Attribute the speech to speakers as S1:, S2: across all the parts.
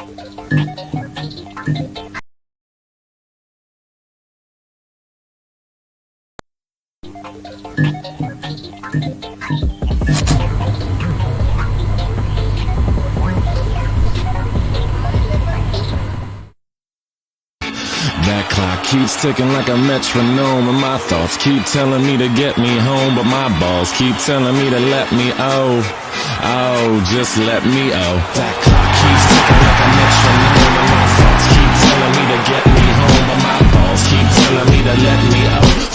S1: That clock keeps ticking like a metronome, and my thoughts keep telling me to get me home, but my balls keep telling me to let me just let me That clock keeps ticking like a metronome, and my thoughts keep telling me to get me home, but my balls keep telling me to let me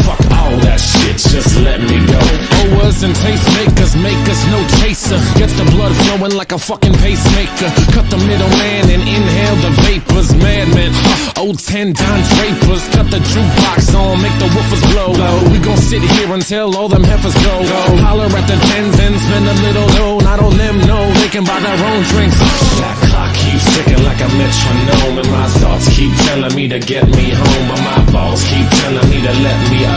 S1: Fuck all that shit, just let me go. Owers and tastemakers make us no chaser. Gets the blood flowing like a fucking pacemaker. Cut the middleman and inhale the vapors. Madman, old 10 Don Drapers. Cut the jukebox on, make the woofers blow. We gon' sit here until all them heifers go. Holler at the tens and spend a little dough. Not all them know they can buy their own drinks. That clock keeps ticking like a metronome, and my thoughts keep telling me to get me home, but my balls keep telling me to let me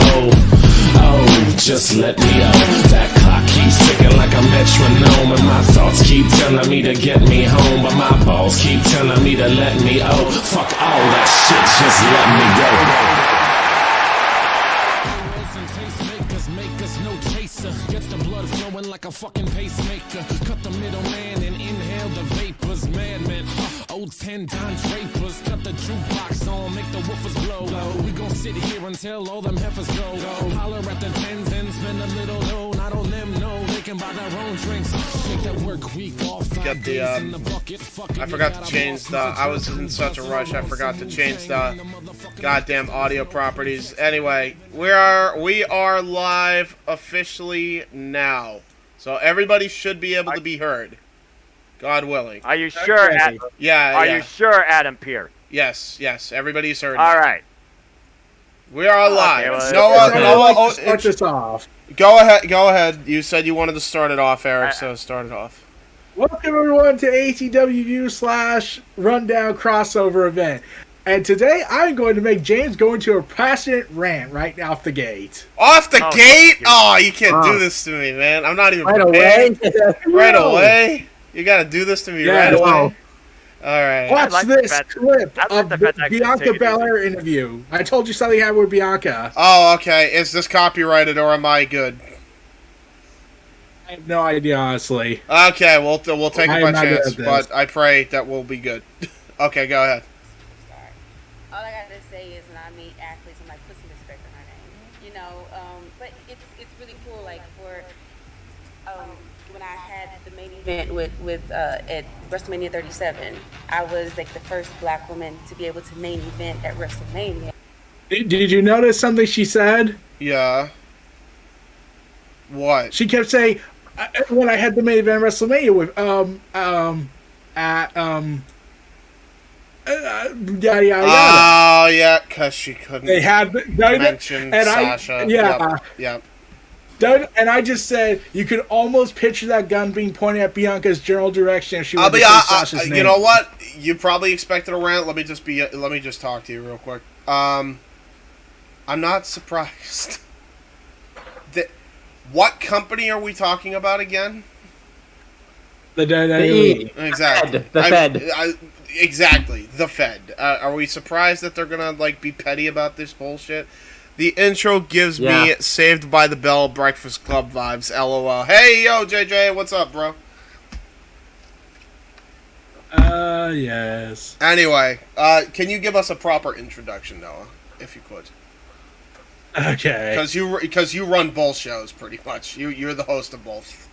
S1: just let me That clock keeps ticking like a metronome, and my thoughts keep telling me to get me home, but my balls keep telling me to let me fuck all that shit, just let me go. Make us no chaser. Gets the blood flowing like a fucking pacemaker. Cut the middleman and inhale the vapors. Madman, old 10 Don Drapers. Cut the jukebox on, make the woofers blow. We gon' sit here until all them heifers go. Holler at the tens and spend a little dough. Not all them know they can buy their own drinks. Take that work week off.
S2: Get the I forgot to change the. I was in such a rush. I forgot to change the goddamn audio properties. Anyway, we are live officially now, so everybody should be able to be heard. God willing.
S3: Are you sure? Adam?
S2: Yeah.
S3: Are you sure, Adam Peer?
S2: Yes. Everybody's heard.
S3: All right.
S2: We are live.
S3: Okay,
S2: Noah,
S4: start this off.
S2: Go ahead. You said you wanted to start it off, Eric, so start it off.
S4: Welcome everyone to ATW / Rundown crossover event. And today I'm going to make James go into a passionate rant right off the gate.
S2: Off the gate? Oh, you can't do this to me, man. I'm not even
S4: prepared.
S2: Right away? You gotta do this to me right away? Alright.
S4: Watch this clip of the Bianca Belair interview. I told you something happened with Bianca.
S2: Oh, okay. Is this copyrighted or am I good?
S4: I have no idea, honestly.
S2: Okay, we'll take it by chance, but I pray that we'll be good. Okay, go ahead.
S5: Sorry. All I gotta say is when I meet athletes, I'm like, put some respect on her name. You know, but it's really cool, like, for when I had the main event with at WrestleMania 37, I was like the first black woman to be able to main event at WrestleMania.
S4: Did you notice something she said?
S2: Yeah. What?
S4: She kept saying, when I had the main event at WrestleMania with yada yada.
S2: Oh yeah, because she couldn't.
S4: They had
S2: mention Sasha. Yep.
S4: And I just said you could almost picture that gun being pointed at Bianca's general direction if she was Sasha's name.
S2: You know what? You probably expected a rant. Let me just talk to you real quick. I'm not surprised. What company are we talking about again?
S4: The WWE.
S2: Exactly.
S6: The Fed.
S2: Exactly. The Fed. Are we surprised that they're gonna be petty about this bullshit? The intro gives me Saved by the Bell Breakfast Club vibes. LOL. Hey, yo, JJ, what's up, bro?
S4: Yes.
S2: Anyway, can you give us a proper introduction, Noah, if you could?
S4: Okay.
S2: Because you run both shows pretty much. You're the host of both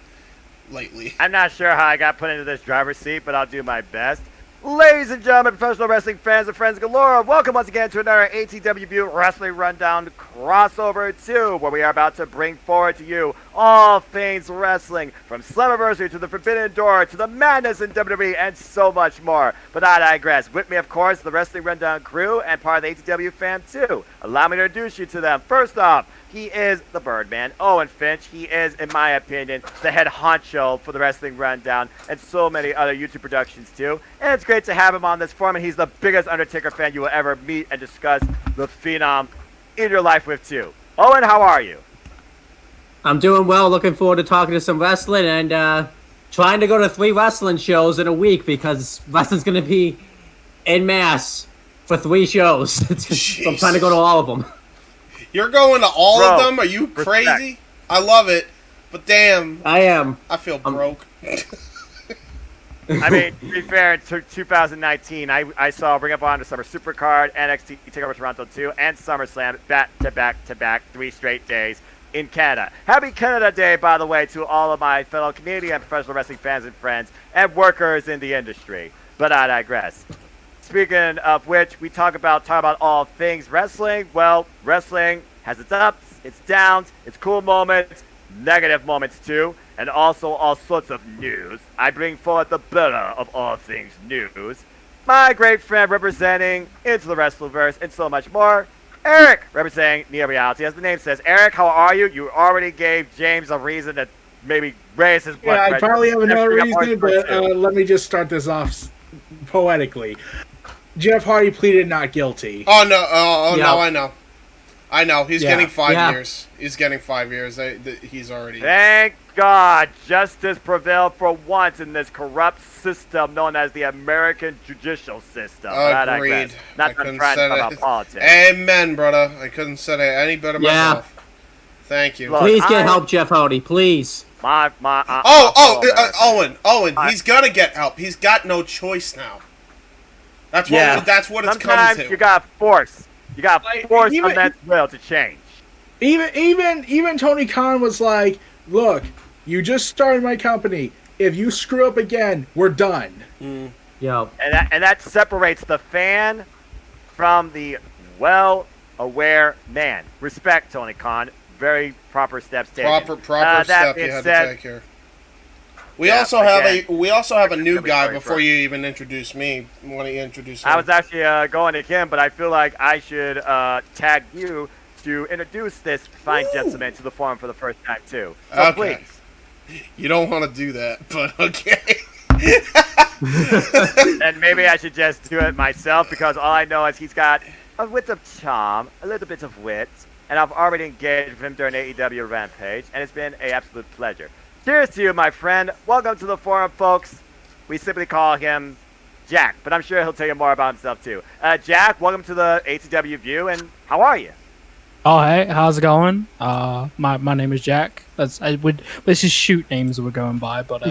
S2: lately.
S3: I'm not sure how I got put into this driver's seat, but I'll do my best. Ladies and gentlemen, professional wrestling fans and friends galore, welcome once again to another ATW Wrestling Rundown crossover 2, where we are about to bring forward to you all things wrestling, from Slammiversary to the Forbidden Door to the madness in WWE and so much more. But I digress. With me, of course, the Wrestling Rundown crew and part of the ATW fam too. Allow me to introduce you to them. First off, he is the Birdman, Owen Finch. He is, in my opinion, the head honcho for the Wrestling Rundown and so many other YouTube productions too. And it's great to have him on this forum, and he's the biggest Undertaker fan you will ever meet and discuss the Phenom in your life with too. Owen, how are you?
S6: I'm doing well. Looking forward to talking to some wrestling and trying to go to 3 wrestling shows in a week because wrestling's going to be en masse for 3 shows. So I'm trying to go to all of them.
S2: You're going to all
S3: Bro,
S2: of them? Are you crazy?
S3: respect.
S2: I love it, but damn,
S6: I am.
S2: I feel broke.
S3: I mean, to be fair, in 2019, I saw Ring of Honor Summer Supercard, NXT TakeOver Toronto 2, and SummerSlam back 3 straight days in Canada. Happy Canada Day, by the way, to all of my fellow Canadian professional wrestling fans and friends and workers in the industry. But I digress. Speaking of which, we talk about all things wrestling. Well, wrestling has its ups, its downs, its cool moments, negative moments too, and also all sorts of news. I bring forward the better of all things news. My great friend representing Into the Wrestleverse and so much more, Eric, representing Neo Reality. As the name says, Eric, how are you? You already gave James a reason to maybe raise his blood
S4: Yeah, I
S3: pressure.
S4: probably have another reason, but
S3: too.
S4: let me just start this off poetically. Jeff Hardy pleaded not guilty.
S2: Oh no!
S6: Yeah.
S2: No, I know. He's
S4: Yeah.
S2: getting 5
S6: Yeah.
S2: years. He's getting 5 years. He's already.
S3: Thank God justice prevailed for once in this corrupt system known as the American judicial system. But I
S2: Agreed.
S3: digress.
S2: I
S3: Not
S2: couldn't
S3: trying to
S2: say
S3: talk
S2: it.
S3: about politics.
S2: Amen, brother. I couldn't say it any better
S6: Yeah.
S2: myself. Thank you.
S3: Look,
S6: Please get
S3: I-
S6: help, Jeff Hardy. Please.
S2: Owen. He's gonna get help. He's got no choice now. That's what.
S3: Yeah.
S2: That's what it's come
S3: Sometimes
S2: to.
S3: you got force. You got
S4: Like,
S3: force
S4: even-
S3: of men's will to change.
S4: Even Tony Khan was like, "Look, you just started my company. If you screw up again, we're done."
S6: Yo.
S3: And that separates the fan from the well-aware man. Respect, Tony Khan. Very proper steps taken.
S2: Proper
S3: that
S2: step
S3: being
S2: you had
S3: said,
S2: to take here. We
S3: Yeah,
S2: also have
S3: again,
S2: a new
S3: really
S2: guy
S3: sorry
S2: before
S3: for-
S2: you even introduce me. Want to introduce him?
S3: I was actually going to him, but I feel like I should tag you to introduce this fine gentleman to the forum for the first time too. So
S2: Okay.
S3: please.
S2: You don't want to do that, but okay.
S3: And maybe I should just do it myself because all I know is he's got a wit of charm, a little bit of wit, and I've already engaged with him during AEW Rampage, and it's been an absolute pleasure. Cheers to you, my friend. Welcome to the forum, folks. We simply call him Jack, but I'm sure he'll tell you more about himself too. Jack, welcome to the ATW View, and how are you?
S7: Oh hey, how's it going? My name is Jack. Let's just shoot names that we're going by, but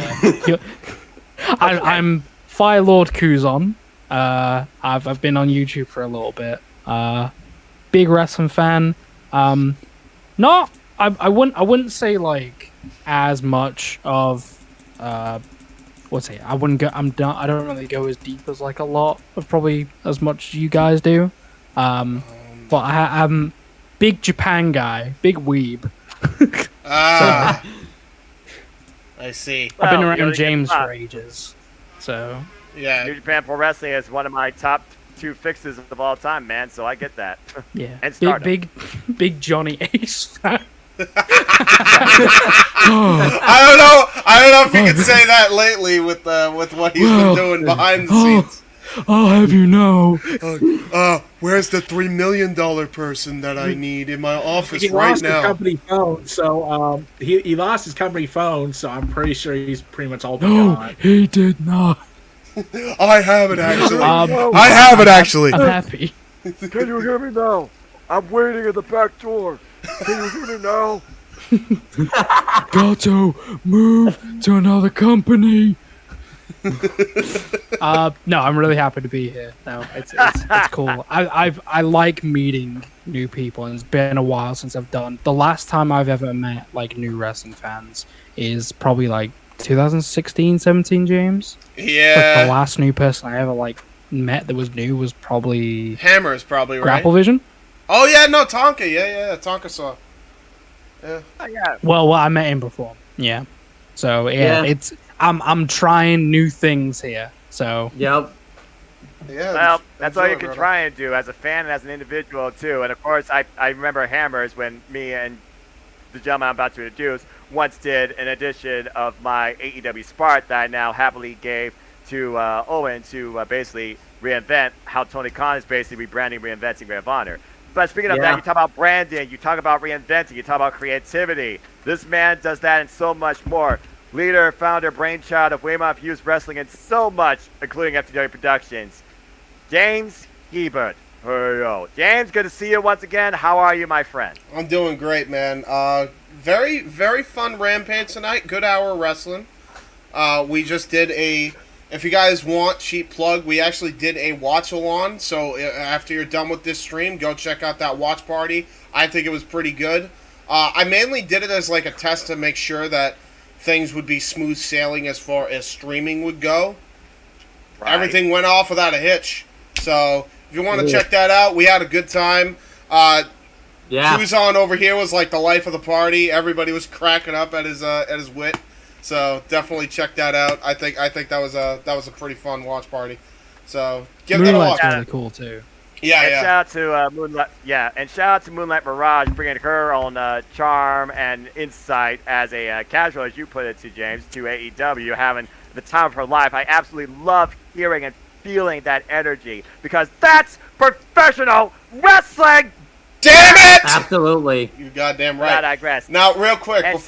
S7: I'm Fire Lord Kuzon. I've been on YouTube for a little bit. Big wrestling fan. I wouldn't say like as much of what's it? I wouldn't go. I don't really go as deep as like a lot of probably as much you guys do. But I'm big Japan guy, big weeb.
S2: I see.
S7: I've been
S3: Well,
S7: around
S3: you know,
S7: James
S3: you-
S7: for ages, so
S2: Yeah.
S3: New Japan Pro Wrestling is one of my top 2 fixes of all time, man. So I get that.
S7: yeah.
S3: And
S7: big,
S3: Stardom.
S7: big Johnny Ace fan.
S2: I don't know if you can say that lately with what he's been doing behind the scenes.
S7: I'll have you know.
S2: Where's the $3 million person that I need in my office
S4: He
S2: right
S4: lost his
S2: now?
S4: company phone, so he lost his company phone. So I'm pretty sure he's pretty much all
S7: No,
S4: gone.
S7: he did not.
S2: I have it actually.
S7: Um,
S2: I have it actually.
S7: I'm happy.
S3: Can you hear me now? I'm waiting at the back door. Can you hear me now?
S7: Got to move to another company. No, I'm really happy to be here. No, it's cool. I like meeting new people, and it's been a while since I've done. The last time I've ever met like new wrestling fans is probably like 2016, 17, James. Like, the
S2: Yeah.
S7: last new person I ever like met that was new was probably
S2: Hammer is probably right.
S7: Grapple Vision.
S2: Oh yeah, no Tonka. Yeah. Tonka saw. Yeah.
S3: Oh, yeah.
S7: Well, I met him before. Yeah. So yeah,
S6: Yeah.
S7: I'm trying new things here. So
S6: Yep.
S2: Yeah.
S3: Well, that's all you
S2: enjoy,
S3: can
S2: brother.
S3: try and do as a fan and as an individual too. And of course, I remember Hammers when me and the gentleman I'm about to introduce once did an edition of my AEW Spark that I now happily gave to Owen to basically reinvent how Tony Khan is basically rebranding, reinventing Ring of Honor. But speaking of
S6: Yeah.
S3: that, you talk about branding, you talk about reinventing, you talk about creativity. This man does that and so much more. leader, founder, brainchild of Weymouth Youth Wrestling, and so much, including FTW Productions, James Hebert. Hey, yo. James, good to see you once again. How are you, my friend?
S2: I'm doing great, man. Very, very fun Rampage tonight. Good hour of wrestling. We just did if you guys want, cheap plug, we actually did a watch-along. So after you're done with this stream, go check out that watch party. I think it was pretty good. I mainly did it as like a test to make sure that things would be smooth sailing as far as streaming would go. Right. Everything went off without a hitch. So if you want to check that out, we had a good time. Kuzon over here was like the life of the party. Everybody was cracking up at his wit. So definitely check that out. I think that was a pretty fun watch party. So give that a watch.
S7: Moonlight's really cool too.
S2: Yeah,
S3: and shout out to Moonlight. Yeah, and shout out to Moonlight Mirage bringing her own charm and insight as a casual, as you put it, to James, to AEW, having the time of her life. I absolutely love hearing and feeling that energy because that's professional wrestling.
S2: Damn it!
S6: Absolutely.
S2: You goddamn right.
S3: I digress.
S2: Now, real quick,
S3: and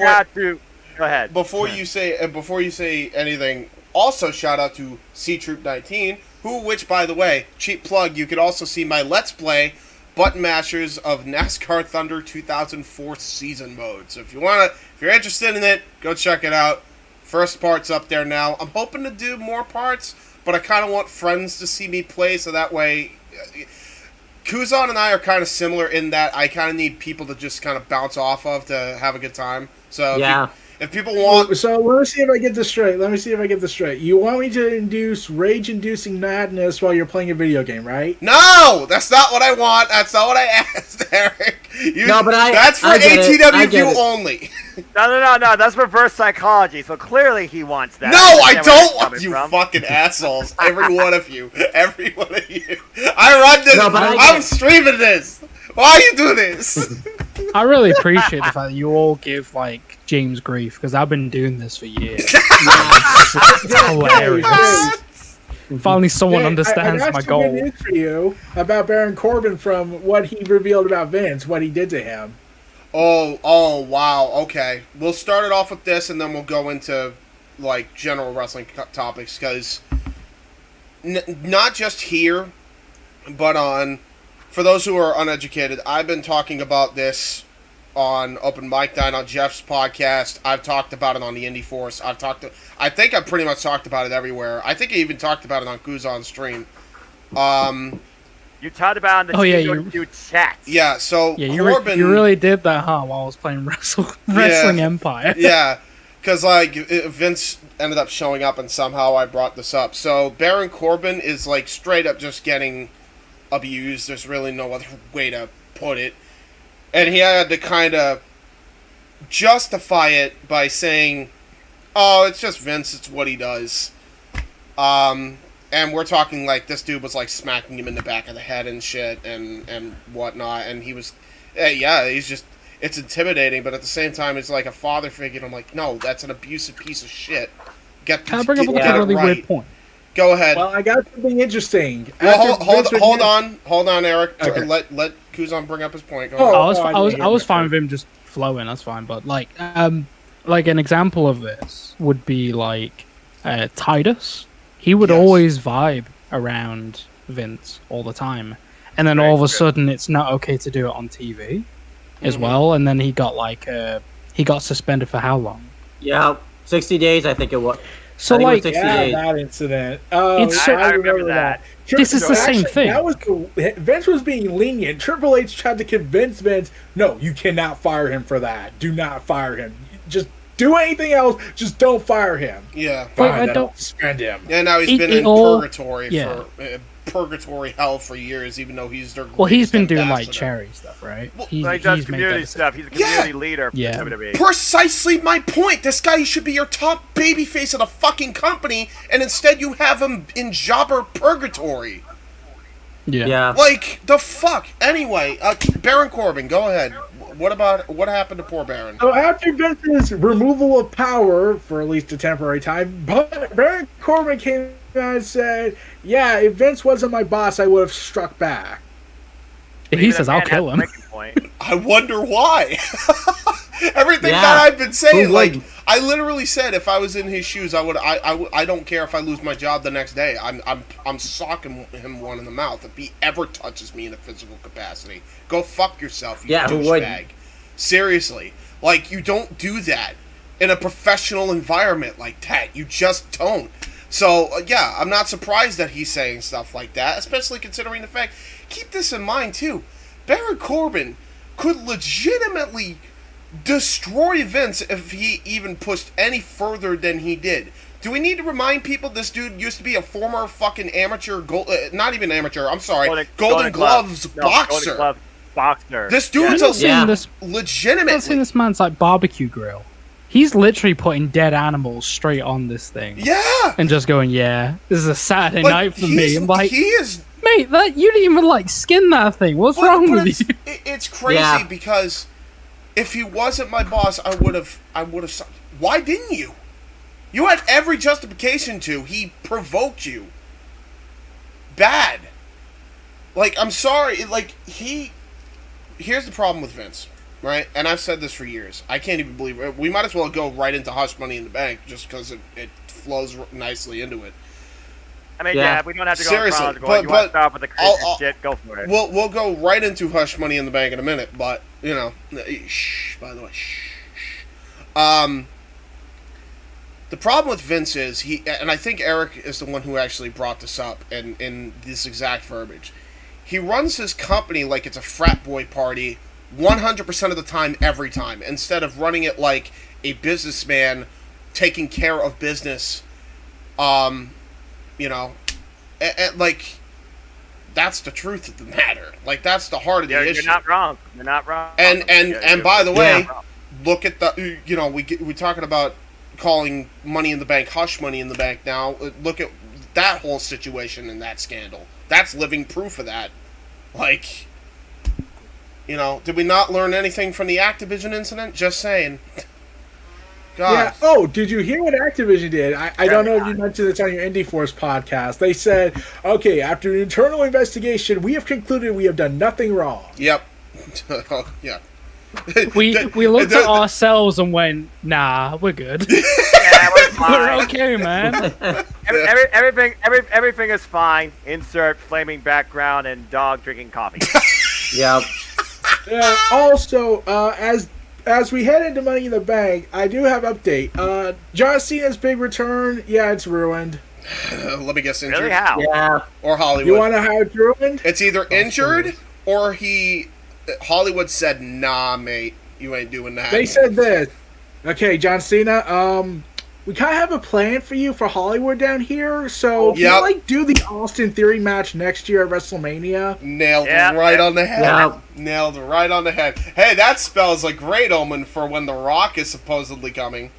S3: go ahead.
S2: Before you say anything, also shout out to C Troop 19, which by the way, cheap plug, you could also see my Let's Play Button Mashers of NASCAR Thunder 2004 season mode. So if you're interested in it, go check it out. First part's up there now. I'm hoping to do more parts, but I kind of want friends to see me play, so that way Kuzon and I are kind of similar in that I kind of need people to just kind of bounce off of to have a good time. So
S6: yeah.
S2: If people want...
S4: So let me see if I get this straight. You want me to induce rage-inducing madness while you're playing a video game, right?
S2: No! That's not what I want. That's not what I asked, Eric. That's for ATW view only.
S3: No. That's reverse psychology. So clearly he wants that.
S2: No, I don't want you fucking assholes. Every one of you. Every one of you. I run this. No, I'm streaming this. Why you do this?
S7: I really appreciate the fact that you all give, like, James grief, because I've been doing this for years. It's hilarious. Finally someone understands my goal.
S4: I got some good news for you about Baron Corbin from what he revealed about Vince, what he did to him.
S2: Oh, wow, okay. We'll start it off with this, and then we'll go into, like, general wrestling topics, because not just here, but for those who are uneducated, I've been talking about this on Open Mic Night on Jeff's podcast. I've talked about it on the Indie Force. I think I've pretty much talked about it everywhere. I think I even talked about it on Kuzon's stream.
S3: You talked about it on the you chat.
S2: Yeah, so
S7: Corbin... You really did that, huh, while I was playing Wrestling Empire.
S2: Yeah, because, like, Vince ended up showing up and somehow I brought this up. So Baron Corbin is, like, straight up just getting abused. There's really no other way to put it. And he had to kind of justify it by saying, oh, it's just Vince, it's what he does. And we're talking like this dude was like smacking him in the back of the head and shit and whatnot. And he was, he's just, it's intimidating, but at the same time, it's like a father figure. And I'm like, no, that's an abusive piece of shit.
S7: Can I bring up a really weird point?
S2: Go ahead.
S4: Well, I got something interesting.
S2: Well, hold on, Eric. Okay. Let Kuzon bring up his point. Go
S7: ahead. I was fine with him just flowing. That's fine. But like an example of this would be like Titus. He would always vibe around Vince all the time, and then all of a sudden it's not okay to do it on TV as well. And then he got he got suspended for how long?
S6: Yeah, 60 days, I think it was.
S7: So like
S4: that incident.
S3: I remember that.
S7: This is the same thing.
S4: Vince was being lenient. Triple H tried to convince Vince, no, you cannot fire him for that. Do not fire him. Just do anything else. Just don't fire him.
S2: Yeah.
S7: I don't
S4: suspend him.
S2: Yeah, now he's been in purgatory for purgatory hell for years, even though he's their
S7: he's been doing like charity stuff, right?
S2: Well,
S3: he does community stuff. He's a community leader for WWE.
S2: Precisely my point. This guy should be your top babyface of the fucking company, and instead you have him in jobber purgatory.
S6: Yeah.
S2: Like, the fuck? Anyway, Baron Corbin, go ahead. What happened to poor Baron?
S4: So after Vince's removal of power, for at least a temporary time, Baron Corbin came out and said, yeah, if Vince wasn't my boss, I would have struck back.
S7: He says, I'll kill him.
S2: I wonder why. Everything that I've been saying, like, I literally said if I was in his shoes, I would. I don't care if I lose my job the next day. I'm socking him one in the mouth if he ever touches me in a physical capacity. Go fuck yourself, you
S6: Yeah, who would?
S2: douchebag. Seriously, like you don't do that in a professional environment like that. You just don't. So yeah, I'm not surprised that he's saying stuff like that, especially considering the fact. Keep this in mind too. Baron Corbin could legitimately destroy Vince if he even pushed any further than he did. Do we need to remind people this dude used to be a former fucking amateur, not even amateur, I'm sorry, Golden Gloves boxer.
S3: Golden Glove boxer.
S2: This dude's legitimate.
S7: I've seen this man's like barbecue grill. He's literally putting dead animals straight on this thing.
S2: Yeah!
S7: And just going, yeah, this is a Saturday night for me. I'm like,
S2: he is...
S7: Mate, you didn't even like skin that thing. What's wrong with you?
S2: It's crazy because if he wasn't my boss, I would have. Why didn't you? You had every justification to. He provoked you. Bad. Like, I'm sorry. Like, here's the problem with Vince, right? And I've said this for years. I can't even believe it. We might as well go right into Hush Money in the Bank just because it flows nicely into it.
S3: I mean, yeah, we don't have to go
S2: seriously,
S3: chronological. You want to start with the crazy shit? Go for it.
S2: We'll go right into Hush Money in the Bank in a minute, but you know, shh. By the way, shh. The problem with Vince is and I think Eric is the one who actually brought this up in this exact verbiage. He runs his company like it's a frat boy party, 100% of the time, every time, instead of running it like a businessman taking care of business. You know, and like, that's the truth of the matter. Like, that's the heart of the issue.
S3: You're not wrong. You're not wrong.
S2: And by the way, look at the, you know, we're talking about calling Money in the Bank Hush Money in the Bank now. Look at that whole situation and that scandal. That's living proof of that. Like, you know, did we not learn anything from the Activision incident? Just saying. God.
S4: Yeah. Oh, did you hear what Activision did? I don't know if you mentioned this on your Indie Force podcast. They said, okay, after an internal investigation, we have concluded we have done nothing wrong.
S2: Yep. Yeah.
S7: We looked at ourselves and went, nah, we're good.
S3: Yeah, we're fine.
S7: We're okay, man.
S3: Everything is fine. Insert flaming background and dog drinking coffee.
S6: Yep.
S4: Also, as we head into Money in the Bank, I do have an update. John Cena's big return, yeah, it's ruined.
S2: Let me guess, injured.
S3: Really? How?
S6: Yeah.
S2: Or Hollywood.
S4: You want to know how it's ruined?
S2: It's either injured or Hollywood said, nah, mate, you ain't doing that.
S4: They said this. Okay, John Cena, we kind of have a plan for you for Hollywood down here, so if you do the Austin Theory match next year at WrestleMania.
S2: Nailed it right on the head. Yep. Nailed it right on the head. Hey, that spells a great omen for when The Rock is supposedly coming.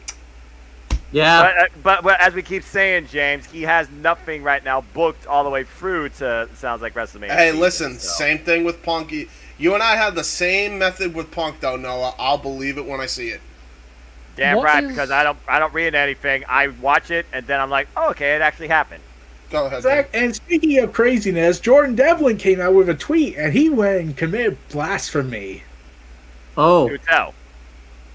S6: Yeah.
S3: But as we keep saying, James, he has nothing right now booked all the way through to, sounds like WrestleMania.
S2: Hey, listen, same thing with Punk. You and I have the same method with Punk, though, Noah. I'll believe it when I see it.
S3: Damn right, because I don't read anything. I watch it, and then I'm like, oh, okay, it actually happened.
S2: Go ahead.
S4: Zach, and speaking of craziness, Jordan Devlin came out with a tweet, and he went and committed blasphemy.
S6: Oh.
S3: Do tell.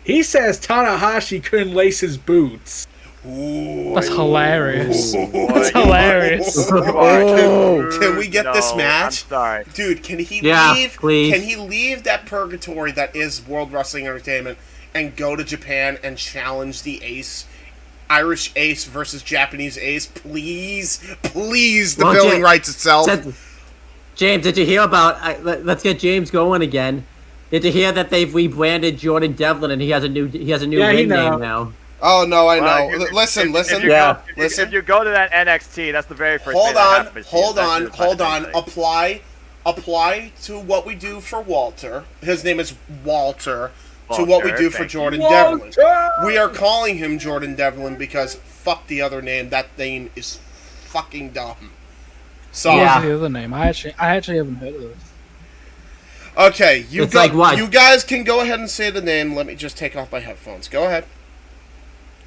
S4: He says Tanahashi couldn't lace his boots.
S2: Ooh.
S7: That's hilarious.
S3: That's
S7: hilarious.
S2: Can we get this match?
S3: I'm sorry.
S2: Dude, can he leave?
S6: Please.
S2: Can he leave that purgatory that is World Wrestling Entertainment and go to Japan and challenge the Ace? Irish Ace versus Japanese Ace? Please. Please, the billing writes itself.
S6: James, did you hear about... let's get James going again. Did you hear that they've rebranded Jordan Devlin and he has a new ring name now?
S2: Oh, no, I know. Listen.
S3: If you go to that NXT, that's the very first thing that happens.
S2: Hold on. Apply to what we do for Walter. His name is Walter. To what we do for Jordan Devlin. We are calling him Jordan Devlin because fuck the other name. That name is fucking dumb. So
S7: What's the other name? I actually haven't heard of this.
S2: Okay, you
S6: what?
S2: guys can go ahead and say the name. Let me just take off my headphones. Go ahead.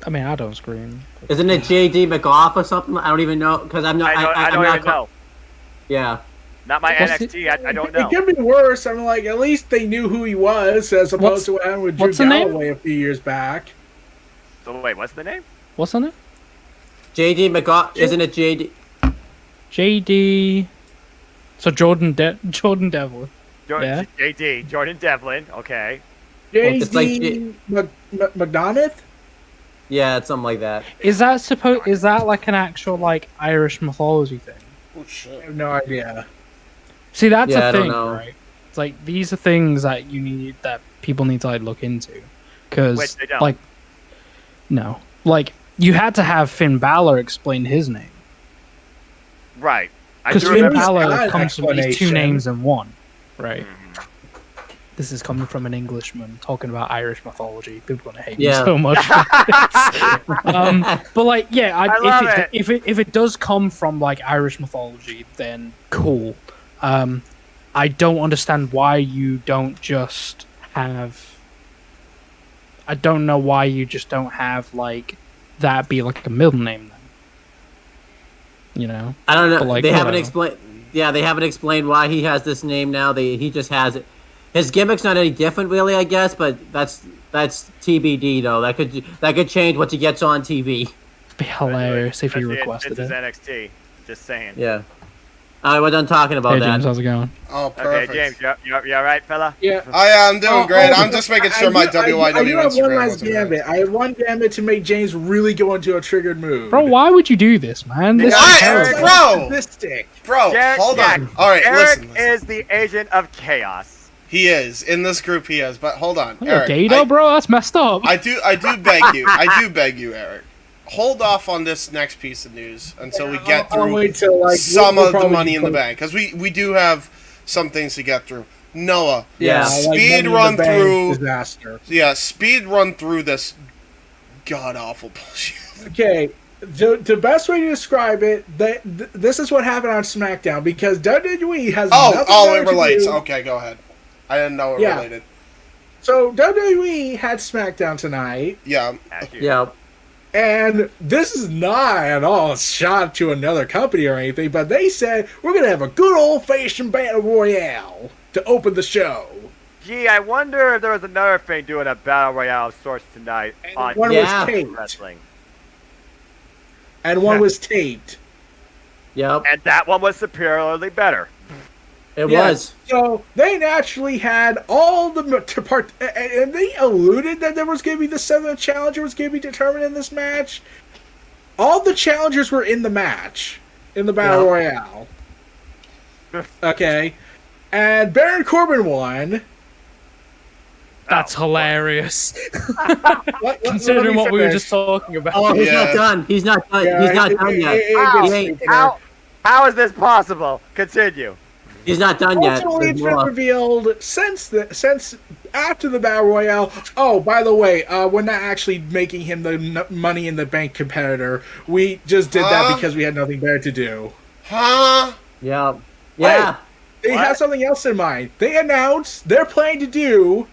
S7: I mean, I don't scream.
S6: Isn't it J.D. McGough or something? I don't even know because I'm not.
S3: I don't even know.
S6: Yeah.
S3: Not my NXT. I don't know.
S4: It could be worse. I mean, like, at least they knew who he was, as opposed to what happened with Drew Galloway a few years back.
S3: So wait, what's the name?
S7: What's on it?
S6: JD McGaw, isn't it JD?
S7: JD. So Jordan Devlin. Yeah.
S3: JD, Jordan Devlin. Okay.
S6: It's like
S4: JD McDonough?
S6: Yeah, it's something like that.
S7: Is that like an actual like Irish mythology thing?
S2: Oh
S4: I
S2: shit.
S4: have no idea.
S7: See, that's
S6: Yeah, I
S7: a
S6: don't
S7: thing,
S6: know.
S7: right? It's like these are things that people need to like look into,
S3: Which
S7: because
S3: they don't.
S7: like no, like you had to have Finn Balor explain his name,
S3: Right. I
S7: because
S3: do
S7: Finn
S3: remember.
S7: Balor
S4: got an
S7: comes from these two
S4: explanation.
S7: names in one, right?
S3: Mhm.
S7: This is coming from an Englishman talking about Irish mythology. People are gonna hate
S6: Yeah.
S7: me so much. But like, yeah,
S3: I love
S7: if it does come from like Irish mythology, then cool. I don't understand why you don't just have. I don't know why you just don't have like that be like a middle name then. You know,
S6: I don't know.
S7: But, like,
S6: they haven't
S7: whatever.
S6: explained. Yeah, they haven't explained why he has this name now. He just has it. His gimmick's not any different, really, I guess. But that's TBD though. That could change once he gets on TV.
S7: it'd be hilarious if you
S3: Especially
S7: requested
S3: This is
S7: it.
S3: NXT. Just saying.
S6: Yeah. All right, we're done talking about
S7: Hey
S6: that.
S7: James, how's it going?
S2: Oh,
S3: Okay,
S2: perfect.
S3: James, you all right, fella?
S4: Yeah.
S2: I'm doing great. I'm just making sure my
S4: I do
S2: WYW
S4: have one
S2: Instagram
S4: last
S2: wasn't
S4: gambit.
S2: hacked.
S4: I have one gambit to make James really go into a triggered mood.
S7: Bro, why would you do this, man? This
S2: Why?
S7: is terrible.
S2: Bro!
S4: Sadistic.
S2: Bro,
S3: Jared-
S2: hold
S3: yeah,
S2: on. All right,
S3: Eric
S2: listen.
S3: is the agent of chaos.
S2: He is in this group. He is, but hold on,
S7: Are you a
S2: Eric.
S7: gato, bro? That's messed up.
S2: I do beg you. I do beg you, Eric. Hold off on this next piece of news until we get
S4: I'll
S2: through
S4: wait till, like,
S2: some
S4: we'll
S2: of the
S4: probably
S2: money in the
S4: close.
S2: bank, because we do have some things to get through. Noah,
S6: Yeah.
S4: like
S2: speed
S4: Money in
S2: run
S4: the Bank
S2: through.
S4: disaster.
S2: Yeah, speed run through this god awful bullshit.
S4: Okay, the best way to describe it, this is what happened on SmackDown, because WWE has nothing
S2: Oh,
S4: better
S2: it
S4: to
S2: relates.
S4: do.
S2: Okay, go ahead. I didn't know it
S4: Yeah.
S2: related.
S4: So WWE had SmackDown tonight,
S2: Yeah.
S6: Yeah.
S4: and this is not at all a shot to another company or anything, but they said we're gonna have a good old-fashioned battle royale to open the show.
S3: Gee, I wonder if there was another thing doing a battle royale of sorts tonight on
S4: One
S6: Yeah.
S4: was taped,
S3: wrestling,
S4: and one was taped.
S6: Yep.
S3: and that one was superiorly better.
S6: It
S4: Yeah,
S6: was.
S4: So they naturally had all the part, and they alluded that there was going to be the seventh challenger was going to be determined in this match. All the challengers were in the match, in the battle royale. Okay, and Baron Corbin won.
S7: That's hilarious.
S4: Let
S7: Considering
S4: me
S7: what we were
S4: finish.
S7: just talking about.
S6: Oh, he's
S2: Yeah.
S6: not done. He's not done.
S4: Yeah,
S6: He's not
S4: it-
S6: done
S4: it-
S6: yet.
S4: it- it
S3: How?
S4: gets
S6: He ain't-
S4: taken
S3: How is this possible? Continue.
S6: He's not done yet.
S4: Ultimately,
S6: There's
S4: it's been
S6: more.
S4: revealed since after the battle royale. Oh, by the way, we're not actually making him the Money in the Bank competitor. We just did that
S2: Huh?
S4: because we had nothing better to do.
S2: Huh?
S6: Yeah. Yeah.
S4: They
S3: What?
S4: have something else in mind. They announced they're planning to do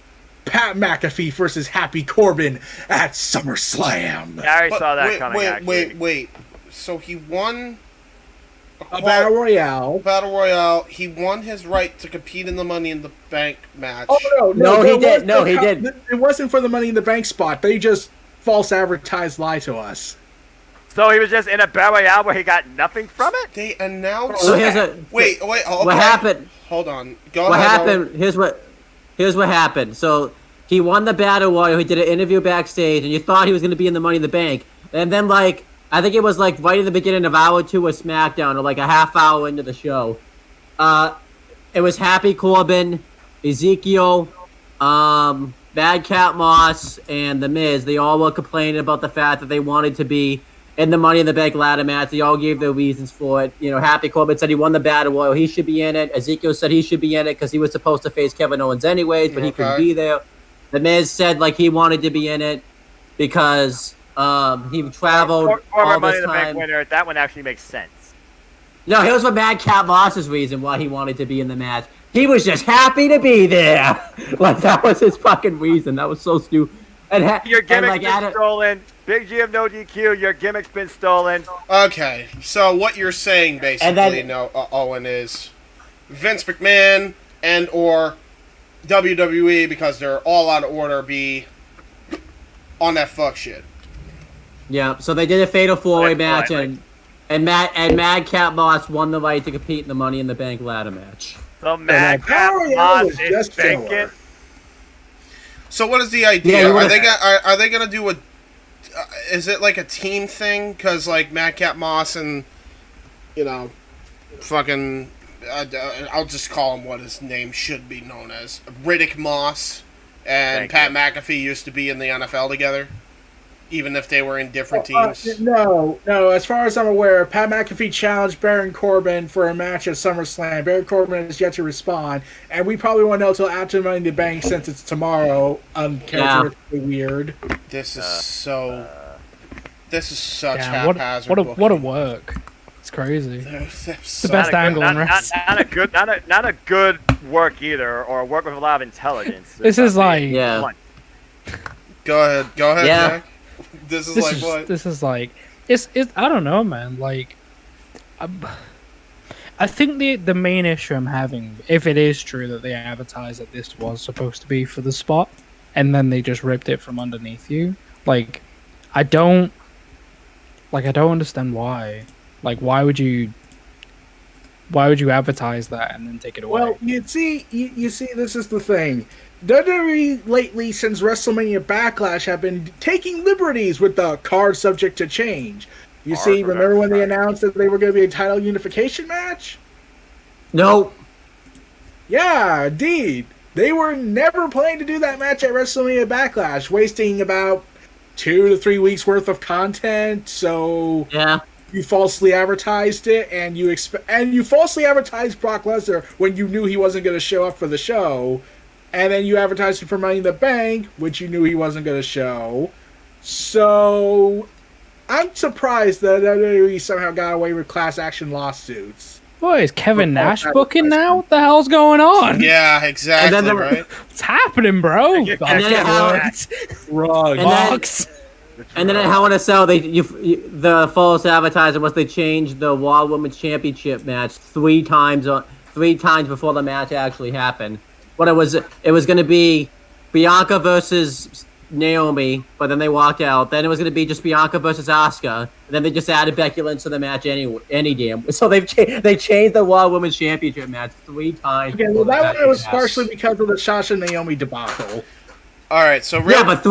S4: Pat McAfee versus Happy Corbin at SummerSlam.
S3: I already
S2: But
S3: saw that
S2: wait,
S3: coming.
S2: wait,
S3: actually.
S2: wait. So he won
S4: A battle royale.
S2: Battle Royale. He won his right to compete in the Money in the Bank match.
S4: Oh no,
S6: No,
S4: there
S6: he did.
S4: was
S6: No, he did.
S4: It wasn't for the Money in the Bank spot. They just false advertised lie to us.
S3: So he was just in a battle royale where he got nothing from it?
S2: They announced.
S6: So here's a.
S2: Wait. Okay.
S6: What happened?
S2: Hold on. Go
S6: What
S2: ahead.
S6: happened? Here's what happened. So he won the battle royal. He did an interview backstage, and you thought he was going to be in the Money in the Bank. And then, like, I think it was like right at the beginning of hour 2 of SmackDown, or like a half hour into the show. It was Happy Corbin, Ezekiel, Bad Cat Moss, and The Miz. They all were complaining about the fact that they wanted to be in the Money in the Bank ladder match. They all gave their reasons for it. You know, Happy Corbin said he won the battle royal. He should be in it. Ezekiel said he should be in it because he was supposed to face Kevin Owens anyways, but he couldn't
S2: Okay.
S6: be there. The Miz said like he wanted to be in it because he traveled
S3: Former
S6: all
S3: Money
S6: this
S3: in the Bank
S6: time.
S3: winner. That one actually makes sense.
S6: No, here's what Mad Cat Moss's reason why he wanted to be in the match. He was just happy to be there. Like, that was his fucking reason. That was so stupid.
S3: Your gimmick's
S6: like,
S3: been stolen. Big G of no DQ. Your gimmick's been stolen.
S2: Okay. So what you're saying basically,
S6: then-
S2: Owen, is Vince McMahon and or WWE, because they're all out of order, be on that fuck shit.
S6: Yeah, so they did a fatal four-way match,
S3: Right.
S6: and Madcap Moss won the right to compete in the Money in the Bank ladder match.
S3: So Madcap
S4: Power
S3: Moss
S4: was
S3: is
S4: just
S3: vacant.
S4: filler.
S2: So what is the idea?
S6: Yeah,
S2: Are they gonna do a? Is it like a team thing? Because like Madcap Moss and fucking. I'll just call him what his name should be known as. Riddick Moss and Pat McAfee used to be in the NFL together, even if they were in different teams.
S4: No. As far as I'm aware, Pat McAfee challenged Baron Corbin for a match at SummerSlam. Baron Corbin has yet to respond, and we probably won't know until after Money in the Bank since it's tomorrow. Uncharacteristically weird.
S2: This is such
S7: Yeah,
S2: haphazard.
S7: what a work. It's crazy.
S2: It's
S7: the best angle in wrestling.
S3: Not a good work either, or a work with a lot of intelligence.
S7: This is like
S6: Yeah.
S2: Go ahead,
S6: Yeah.
S2: Jack. This is like what?
S7: This is like it's I don't know, man. Like, I think the main issue I'm having, if it is true that they advertised that this was supposed to be for the spot, and then they just ripped it from underneath you, like, I don't understand why. Like, why would you advertise that and then take it away?
S4: Well, you see, this is the thing. WWE lately, since WrestleMania Backlash, have been taking liberties with the card subject to change. You see, remember when they announced that they were going to be a title unification match?
S6: Nope.
S4: Yeah, indeed. They were never planning to do that match at WrestleMania Backlash, wasting about 2 to 3 weeks worth of content. So
S6: Yeah.
S4: you falsely advertised it, and you falsely advertised Brock Lesnar when you knew he wasn't going to show up for the show, and then you advertised it for Money in the Bank, which you knew he wasn't going to show. So I'm surprised that WWE somehow got away with class action lawsuits.
S7: Boy, is Kevin Nash booking now? What the hell's going on?
S2: Yeah, exactly.
S6: And then
S2: right.
S7: What's happening, bro?
S6: And then
S4: Wrong.
S6: And then at Hell in a Cell, the false advertising was they changed the Raw Women's Championship match three times before the match actually happened. But it was going to be Bianca versus Naomi, but then they walk out. Then it was going to be just Bianca versus Asuka, and then they just added Becky Lynch to the match any damn. So they changed the Raw Women's Championship match 3 times.
S4: Okay, well, that one was partially because of the Sasha Naomi debacle.
S2: All right, so
S6: Yeah, but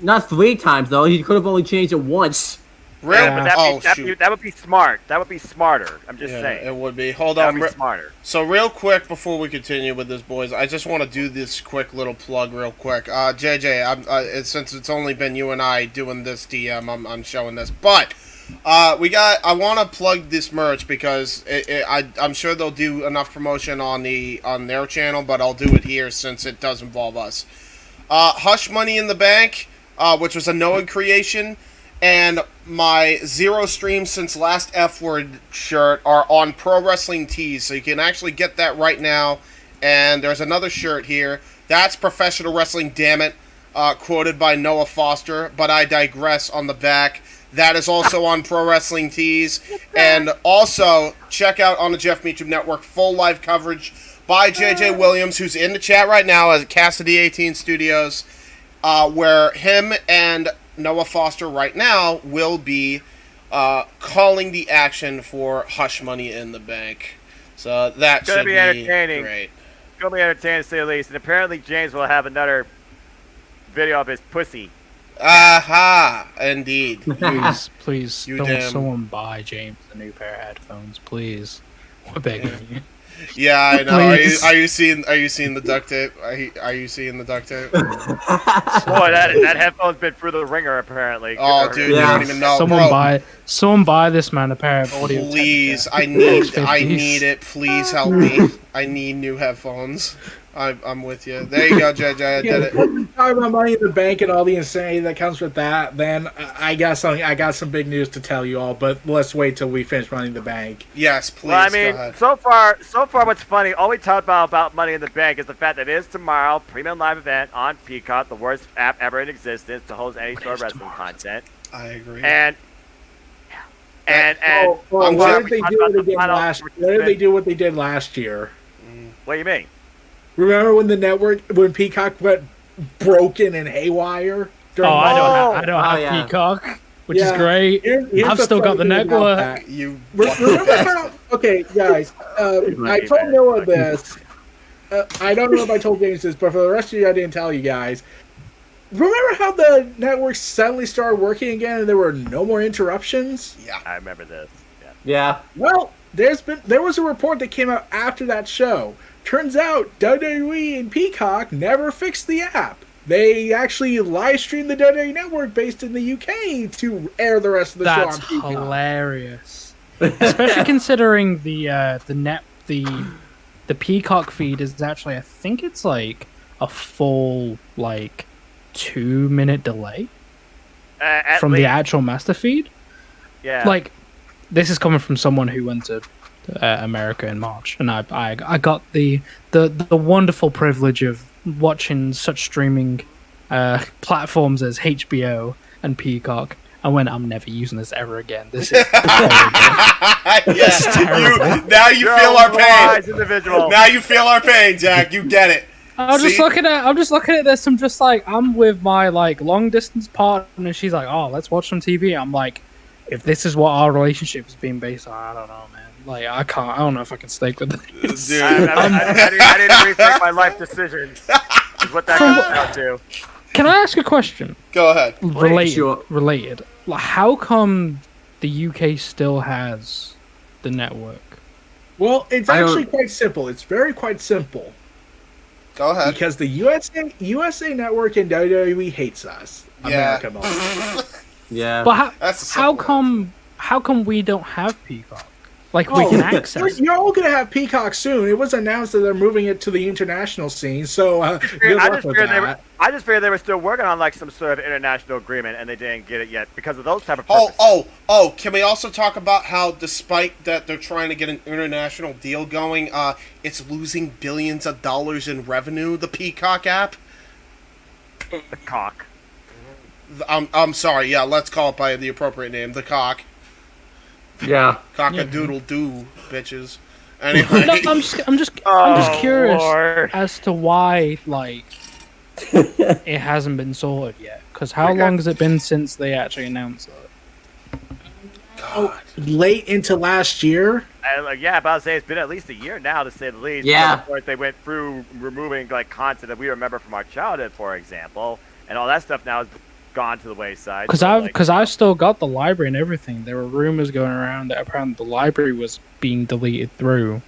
S6: not 3 times though. He could have only changed it once.
S3: That would be smart. That would be smarter. I'm just saying.
S2: It would be. Hold
S3: That
S2: on.
S3: would be smarter.
S2: So real quick before we continue with this, boys, I just want to do this quick little plug real quick. JJ, since it's only been you and I doing this DM, I'm showing this. But I want to plug this merch because I'm sure they'll do enough promotion on their channel, but I'll do it here since it does involve us. Hush Money in the Bank, which was a Noah creation, and my Zero Stream Since Last F Word shirt are on Pro Wrestling Tees, so you can actually get that right now. And there's another shirt here. That's Professional Wrestling, damn it, quoted by Noah Foster, but I digress on the back. That is also on Pro Wrestling Tees. And also, check out on the Jeff Meacham Network, full live coverage by JJ Williams, who's in the chat right now at Cassidy 18 Studios, where him and Noah Foster right now will be calling the action for Hush Money in the Bank. So that should be
S3: entertaining.
S2: Great.
S3: It's going to be entertaining to say the least. And apparently James will have another video of his pussy.
S2: Aha! Indeed.
S7: Please,
S2: You
S7: don't
S2: damn-
S7: someone buy James a new pair of headphones, please. We're begging you.
S2: Yeah, I know.
S7: Please.
S2: Are you seeing the duct tape? Are you seeing the duct tape?
S3: Boy, that headphone's been through the ringer apparently.
S2: Oh, dude,
S6: Yeah.
S2: you don't even know.
S7: Someone buy this man a pair of audio.
S2: Please, I need it. Please help me. I need new headphones. I'm with you. There you go, JJ. I did it.
S4: Talking about Money in the Bank and all the insanity that comes with that, then I got some big news to tell you all. But let's wait till we finish Money in the Bank.
S2: Yes, please.
S3: Well, I
S2: go
S3: mean,
S2: ahead.
S3: so far, what's funny, all we talk about Money in the Bank is the fact that it is tomorrow, premium live event on Peacock, the worst app ever in existence to host any sort of wrestling content.
S2: I agree.
S3: And
S4: Why did they do what they did last? Why did they do what they did last year?
S3: What do you mean?
S4: Remember when Peacock went broken and haywire?
S7: Oh, I don't
S3: Oh,
S7: have
S6: yeah.
S7: Peacock. which is great.
S4: Here's
S7: I've
S4: the
S7: still got the
S4: funny thing about
S7: network.
S4: that.
S2: You
S4: Remember how? Okay, guys. I told Noah this. I don't know if I told James this, but for the rest of you, I didn't tell you guys. Remember how the network suddenly started working again and there were no more interruptions?
S2: Yeah.
S3: I remember this.
S6: Yeah.
S4: Well, there was a report that came out after that show. Turns out WWE and Peacock never fixed the app. They actually live streamed the WWE network based in the UK to air the rest of the show on
S7: That's
S4: Peacock.
S7: hilarious. Especially considering the Peacock feed is actually, I think it's like a full 2-minute delay from the actual master feed.
S3: Yeah.
S7: Like, this is coming from someone who went to America in March, and I got the wonderful privilege of watching such streaming platforms as HBO and Peacock. I went, I'm never using this ever again. This is terrible.
S2: Now you
S3: You're
S2: feel
S3: a
S2: our pain.
S3: wise individual.
S2: Now you feel our pain, Jack. You get it.
S7: I'm just looking at this. I'm just like, I'm with my long distance partner, and she's like, "Oh, let's watch some TV." I'm like, if this is what our relationship is being based on, I don't know, man. Like, I don't know if I can stick with this.
S2: Dude.
S3: I didn't rethink my life decisions. Is what that comes down to.
S7: Can I ask a question?
S2: Go ahead.
S7: Related. Like, how come the UK still has the network?
S4: Well, it's actually quite simple. It's quite simple.
S2: Go ahead.
S4: Because the USA Network and WWE hates us.
S2: Yeah.
S4: America most.
S6: Yeah.
S7: But
S2: That's
S7: how come we don't have Peacock? Like, we can access it.
S4: You're all going to have Peacock soon. It was announced that they're moving it to the international scene, so good luck with that.
S3: I just figured they were still working on some sort of international agreement, and they didn't get it yet because of those type of purposes.
S2: Oh! Can we also talk about how, despite that they're trying to get an international deal going, it's losing billions of dollars in revenue? The Peacock app.
S3: The cock.
S2: I'm sorry. Yeah, let's call it by the appropriate name. The cock.
S6: Yeah.
S2: Cock-a-doodle-doo, bitches. Anyway.
S7: No, I'm just curious as to why it hasn't been sorted yet. Because how long has it been since they actually announced it?
S4: Late into last year.
S3: Yeah, about to say it's been at least a year now, to say the least.
S6: Yeah.
S3: Of course, they went through removing content that we remember from our childhood, for example, and all that stuff now has gone to the wayside.
S7: Because I've still got the library and everything. There were rumors going around that apparently the library was being deleted through,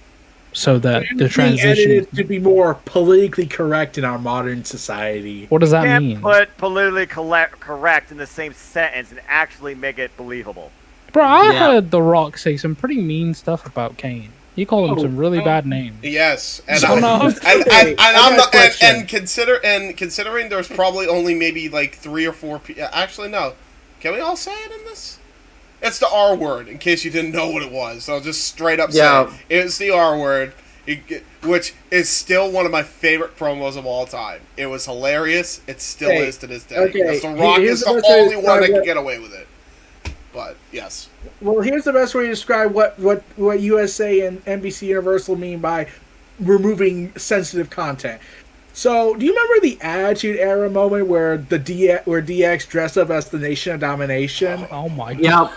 S7: so that the transition
S4: edited to be more politically correct in our modern society.
S7: What does that
S3: can't
S7: mean?
S3: put politically correct in the same sentence and actually make it believable.
S7: Bro, I heard The Rock say some pretty mean stuff about Kane. He called him some really bad names.
S2: Yes, and considering there's probably only maybe 3 or 4 people. Actually, no. Can we all say it in this? It's the R word. In case you didn't know what it was, I'll just straight up say it. It's the R word, which is still one of my favorite promos of all time. It was hilarious. It still is to this day.
S4: Okay,
S2: The Rock is the only one that can get away with it. But yes.
S4: Well, here's the best way to describe what USA and NBC Universal mean by removing sensitive content. So, do you remember the Attitude Era moment where DX dressed up as the Nation of Domination?
S7: Oh my god.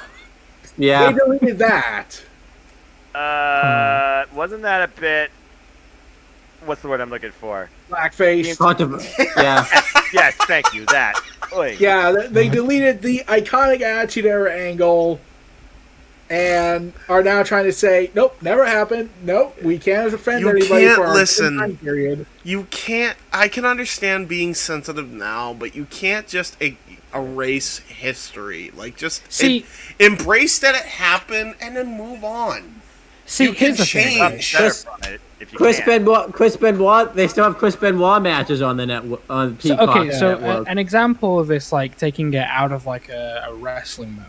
S6: Yeah.
S4: They deleted that.
S3: Wasn't that a bit? What's the word I'm looking for?
S4: Blackface.
S6: Yeah.
S3: Yes, thank you. That. Oy.
S4: Yeah, they deleted the iconic Attitude Era angle and are now trying to say, nope, never happened. Nope, we can't offend anybody for our time period.
S2: You can't. I can understand being sensitive now, but you can't just erase history. Embrace that it happened and then move on.
S7: See,
S2: you can change.
S6: Chris Benoit. They still have Chris Benoit matches on the network on Peacock.
S7: So an example of this, taking it out of a wrestling mode.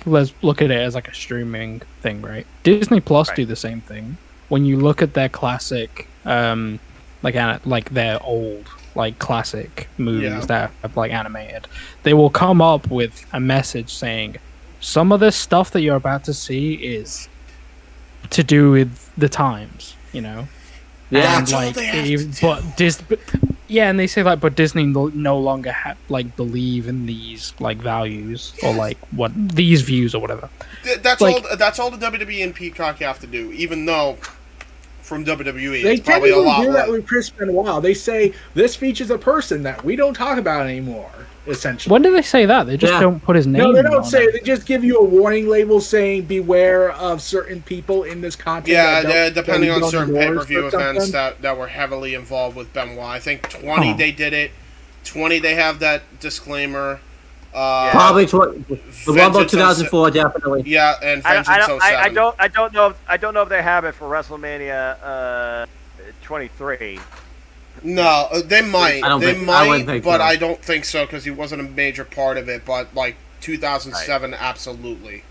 S7: Let's look at it as a streaming thing, right? Disney Plus do the same thing. When you look at their classic, their old classic movies that have animated, they will come up with a message saying, some of this stuff that you're about to see is to do with the times, you know.
S6: Yeah,
S7: and Yeah, and they say like, but Disney no longer believe in these like values or like what these views or whatever.
S2: That's
S7: Like-
S2: all. That's all the WWE and Peacock have to do. Even though from WWE,
S4: They
S2: it's probably a lot
S4: do that
S2: less.
S4: with Chris Benoit. They say this features a person that we don't talk about anymore. Essentially,
S7: When do they say that? They just
S6: Yeah.
S7: don't put his name.
S4: no, they don't
S7: on
S4: say.
S7: it.
S4: They just give you a warning label saying beware of certain people in this content.
S2: Yeah,
S4: that
S2: depending
S4: don't
S2: on certain
S4: endorse
S2: pay-per-view
S4: or
S2: events
S4: something.
S2: that were heavily involved with Benoit. I think 20
S7: Huh.
S2: they did it. 20 they have that disclaimer.
S6: Probably the Rumble
S2: Vengeance
S6: 2004, definitely.
S2: Yeah, and
S3: I
S2: Vengeance
S3: don't
S2: 07.
S3: I don't know if they have it for WrestleMania 23.
S2: No, they might.
S6: I don't
S2: They
S6: think- I wouldn't
S2: might,
S6: think
S2: but
S6: so.
S2: I don't think so because he wasn't a major part of it. But like 2007, absolutely.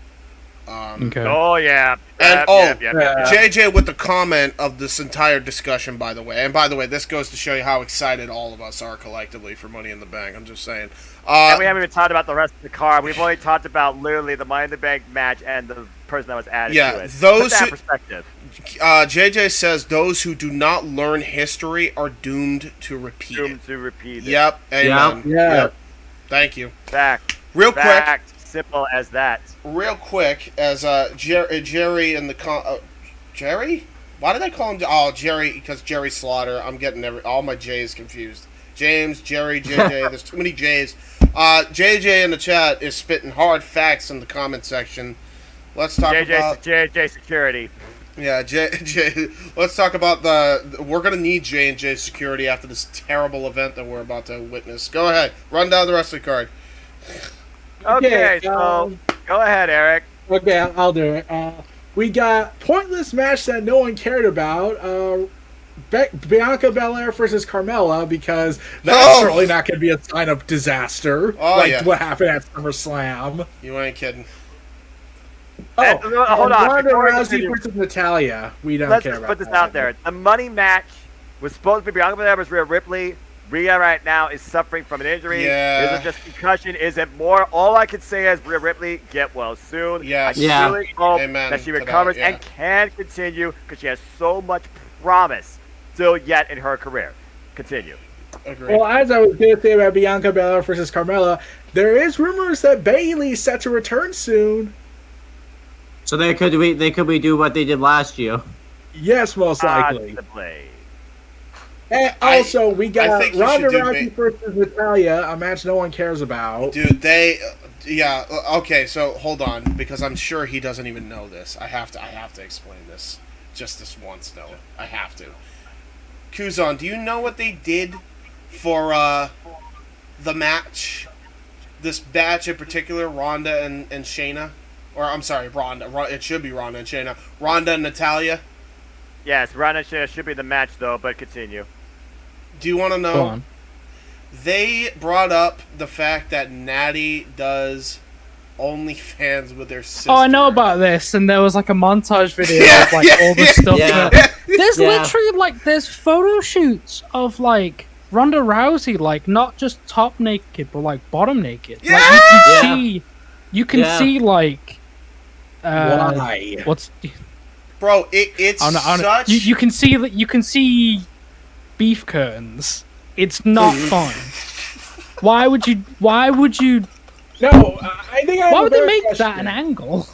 S7: Okay.
S3: Oh yeah.
S2: And
S3: Yep.
S2: JJ with the comment of this entire discussion, by the way. And by the way, this goes to show you how excited all of us are collectively for Money in the Bank. I'm just saying.
S3: And we haven't even talked about the rest of the card. We've only talked about literally the Money in the Bank match and the person that was added
S2: Yeah,
S3: to it.
S2: those
S3: Put that in
S2: who-
S3: perspective.
S2: JJ says those who do not learn history are doomed to repeat it.
S3: To repeat it.
S2: Yep. Amen.
S4: Yeah.
S2: Yep. Thank you.
S3: Fact.
S2: Real quick.
S3: Fact. Simple as that.
S2: Real quick, as Jerry in the Jerry? Why did I call him? Oh, Jerry, because Jerry Slaughter. I'm getting all my J's confused. James, Jerry, JJ. There's too many J's. JJ in the chat is spitting hard facts in the comment section. Let's talk about
S3: JJ Security.
S2: yeah, J. Let's talk about we're gonna need J&J security after this terrible event that we're about to witness. Go ahead, run down the rest of the card.
S3: Okay,
S4: Okay,
S3: so go ahead, Eric.
S4: Okay, I'll do it. We got pointless match that no one cared about. Bianca Belair versus Carmella, because that's certainly not going to be a sign of disaster, what happened at SummerSlam.
S2: You ain't kidding.
S3: Hold on.
S4: Ronda
S3: Before we
S4: Rousey
S3: continue,
S4: versus Natalia. We don't
S3: let's
S4: care
S3: just
S4: about
S3: put this
S4: that.
S3: out there. The money match was supposed to be Bianca Belair versus Rhea Ripley. Rhea right now is suffering from an injury.
S2: Yeah.
S3: Is it just concussion? Is it more? All I can say is Rhea Ripley, get well soon.
S2: Yes.
S3: I
S6: Yeah.
S3: really hope
S2: Amen
S3: that she
S2: to that,
S3: recovers
S2: yeah.
S3: and can continue because she has so much promise still yet in her career. Continue.
S2: Agreed.
S4: Well, as I was going to say about Bianca Belair versus Carmella, there is rumors that Bayley is set to return soon.
S6: So they could redo what they did last year.
S4: Yes, most likely.
S3: Possibly.
S4: And also, we
S2: I
S4: got
S2: think you
S4: Ronda
S2: should do
S4: Rousey versus Natalia, a match no one cares about.
S2: Dude, yeah, okay, so hold on, because I'm sure he doesn't even know this. I have to explain this. Just this once, though. I have to. Kuzon, do you know what they did for, the match? This match in particular, Ronda and Shayna? Or, I'm sorry, Ronda. It should be Ronda and Shayna. Ronda and Natalia?
S3: Yes, Ronda and Shayna should be the match, though, but continue.
S2: Do you want to know?
S7: Go on.
S2: They brought up the fact that Natty does OnlyFans with their sister.
S7: Oh, I know about this, and there was like a montage video
S2: Yeah,
S7: of like all the stuff.
S6: yeah.
S7: There's
S6: Yeah.
S7: literally like there's photo shoots of like Ronda Rousey, like not just top naked, but like bottom naked.
S2: Yeah!
S7: Like you can
S6: Yeah.
S7: see, you can
S6: Yeah.
S7: see like
S4: Why?
S7: what's
S2: Bro, it's
S7: I don't know,
S2: such...
S7: you can see that you can see beef curtains. It's not fun. Why would you?
S4: No, I think I have
S7: Why
S4: a
S7: would they
S4: better
S7: make
S4: question.
S7: that an angle?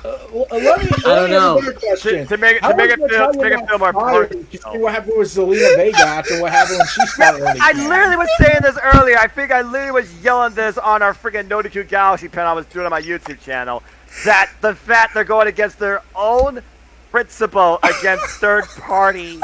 S4: Let me
S6: don't know.
S4: ask a better question.
S3: To make it
S4: How
S3: feel
S4: was Natalia
S3: more
S4: fired?
S3: personal.
S4: You see what happened with Zelina Vega and what happened when she started early.
S3: I literally was saying this earlier. I think I literally was yelling this on our freaking No2 Galaxy pen I was doing on my YouTube channel. That the fact they're going against their own principle against third party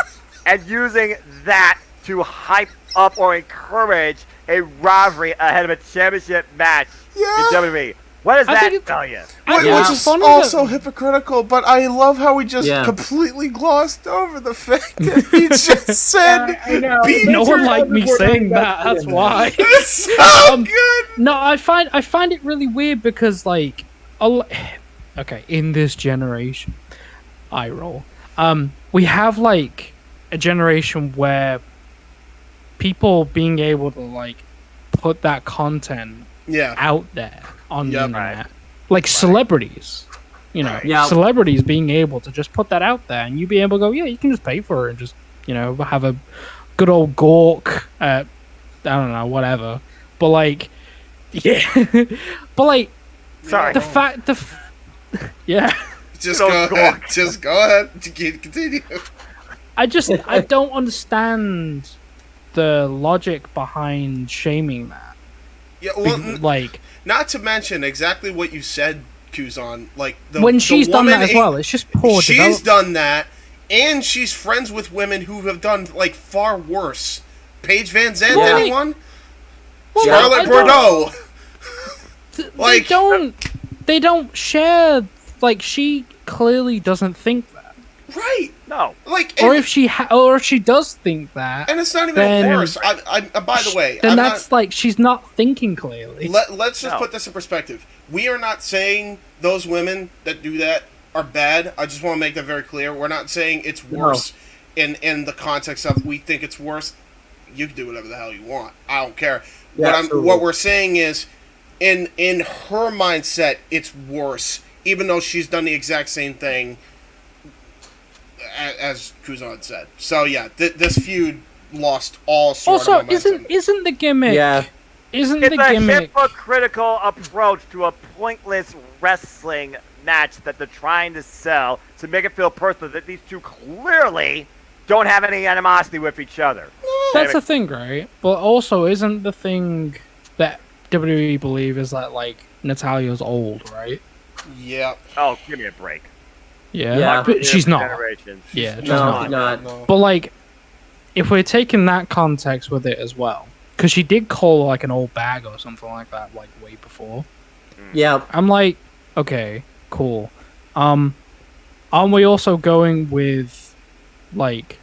S3: and using that to hype up or encourage a rivalry ahead of a championship match in WWE. What does
S7: I
S3: that
S7: think it-
S3: tell you?
S7: I think
S6: Yeah.
S7: it's
S2: Which is
S7: funny
S2: also
S7: that-
S2: hypocritical, but I love how we just
S6: Yeah.
S2: completely glossed over the fact that he just said
S4: I know.
S2: beef
S7: No one
S4: Sure,
S7: liked me
S4: we're
S7: saying
S4: not
S7: that. That's
S4: invested in
S7: why.
S2: It's so
S7: Um,
S2: good!
S7: No, I find it really weird because like, okay, in this generation, I roll. We have like a generation where people being able to like put that content
S2: Yeah.
S7: out there on the
S2: Yep.
S7: internet, like celebrities. You know,
S6: Yeah.
S7: celebrities being able to just put that out there, and you be able to go, yeah, you can just pay for it and just have a good old Gork. I don't know, whatever. But like, yeah. But like,
S3: Sorry.
S7: the fact yeah.
S2: Just
S3: Good
S2: go
S3: old
S2: ahead.
S3: Gork.
S2: Just go ahead. Continue.
S7: I don't understand the logic behind shaming that.
S2: Yeah, well,
S7: Like,
S2: not to mention exactly what you said, Kuzon. Like
S7: when she's done that as
S2: woman
S7: well, it's just poor
S2: She's
S7: development.
S2: done that, and she's friends with women who have done like far worse. Paige Van Zandt,
S7: Well, like-
S2: anyone?
S7: Well,
S2: Charlotte
S7: I don't-
S2: Bordeaux. Like-
S7: they don't share. Like, she clearly doesn't think that.
S2: Right.
S3: No.
S2: Like,
S7: Or
S2: and,
S7: if she does think that,
S2: and it's not even
S7: then-
S2: worse. By the way,
S7: then
S2: I'm
S7: that's like she's not thinking clearly.
S2: Let's just
S3: No.
S2: put this in perspective. We are not saying those women that do that are bad. I just want to make that very clear. We're not saying it's worse in the context of we think it's worse. You can do whatever the hell you want. I don't care.
S6: Yeah,
S2: What we're saying is, in her mindset, it's worse, even though she's done the exact same thing as Kuzon said. So yeah, this feud lost all sort
S7: Also,
S2: of momentum.
S7: isn't the gimmick?
S6: Yeah.
S7: Isn't
S3: It's
S7: the
S3: a
S7: gimmick?
S3: hypocritical approach to a pointless wrestling match that they're trying to sell to make it feel personal that these two clearly don't have any animosity with each other.
S7: That's the thing, right? But also, isn't the thing that WWE believe is that like Natalia's old, right?
S2: Yep.
S3: Oh, give me a break.
S7: Yeah,
S6: Yeah.
S7: but she's not.
S3: Generations.
S7: Yeah, she's
S6: No,
S7: not.
S6: not.
S7: But like, if we're taking that context with it as well, because she did call like an old bag or something like that, like way before.
S6: Yeah.
S7: I'm like, okay, cool. Aren't we also going with like?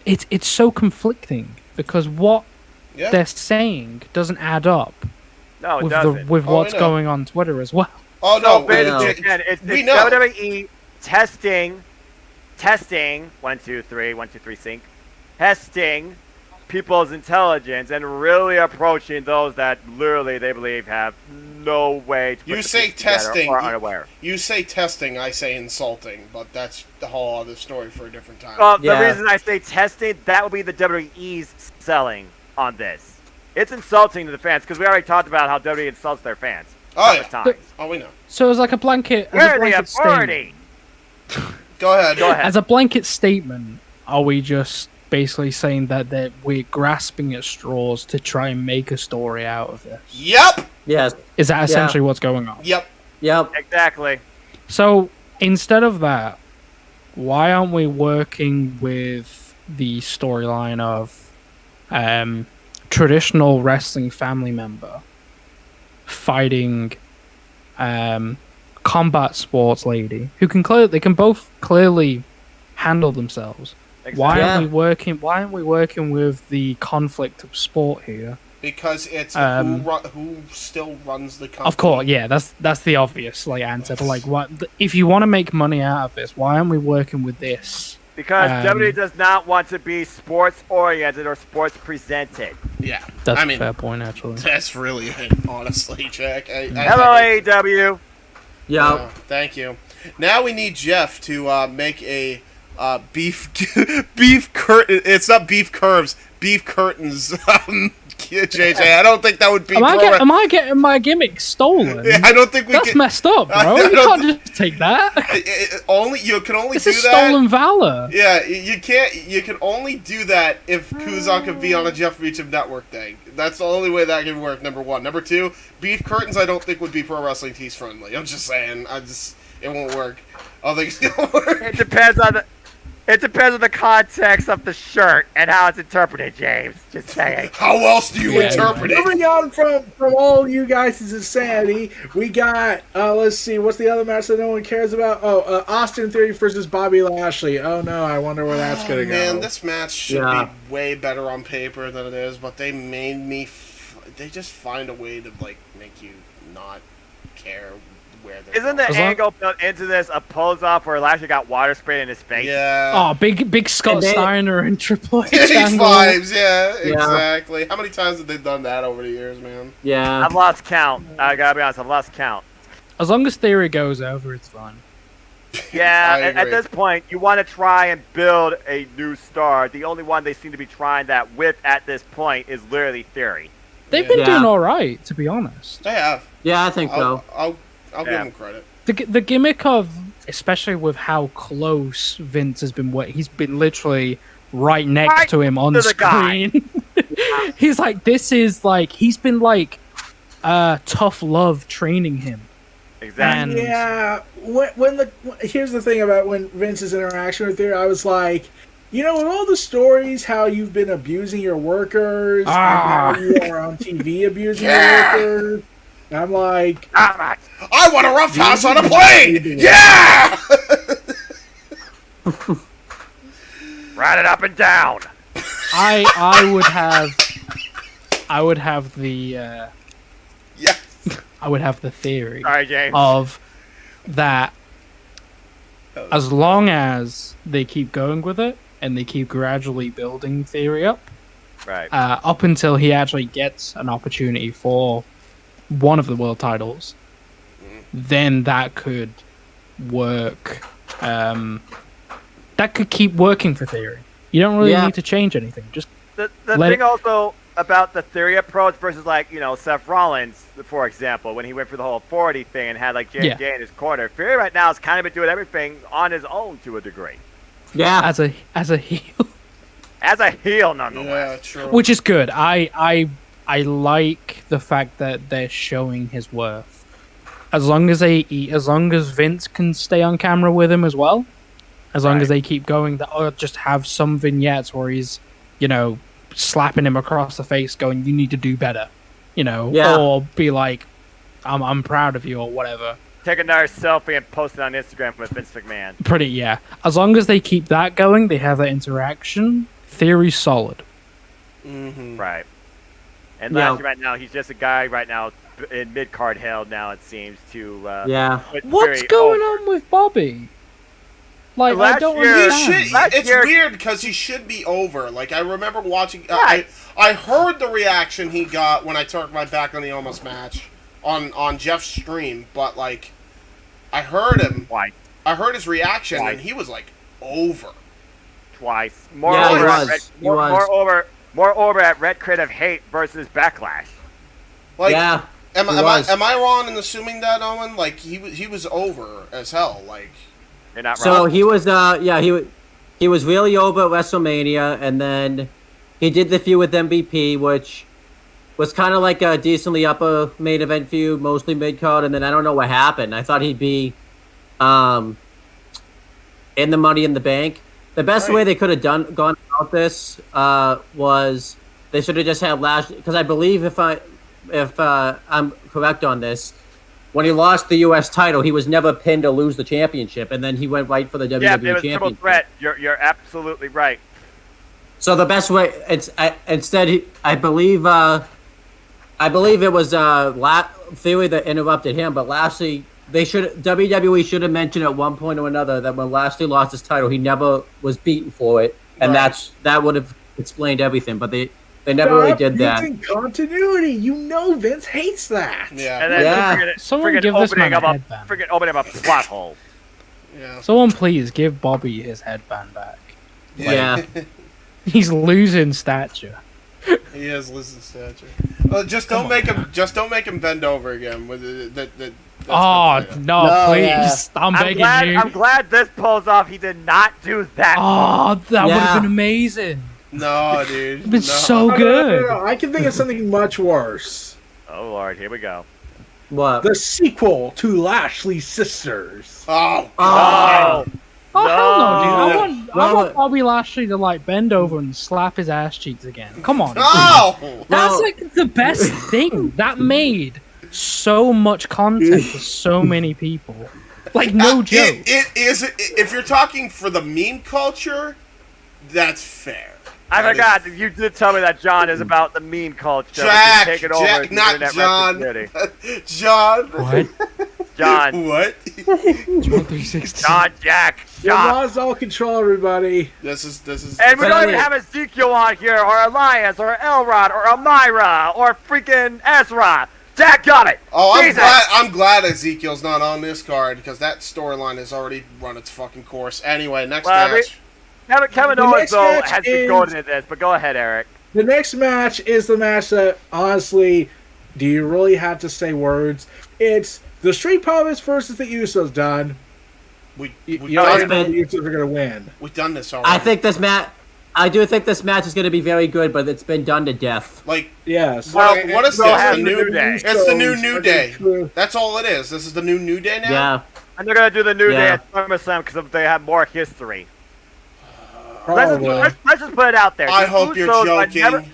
S7: It's so conflicting because what
S2: Yeah.
S7: they're saying doesn't add up
S3: No, it
S7: with
S3: doesn't.
S7: with
S2: Oh,
S7: what's
S2: I know.
S7: going on Twitter as well.
S2: Oh
S3: So
S2: no,
S3: basically,
S6: know.
S3: again, it's
S2: we know.
S3: WWE testing, 1, 2, 3, 1, 2, 3, sync, testing people's intelligence and really approaching those that literally they believe have no way to put
S2: You
S3: the
S2: say
S3: pieces together
S2: testing,
S3: or
S2: you-
S3: unaware.
S2: You say testing, I say insulting, but that's the whole other story for a different time.
S3: Well,
S6: Yeah.
S3: the reason I say testing, that would be the WWE's selling on this. It's insulting to the fans because we already talked about how WWE insults their fans.
S2: Oh,
S3: countless
S2: yeah.
S3: times.
S2: Oh, we know.
S7: So as like a blanket, as a
S3: We're the
S7: blanket statement,
S3: authority.
S2: Go ahead.
S3: Go ahead.
S7: as a blanket statement, are we just basically saying that we're grasping at straws to try and make a story out of this?
S2: Yep.
S6: Yes.
S7: Is that essentially what's going on?
S2: Yep.
S6: Yep.
S3: Exactly.
S7: So instead of that, why aren't we working with the storyline of traditional wrestling family member fighting combat sports lady who can both clearly handle themselves?
S3: Exactly.
S7: Why
S6: Yeah.
S7: aren't we working with the conflict of sport here?
S2: Because it's who still runs the company.
S7: Of course, yeah, that's the obvious like answer. But like, what if you want to make money out of this? Why aren't we working with this?
S3: Because
S7: Um,
S3: WWE does not want to be sports oriented or sports presented.
S2: Yeah.
S7: That's
S2: I mean,
S7: a fair point, actually.
S2: that's really it, honestly, Jack.
S3: Hello, AEW.
S6: Yep.
S2: Thank you. Now we need Jeff to make a beef beef curtain. It's not beef curves, beef curtains. JJ, I don't think that would be.
S7: Am I getting my gimmick stolen?
S2: I don't think we
S7: That's
S2: can.
S7: messed up,
S2: I
S7: bro. You
S2: don't
S7: can't just take that.
S2: You can only
S7: This
S2: do
S7: is
S2: that.
S7: stolen valor.
S2: Yeah, you can't. You can only do that if Kuzon can be on a Jeff Reacham Network thing. That's the only way that can work. Number one. Number two, beef curtains. I don't think would be pro wrestling tees friendly. I'm just saying. It won't work. I don't think it's gonna work.
S3: It depends on the context of the shirt and how it's interpreted, James. Just saying.
S2: How else do you
S4: Yeah,
S2: interpret it?
S4: moving on from all you guys' insanity, we got let's see, what's the other match that no one cares about? Austin Theory versus Bobby Lashley. Oh no, I wonder where that's gonna go.
S2: Man, this match should
S6: Yeah.
S2: be way better on paper than it is, but they made me. They just find a way to like make you not care where they're.
S3: Isn't the
S2: going.
S7: As long-
S3: angle built into this a pose off where Lashley got water sprayed in his face?
S2: Yeah.
S7: Oh, big Scott
S6: And they-
S7: Steiner and Triple H
S2: These
S7: angle.
S2: vibes, yeah,
S6: Yeah.
S2: exactly. How many times have they done that over the years, man?
S6: Yeah.
S3: I've lost count. I gotta be honest, I've lost count.
S7: As long as Theory goes over, it's fine.
S3: Yeah,
S2: I
S3: at
S2: agree.
S3: this point, you want to try and build a new star. The only one they seem to be trying that with at this point is literally Theory.
S7: They've been
S6: Yeah.
S7: doing all right, to be honest.
S2: They have.
S6: Yeah, I think so.
S2: I'll give
S3: Yeah.
S2: them credit.
S7: The gimmick of, especially with how close Vince has been, he's been literally right next
S3: Right
S7: to him on
S3: to the guy.
S7: screen. He's like, this is like, he's been like, tough love training him.
S3: Exactly.
S7: And-
S4: Yeah, here's the thing about when Vince's interaction with her, I was like, you know, with all the stories how you've been abusing your workers, and how you are on TV abusing your workers, I'm like,
S3: Dynamite.
S2: I want a roughhouse on a plane! Yeah!
S3: Ride it up and down.
S7: I would have the
S2: Yeah.
S7: I would have the theory
S3: Sorry, James.
S7: of that as long as they keep going with it and they keep gradually building Theory up,
S3: Right.
S7: up until he actually gets an opportunity for one of the world titles, then that could work. That could keep working for Theory. You don't really
S6: Yeah.
S7: need to change anything. Just
S3: The
S7: Let
S3: thing
S7: it-
S3: also about the Theory approach versus, like, you know, Seth Rollins, for example, when he went for the whole authority thing and had, like, J&J in his corner. Theory right now has kind of been doing everything on his own to a degree.
S6: Yeah.
S7: as a heel,
S3: As a heel, nonetheless.
S2: Yeah, true.
S7: which is good. I like the fact that they're showing his worth. As long as Vince can stay on camera with him as well, as long as they keep going, or just have some vignettes where he's, you know, slapping him across the face, going, "You need to do better," you know,
S6: Yeah.
S7: or be like, "I'm proud of you," or whatever.
S3: Take another selfie and post it on Instagram with Vince McMahon.
S7: Pretty, yeah. As long as they keep that going, they have that interaction. Theory's solid.
S2: Mm-hmm.
S3: Right. And
S6: Yeah.
S3: lastly, right now, he's just a guy right now in mid-card hell now, it seems, to
S6: Yeah.
S3: put
S7: What's
S3: Theory
S7: going
S3: over.
S7: on with Bobby? Like, I
S3: Last
S7: don't
S3: year-
S2: He
S7: understand.
S2: should,
S3: Last
S2: it's
S3: year-
S2: weird because he should be over. Like, I remember watching.
S3: Right.
S2: I heard the reaction he got when I turned my back on the Almost match on Jeff's stream, but, like, I heard him.
S3: Twice.
S2: I heard his reaction,
S3: Why?
S2: and he was, like, over.
S3: Twice.
S6: Yeah, he
S3: Moreover,
S6: was.
S3: at
S6: He was.
S3: moreover at Red Crit of Hate versus Backlash.
S2: Like,
S6: Yeah.
S2: am
S6: he
S2: I
S6: was.
S2: wrong in assuming that, Owen? Like, he was over as hell. Like,
S3: You're not
S6: So
S3: wrong.
S6: he was, he was really over at WrestleMania, and then he did the feud with MVP, which was kind of like a decently upper main event feud, mostly mid card, and then I don't know what happened. I thought he'd be, in the Money in the Bank. The best way they could have gone about this was they should have just had Lashley, because I believe if I'm correct on this, when he lost the U.S. title, he was never pinned or lose the championship, and then he went right for the WWE
S3: Yeah, it was triple
S6: championship.
S3: threat. You're absolutely right.
S6: So the best way, I believe it was Theory that interrupted him, but Lashley, WWE should have mentioned at one point or another that when Lashley lost his title, he never was beaten for it, and
S2: Right.
S6: that would have explained everything, but they never really did that.
S4: Using continuity, you know Vince hates that.
S2: yeah,
S3: And then
S6: Yeah.
S7: Someone
S3: friggin'
S7: give this
S3: opening
S7: man a
S3: up
S7: headband.
S3: friggin' opening up a plot hole.
S2: yeah.
S7: Someone please give Bobby his headband back.
S6: Yeah.
S7: He's losing stature.
S2: He is losing stature. Just don't make him bend over again. That's
S7: Oh
S2: good.
S7: no,
S6: No,
S7: please!
S6: yeah.
S7: I'm begging you.
S3: I'm glad this pulls off. He did not do that.
S7: Oh, that would
S6: Yeah.
S7: have been amazing.
S2: No, dude.
S7: It'd been
S2: no.
S7: so
S4: No,
S7: good.
S4: no, I can think of something much worse.
S3: Oh Lord, here we go.
S6: What?
S4: The sequel to Lashley's Sisters.
S2: Oh,
S3: Oh,
S7: Oh hell no, dude! I
S6: No.
S7: want Bobby Lashley to like bend over and slap his ass cheeks again. Come on,
S2: oh!
S7: that's
S6: No.
S7: like the best thing. That made so much content for so many people. Like no joke.
S2: It is. If you're talking for the meme culture, that's fair.
S3: I
S2: That
S3: forgot
S2: is-
S3: that you did tell me that John is about the meme culture.
S2: Jack,
S3: taking over
S2: Jack,
S3: the
S2: not
S3: internet
S2: John.
S3: wrestling community.
S2: John.
S7: What?
S3: John,
S2: What?
S7: 360.
S3: John, Jack,
S4: You
S3: John.
S4: lost all control, everybody.
S2: This is.
S3: And we
S6: But
S3: don't
S6: I
S3: even
S6: mean-
S3: have Ezekiel on here, or Elias, or Elrod, or Elmira, or freaking Ezra. Dadgummit!
S2: Oh,
S3: Jesus!
S2: I'm glad Ezekiel's not on this card because that storyline has already run its fucking course. Anyway, next match.
S3: Kevin
S4: The
S3: Owens,
S4: next
S3: though,
S4: match
S3: has been
S4: is-
S3: going into this, but go ahead, Eric.
S4: The next match is the match that, honestly, do you really have to say words? It's the Street Profits versus the Usos, done. You already know the Usos are going to win.
S2: We've done this already.
S6: I do think this match is going to be very good, but it's been done to death.
S2: Like,
S4: yes.
S2: What is
S3: Well,
S2: this?
S3: has
S2: The
S3: the
S2: new
S3: New Day.
S2: It's the new New
S4: Usos
S2: Day.
S4: are gonna-
S2: That's all it is. This is the new New Day now?
S6: Yeah.
S3: And they're going to do the New Day
S6: Yeah.
S3: at SummerSlam because they have more history.
S4: Probably.
S3: Let's just put it out there.
S2: I
S3: The
S2: hope you're
S3: Usos are
S2: joking.
S3: never-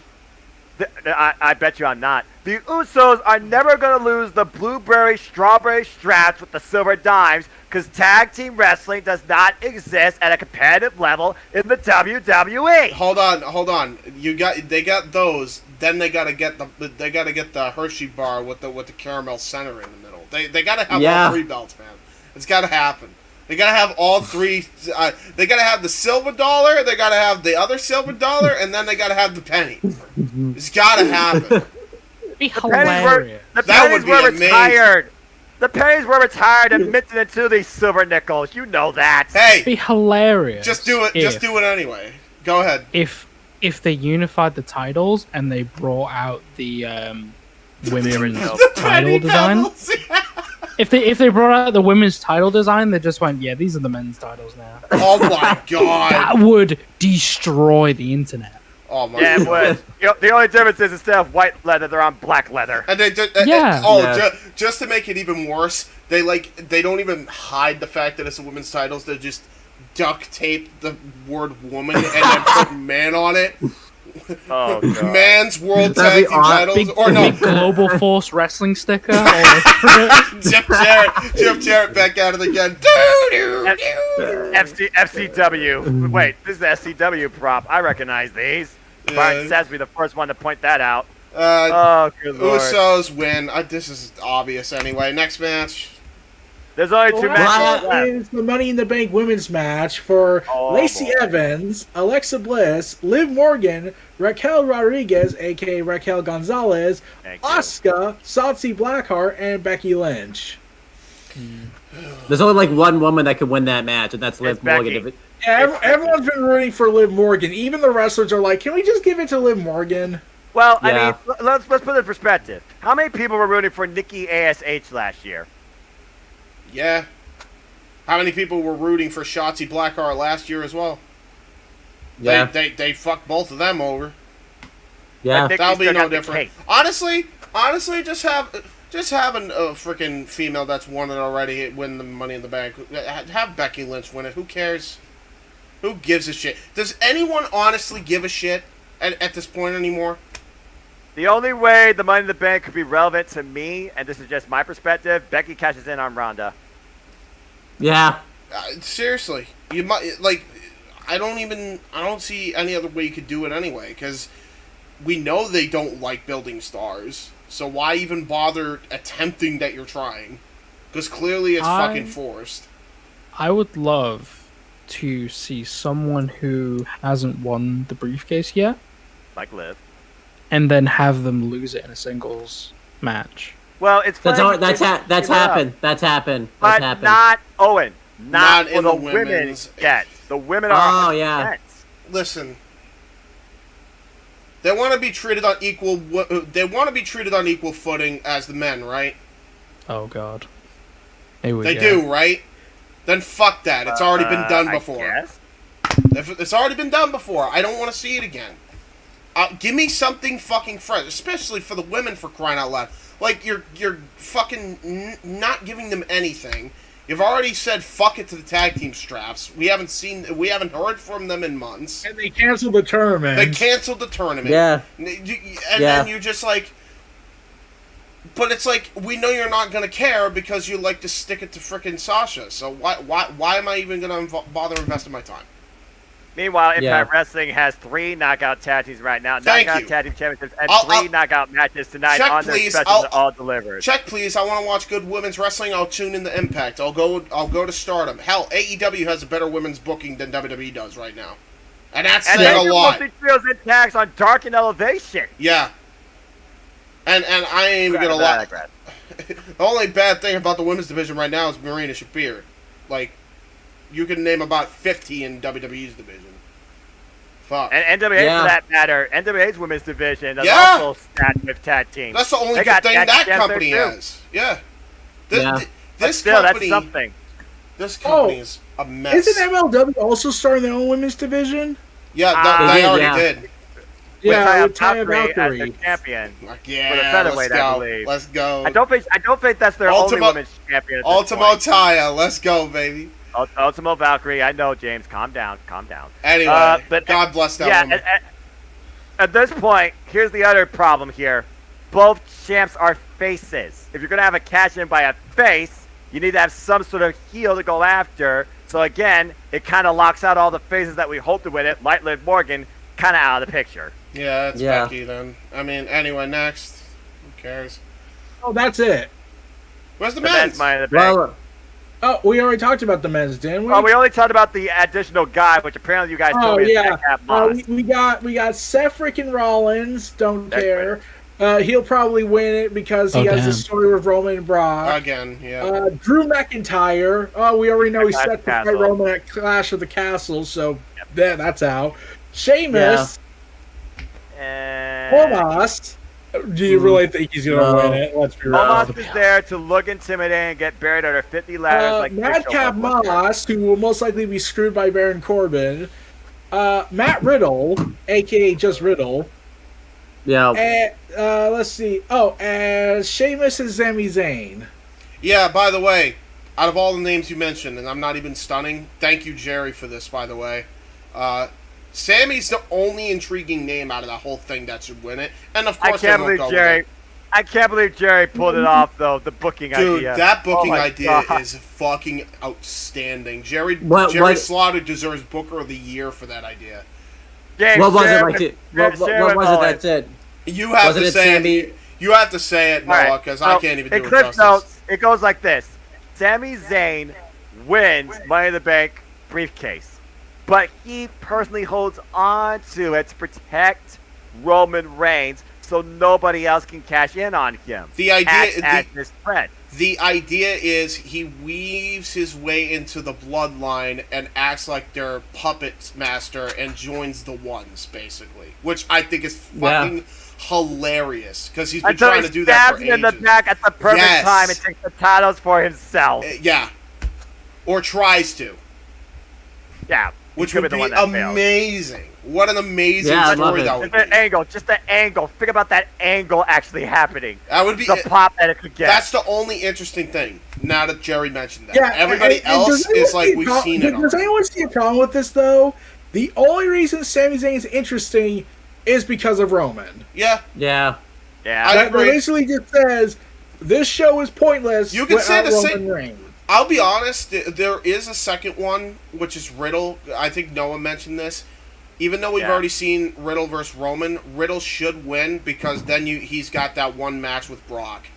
S3: I bet you I'm not. The Usos are never going to lose the blueberry strawberry straps with the silver dimes because tag team wrestling does not exist at a competitive level in the WWE.
S2: Hold on. They got those. Then they gotta get the Hershey bar with the caramel center in the middle. They gotta have all three belts, man. It's gotta happen. They gotta have all three. They gotta have the silver dollar. They gotta have the other silver dollar, and then they gotta have the penny. It's gotta happen.
S7: Be
S3: The pennies
S7: hilarious.
S3: were
S2: That would be amazing.
S3: retired. The pennies were retired and minted into these silver nickels. You know that.
S2: Hey,
S7: Be hilarious.
S2: just do it. Just do it anyway. Go ahead.
S7: If they unified the titles and they brought out the women's title
S2: Penny
S7: design.
S2: pedals.
S7: If they brought out the women's title design, they just went, yeah, these are the men's titles now.
S2: Oh my god.
S7: That would destroy the internet.
S2: Oh my
S3: Yeah, it
S2: god.
S3: would. The only difference is instead of white leather, they're on black leather.
S2: And they did.
S7: Yeah.
S2: Just to make it even worse, they don't even hide the fact that it's a women's titles. They just duct tape the word woman and then put man on it.
S3: Oh, God.
S2: Man's World
S6: That'd
S2: Tag
S6: be
S2: Team
S6: awesome.
S2: titles,
S7: Big,
S2: or no,
S7: big Global Force Wrestling sticker. all over it.
S2: Jeff Jarrett back at it again.
S3: FCW. Wait, this is the SCW prop. I recognize these.
S2: Yeah.
S3: Brian Sesame, the first one to point that out.
S2: Uh,
S3: Oh, good lord.
S2: Usos win. This is obvious anyway. Next match.
S3: There's only two matches
S4: That
S3: left.
S4: is the Money in the Bank women's match for
S3: Oh,
S4: Lacey
S3: boy.
S4: Evans, Alexa Bliss, Liv Morgan, Raquel Rodriguez, aka Raquel Gonzalez,
S3: Thank you.
S4: Asuka, Shotzi Blackheart, and Becky Lynch.
S6: There's only like one woman that could win that match, and that's Liv
S3: It's
S6: Morgan.
S3: Becky.
S4: Yeah, everyone's been rooting for Liv Morgan. Even the wrestlers are like, can we just give it to Liv Morgan?
S3: Well, I
S6: Yeah.
S3: mean, let's put it in perspective. How many people were rooting for Nikki ASH last year?
S2: Yeah. How many people were rooting for Shotzi Blackheart last year as well?
S6: Yeah,
S2: They fucked both of them over.
S6: yeah.
S3: Nikki
S2: That'll be
S3: still
S2: no
S3: got the
S2: different.
S3: cake.
S2: Honestly, just having a freaking female that's won it already win the Money in the Bank. Have Becky Lynch win it. Who cares? Who gives a shit? Does anyone honestly give a shit at this point anymore?
S3: The only way the Money in the Bank could be relevant to me, and this is just my perspective, Becky cashes in on Ronda.
S6: Yeah.
S2: Seriously, you might I don't see any other way you could do it anyway. Because we know they don't like building stars, so why even bother attempting that you're trying? Because clearly it's fucking forced.
S7: I would love to see someone who hasn't won the briefcase yet,
S3: Like Liv.
S7: and then have them lose it in a singles match.
S3: Well, it's
S6: That's
S3: funny.
S6: that's happened. That's happened.
S3: But
S6: That's happened.
S3: not Owen. Not
S2: in
S3: for the
S2: the
S3: women's
S2: women's.
S3: gets. The women are.
S6: Oh, yeah.
S3: 100%.
S2: Listen, they want to be treated on equal. They want to be treated on equal footing as the men, right?
S7: Oh God. Here we
S2: They
S7: go.
S2: do, right? Then fuck that. It's already been done
S3: I
S2: before.
S3: guess.
S2: It's already been done before. I don't want to see it again. Give me something fucking fresh, especially for the women, for crying out loud. Like, you're fucking not giving them anything. You've already said fuck it to the tag team straps. We haven't heard from them in months.
S4: And they canceled the tournament.
S2: They canceled the tournament.
S6: Yeah.
S2: Then you're just like... But it's like, we know you're not going to care because you like to stick it to frickin' Sasha. So why am I even going to bother investing my time?
S3: Meanwhile, Impact
S6: Yeah.
S3: Wrestling has 3 knockout tag teams right now.
S2: Thank
S3: Knockout
S2: you.
S3: tag team championships and
S2: I'll-
S3: 3 knockout matches tonight
S2: Check,
S3: on their
S2: please.
S3: specials all delivered.
S2: Check, please. I want to watch good women's wrestling. I'll tune in to Impact. I'll go to Stardom. Hell, AEW has a better women's booking than WWE does right now, and that's
S3: And
S2: saying
S3: they
S2: a
S3: do
S2: lot.
S3: mostly trios and tags on Dark and Elevation.
S2: Yeah. And I ain't even gonna lie. The only bad thing about the women's division right now is Marina Shafir. Like, you can name about 50 in WWE's division. Fuck.
S3: And NWA for that matter, NWA's women's division is
S2: Yeah.
S3: also stacked with tag teams.
S2: That's the only
S3: They
S2: good
S3: got
S2: thing
S3: tag
S2: that
S3: champs
S2: company
S3: there, too.
S2: has. Yeah.
S3: But
S2: This
S3: still,
S2: company,
S3: that's something.
S2: This company is a mess.
S4: Isn't MLW also starting their own women's division?
S2: Yeah,
S6: They
S2: they already
S6: did.
S2: did.
S4: Yeah,
S3: with
S4: with Taya
S3: Valkyrie as
S4: Valkyrie.
S3: their champion.
S2: Yeah,
S3: For the featherweight,
S2: let's go.
S3: I believe.
S2: Let's go.
S3: I don't think that's their only women's champion at this
S2: Ultimo
S3: point.
S2: Taya, let's go, baby.
S3: Ultimo Valkyrie, I know, James. Calm down.
S2: Anyway,
S3: But
S2: God bless that woman.
S3: At this point, here's the other problem here. Both champs are faces. If you're going to have a cash-in by a face, you need to have some sort of heel to go after. So again, it kind of locks out all the faces that we hoped to win it, like Liv Morgan, kind of out of the picture.
S2: Yeah, it's Becky then. I mean, anyway, next. Who cares?
S4: Oh, that's it.
S2: Where's the
S3: The
S2: men's?
S3: men's Money in the Bank.
S4: Oh, we already talked about the men's, didn't we?
S3: Well, we only talked about the additional guy, which apparently you guys told me is Madcap Moss.
S4: we got Seth freaking Rollins. Don't care. He'll probably win it because he has a story with Roman and Brock.
S2: Again, yeah.
S4: Drew McIntyre. Oh, we already know he's
S3: Clash
S4: set
S3: of
S4: to
S3: the
S4: fight
S3: Castle.
S4: Roman at Clash of the Castle, so that's out. Sheamus. Omos. Do you really think he's gonna win it? Let's be real.
S3: Omos is there to look intimidating and get buried under 50 ladders like
S4: Madcap Moss, who will most likely be screwed by Baron Corbin. Matt Riddle, aka just Riddle.
S6: Yeah.
S4: And, let's see. Oh, and Sheamus and Sami Zayn.
S2: Yeah, by the way, out of all the names you mentioned, and I'm not even stunning, thank you, Jerry, for this, by the way. Sammy's the only intriguing name out of that whole thing that should win it. And of course,
S3: I can't believe Jerry pulled it off, though, the booking idea.
S2: Dude, that booking
S3: Oh my
S2: idea
S3: God.
S2: is fucking outstanding. Jerry
S6: What-
S2: Slaughter deserves Booker of the Year for that idea.
S3: James,
S6: What was it
S3: share
S6: like?
S3: with-
S6: What
S3: share
S6: was
S3: with
S6: it
S3: Owen.
S6: that said?
S2: You have
S6: Wasn't
S2: to
S6: it
S2: say
S6: Sammy?
S2: it. You have to say it,
S3: All right,
S2: Noah, because
S3: so
S2: I can't even do
S3: in
S2: it
S3: Cliff
S2: justice.
S3: Notes, it goes like this. Sami Zayn wins Money in the Bank briefcase, but he personally holds on to it to protect Roman Reigns so nobody else can cash in on him.
S2: The idea-
S3: Acts as his friend.
S2: The idea is he weaves his way into the bloodline and acts like their puppet master and joins the ones, basically. Which I think is fucking hilarious, because he's been
S3: Until
S2: trying
S3: he
S2: to do that for
S3: stabs him in
S2: ages.
S3: the back at the perfect
S2: Yes.
S3: time and takes the titles for himself.
S2: Yeah. Or tries to.
S3: Yeah.
S2: Which
S3: he could
S2: would
S3: the
S2: be
S3: one that failed.
S2: amazing. What an amazing
S6: Yeah, I love
S2: story
S6: it.
S2: that would
S3: Just the angle. Think about that angle actually happening.
S2: That would be
S3: the pop that it could get.
S2: That's the only interesting thing. Now that Jerry mentioned that,
S4: Yeah,
S2: everybody
S4: and
S2: else
S4: does anyone
S2: is like
S4: see a
S2: we've
S4: pro-
S2: seen it.
S4: Does
S2: already.
S4: anyone see a problem with this though? The only reason Sami Zayn is interesting is because of Roman.
S2: Yeah,
S6: Yeah.
S3: Yeah.
S2: I
S4: That
S2: agree.
S4: basically just says this show is pointless.
S2: You can say
S4: without
S2: the
S4: Roman
S2: same-
S4: Reigns.
S2: I'll be honest. There is a second one, which is Riddle. I think Noah mentioned this. Even though we've already seen Riddle versus Roman, Riddle should win because then he's got that one match with Brock,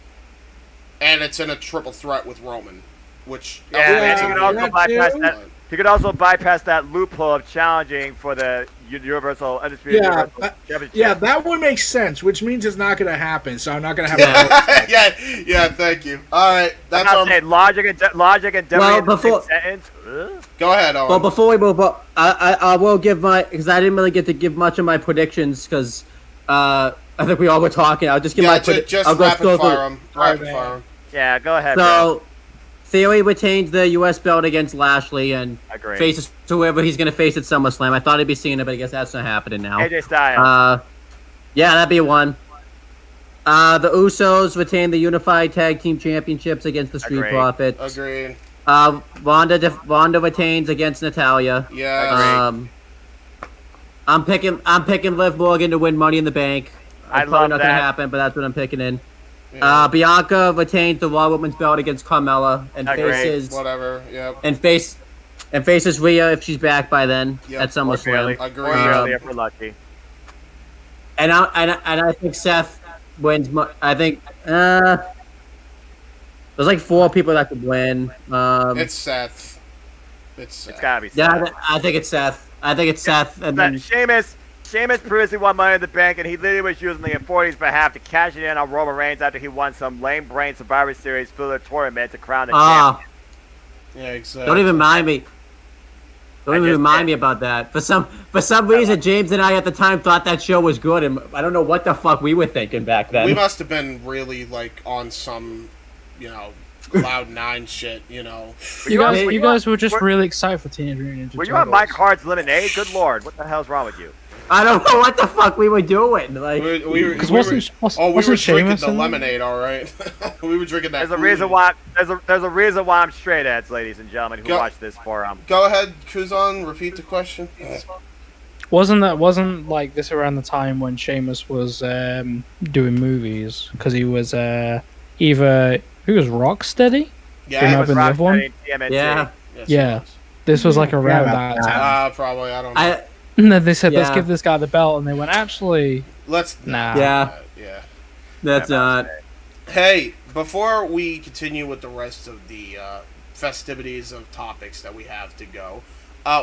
S2: and it's in a triple threat with Roman, which
S3: Yeah, and he
S4: Yeah,
S3: could also
S4: that
S3: bypass
S4: too.
S3: that. He could also bypass that loophole of challenging for the Universal Undisputed
S4: Yeah,
S3: Universal Championship.
S4: Yeah, that would make sense, which means it's not going to happen. So I'm not going to have.
S2: yeah. Thank you. All right, that's
S3: I'm
S2: our.
S3: not saying logic and
S6: Well,
S3: WWE in the same
S6: before-
S3: sentence.
S2: Go ahead, Owen.
S6: Well, before we move on, I will give because I didn't really get to give much of my predictions because I think we all were talking. I'll just give my
S2: just
S6: I'll
S2: rapid
S6: go
S2: fire
S6: through.
S2: him. Rapid fire him.
S3: Yeah, go ahead. man.
S6: So, Theory retains the U.S. belt against Lashley and
S3: Agree.
S6: faces whoever he's going to face at SummerSlam. I thought he'd be seeing it, but I guess that's not happening now.
S3: AJ Styles.
S6: Yeah, that'd be one. The Usos retain the Unified Tag Team Championships against the Street
S3: Agreed.
S6: Profits.
S2: Agreed.
S6: Ronda retains against Natalia.
S2: Yeah.
S6: I'm picking Liv Morgan to win Money in the Bank.
S3: I
S6: It's probably
S3: love
S6: not gonna
S3: that.
S6: happen, but that's what I'm picking in.
S2: Yeah.
S6: Bianca retains the Raw Women's belt against Carmella and
S3: Agreed.
S6: faces
S2: Whatever. Yep.
S6: and faces Rhea if she's back by then
S2: Yep.
S6: at SummerSlam.
S2: Agreed.
S3: Or barely if we're lucky.
S6: And I think Seth wins. I think there's like 4 people that could win.
S2: It's Seth. It's Seth.
S3: It's gotta be.
S6: Yeah,
S3: Seth.
S6: I think it's Seth. I think it's Seth, and then
S3: Sheamus Sheamus previously won Money in the Bank, and he literally was using the authorities' behalf to cash it in on Roman Reigns after he won some lame brain Survivor Series filler tournament to crown the champion.
S2: Yeah, exactly.
S6: Don't even mind me. Don't even remind me about that. For some reason, James and I at the time thought that show was good, and I don't know what the fuck we were thinking back then.
S2: We must have been really like on some, Cloud 9 shit,
S7: You guys were just really excited for Teenage Mutant Ninja Turtles.
S3: Were you on Mike Hart's Lemonade? Good lord, what the hell's wrong with you?
S6: I don't know what the fuck we were doing. Like,
S2: we were
S7: wasn't
S2: drinking
S7: Sheamus
S2: the
S7: in
S2: lemonade, all right. We were drinking that.
S3: There's a reason why. There's a reason why I'm straight edge, ladies and gentlemen, who watch this for
S2: Go ahead, Kuzon. Repeat the question.
S7: Wasn't like this around the time when Sheamus was doing movies? Because he was either Rocksteady.
S2: Yeah,
S3: it was Rocksteady, TMNT.
S6: yeah.
S2: Yes,
S7: Yeah. This was like around that time.
S2: Probably. I don't know.
S7: And then they said, let's
S6: Yeah.
S7: give this guy the belt, and they went, actually,
S2: Let's.
S7: nah.
S6: Yeah.
S2: Yeah.
S6: That's
S2: Hey, before we continue with the rest of the festivities of topics that we have to go,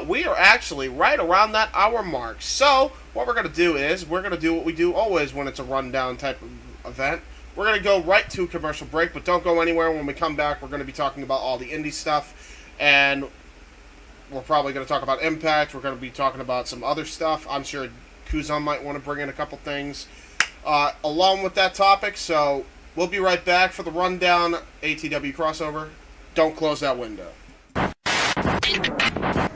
S2: we are actually right around that hour mark. So, what we're going to do is, we're going to do what we do always when it's a rundown type of event. We're going to go right to commercial break, but don't go anywhere. When we come back, we're going to be talking about all the indie stuff, and we're probably going to talk about Impact. We're going to be talking about some other stuff. I'm sure Kuzon might want to bring in a couple things along with that topic, so we'll be right back for the rundown ATW crossover. Don't close that window.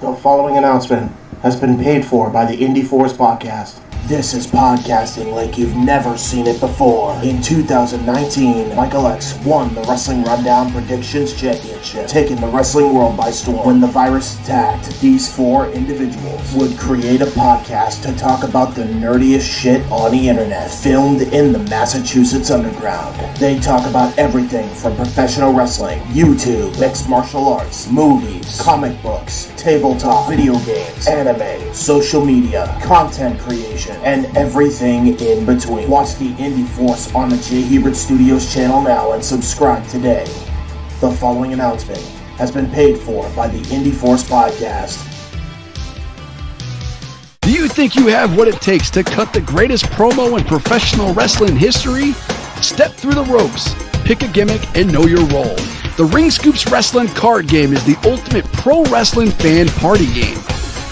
S8: The following announcement has been paid for by the Indie Force Podcast. This is podcasting like you've never seen it before. In 2019, Michael X won the Wrestling Rundown Predictions Championship, taking the wrestling world by storm. When the virus attacked, these four individuals would create a podcast to talk about the nerdiest shit on the internet, filmed in the Massachusetts underground. They talk about everything from professional wrestling, YouTube, mixed martial arts, movies, comic books, tabletop, video games, anime, social media, content creation, and everything in between. Watch the Indie Force on the J. Hebert Studios channel now and subscribe today. The following announcement has been paid for by the Indie Force Podcast.
S9: Do you think you have what it takes to cut the greatest promo in professional wrestling history? Step through the ropes, pick a gimmick, and know your role. The Ring Scoops Wrestling card game is the ultimate pro wrestling fan party game.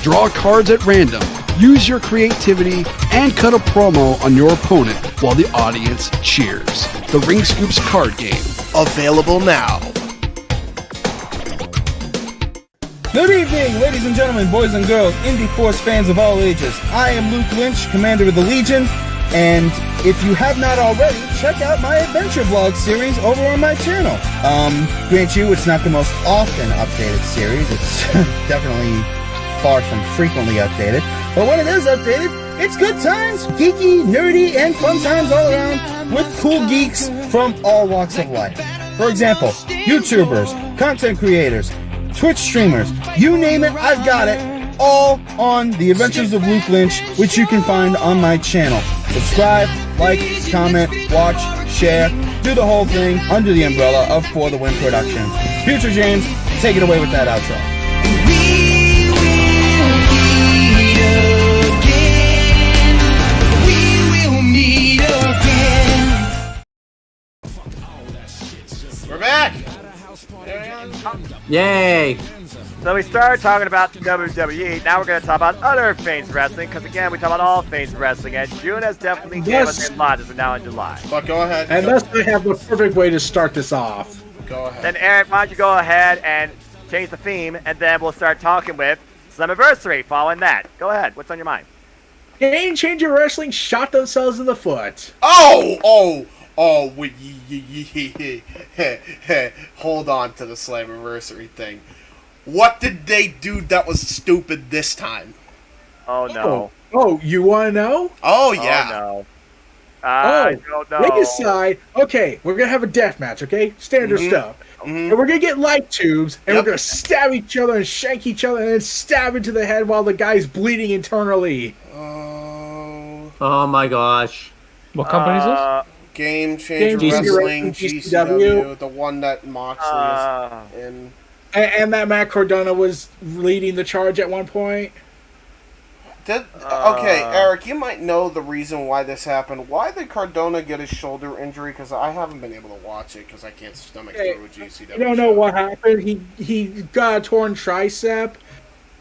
S9: Draw cards at random, use your creativity, and cut a promo on your opponent while the audience cheers. The Ring Scoops card game. Available now.
S10: Good evening, ladies and gentlemen, boys and girls, Indie Force fans of all ages. I am Luke Lynch, Commander of the Legion, and if you have not already, check out my adventure vlog series over on my channel. Grant you, it's not the most often updated series. It's definitely far from frequently updated. But when it is updated, it's good times, geeky, nerdy, and fun times all around with cool geeks from all walks of life. For example, YouTubers, content creators, Twitch streamers, you name it, I've got it, all on The Adventures of Luke Lynch, which you can find on my channel. Subscribe, like, comment, watch, share, do the whole thing under the umbrella of For the Win Productions. Future James, take it away with that outro.
S2: We're back!
S6: Yay!
S3: So we started talking about the WWE. Now we're going to talk about other Fanes Wrestling, because again, we talk about all Fanes Wrestling, and June has definitely gave us a lot as we're now in July.
S2: But go ahead.
S4: And thus we have the perfect way to start this off.
S2: Go ahead.
S3: Then Eric, why don't you go ahead and change the theme, and then we'll start talking with Slammiversary following that. Go ahead. What's on your mind?
S4: Game Changer Wrestling shot themselves in the foot.
S2: Oh, hold on to the Slammiversary thing. What did they do that was stupid this time?
S3: Oh, no.
S4: Oh, you want to know?
S2: Oh, yeah.
S3: Oh, no. I don't know.
S4: They decide, okay, we're going to have a death match, okay? Standard stuff. And we're going to get light tubes, and we're going to stab each other and shank each other and then stab into the head while the guy's bleeding internally.
S6: Oh my gosh.
S7: What company is this?
S2: Game Changer
S4: Game Changer
S2: Wrestling,
S4: Wrestling,
S2: GCW, the one that Moxley is in.
S4: And that Matt Cardona was leading the charge at one point.
S2: Okay, Eric, you might know the reason why this happened. Why did Cardona get his shoulder injury? Because I haven't been able to watch it because I can't stomach through a GCW.
S4: You don't know what happened. He got a torn tricep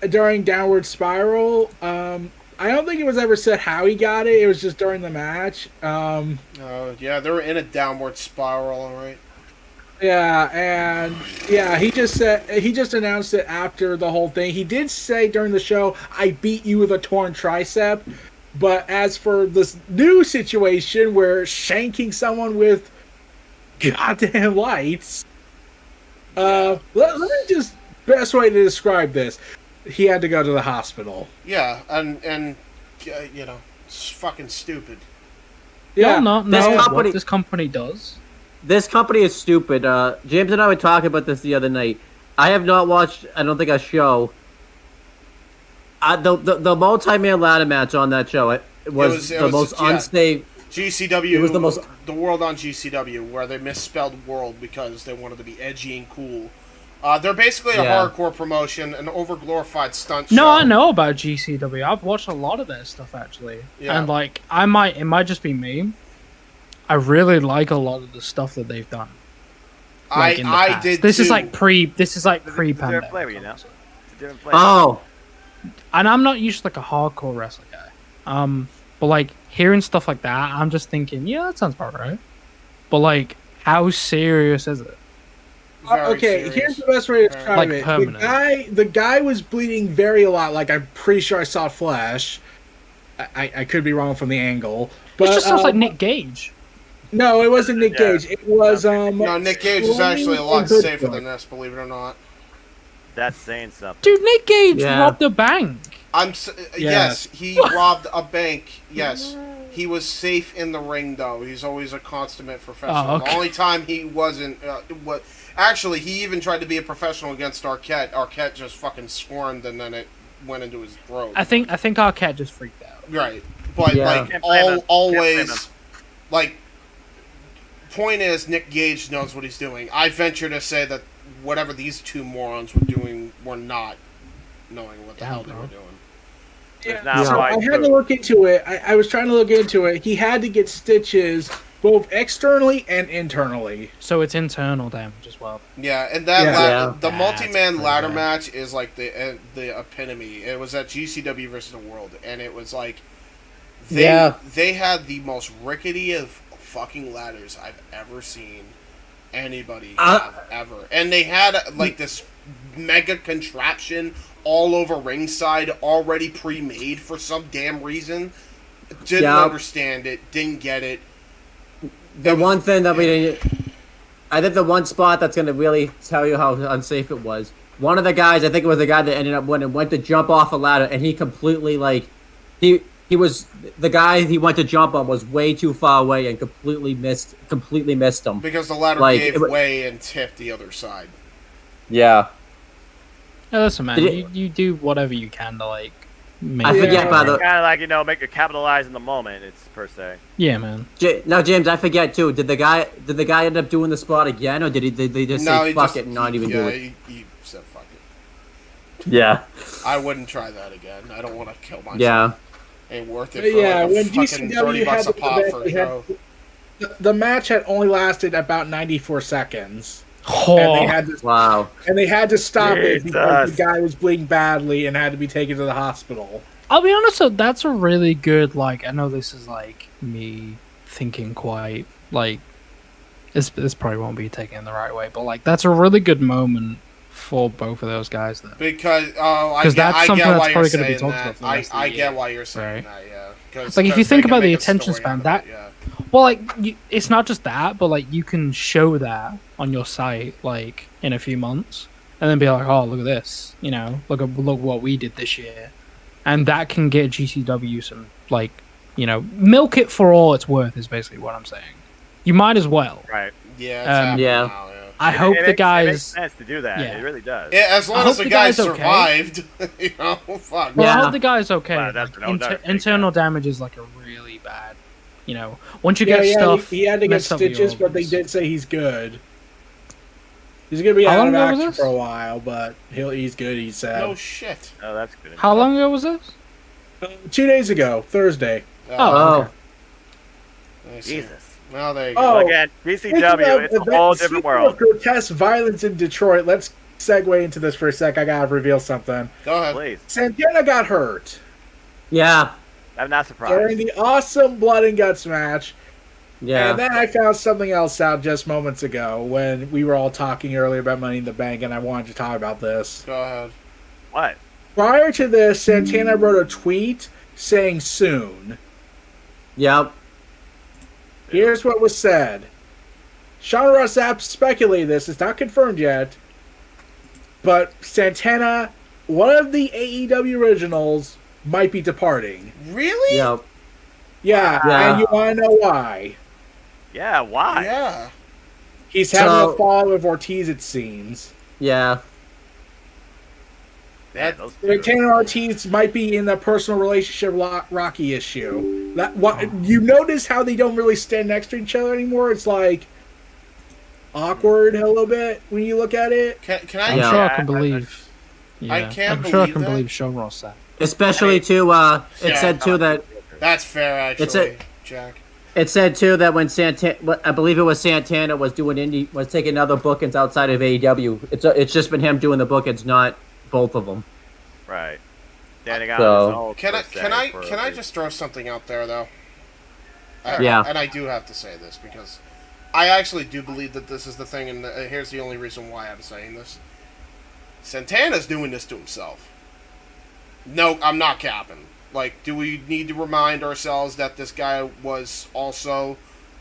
S4: during Downward Spiral. I don't think it was ever said how he got it. It was just during the match.
S2: Yeah, they were in a downward spiral, all right.
S4: Yeah, and yeah, he just announced it after the whole thing. He did say during the show, "I beat you with a torn tricep." But as for this new situation where shanking someone with goddamn lights, let me just best way to describe this: he had to go to the hospital.
S2: Yeah, and you know, it's fucking stupid.
S4: Yeah,
S7: no, what this company does.
S6: This company is stupid. James and I were talking about this the other night. I have not watched, I don't think, a show. The multi-man ladder match on that show, it was the most unsafe.
S2: GCW,
S6: it was the most...
S2: the World on GCW, where they misspelled World because they wanted to be edgy and cool. They're basically a hardcore promotion, an over-glorified stunt show.
S7: No, I know about GCW. I've watched a lot of their stuff, actually. Yeah. And, like, it might just be me. I really like a lot of the stuff that they've done. Like I did this too. Is like pre-pandemic.
S3: Flavor, you know? It's a different flavor.
S7: Oh. And I'm not usually like a hardcore wrestling guy. But like hearing stuff like that, I'm just thinking, yeah, that sounds about right. But like, how serious is it?
S4: Okay, here's the best way to describe it. The guy was bleeding very a lot. Like, I'm pretty sure I saw flesh. I could be wrong from the angle. But,
S7: it just sounds like Nick Gage.
S4: No, it wasn't Nick Gage. It was
S2: No, Nick Gage is actually a lot safer than this, believe it or not.
S3: That's saying something.
S7: Dude, Nick Gage robbed a bank.
S2: Yes, he robbed a bank. Yes. He was safe in the ring, though. He's always a consummate professional.
S7: Oh, okay.
S2: The only time he wasn't... Actually, he even tried to be a professional against Arquette. Arquette just fucking squirmed, and then it went into his throat.
S7: I think Arquette just freaked out.
S2: Right. But, like, always... Like... Point is, Nick Gage knows what he's doing. I venture to say that whatever these two morons were doing were not knowing what the hell they were doing.
S4: Yeah. So I had to look into it. I was trying to look into it. He had to get stitches both externally and internally.
S7: So it's internal damage as well.
S2: Yeah, and that the multi-man ladder match is like the epitome. It was at GCW versus the World, and it was like they had the most rickety of fucking ladders I've ever seen anybody have ever. And they had like this mega contraption all over ringside already pre-made for some damn reason. Didn't understand it, didn't get it.
S6: The one thing that we didn't... I think the one spot that's going to really tell you how unsafe it was, one of the guys, I think it was the guy that ended up winning, went to jump off a ladder, and he completely, like... He was the guy he went to jump on was way too far away and completely missed him
S2: because the ladder gave way and tipped the other side.
S6: Yeah.
S7: Yeah, listen, man. You do whatever you can to like. Make
S6: I forget by the
S3: kind of like make it capitalize in the moment. It's per se.
S7: Yeah, man.
S6: Now, James, I forget too. Did the guy end up doing the spot again, or did they just say fuck it and not even do it?
S2: He said fuck it.
S6: Yeah.
S2: I wouldn't try that again. I don't want to kill myself.
S6: Yeah.
S2: Ain't worth it for
S4: when
S2: fucking $30 a pop for a show.
S4: The match had only lasted about 94 seconds.
S7: Oh,
S4: and they had to stop it because the guy was bleeding badly and had to be taken to the hospital.
S7: I'll be honest, though, that's a really good, like, I know this is, like, me thinking quite, like, this probably won't be taken in the right way, but, like, that's a really good moment for both of those guys, though.
S2: Because
S7: that's something that's probably going to be talked about for the rest of the year.
S2: I get why you're saying that, yeah.
S7: Like, if you think about the attention span, well, like, it's not just that, but, like, you can show that on your site, like, in a few months, and then be like, oh, look at this, you know, look what we did this year. And that can get GCW some, like, you know, milk it for all it's worth is basically what I'm saying. You might as well.
S3: Right.
S2: Yeah,
S6: yeah.
S7: I hope the guys...
S3: It makes sense to do that. Yeah. It really does.
S2: Yeah, as long as the guy survived. You know, fuck.
S7: Well, I hope the guy's okay. Internal damage is like a really bad, you know, once you get stuff...
S4: He had to get stitches, but they did say he's good. He's going to be out of action for a while, but he's good, he said.
S2: No shit.
S3: Oh, that's good.
S7: How long ago was this?
S4: 2 days ago, Thursday.
S6: Oh.
S2: I see.
S3: Jesus.
S2: Well, there you
S4: Oh.
S2: go.
S3: Well, again, BCW, it's a whole different world.
S4: Of grotesque violence in Detroit, let's segue into this for a sec. I gotta reveal something.
S2: Go ahead.
S3: Please.
S4: Santana got hurt
S6: Yeah.
S3: I'm not surprised.
S4: during the awesome Blood and Guts match.
S6: Yeah.
S4: And then I found something else out just moments ago when we were all talking earlier about Money in the Bank, and I wanted to talk about this.
S2: Go ahead.
S3: What?
S4: Prior to this, Santana wrote a tweet saying soon.
S6: Yep.
S4: Here's what was said. Sean Ross Sapp speculated this. It's not confirmed yet. But Santana, one of the AEW originals, might be departing.
S2: Really?
S6: Yep.
S4: Yeah,
S6: Yeah.
S4: and you want to know why?
S3: Yeah, why?
S2: Yeah.
S4: He's having
S6: So-
S4: a fall with Ortiz, it seems.
S6: Yeah.
S3: Man, those two.
S4: Santana and Ortiz might be in a personal relationship Rocky issue. You notice how they don't really stand next to each other anymore? It's like awkward a little bit when you look at it.
S2: Can I?
S7: I'm
S6: Yeah.
S7: sure I
S3: Yeah,
S7: can believe.
S2: I can't
S7: I'm sure I
S2: believe
S7: can
S2: that.
S7: believe Sean Ross Sapp.
S6: Especially too. It
S2: Yeah.
S6: said too that
S2: That's fair, actually.
S6: It's a-
S2: Jack.
S6: it said too that when I believe it was Santana was taking other bookings outside of AEW. It's just been him doing the bookings, not both of them.
S3: Right. Standing out
S6: So-
S3: on his own,
S2: Can
S3: per
S2: I?
S3: se,
S2: Can I?
S3: for
S2: Can I
S3: a-
S2: just throw something out there though?
S6: Yeah.
S2: And I do have to say this because I actually do believe that this is the thing, and here's the only reason why I'm saying this. Santana's doing this to himself. No, I'm not capping. Like, do we need to remind ourselves that this guy was also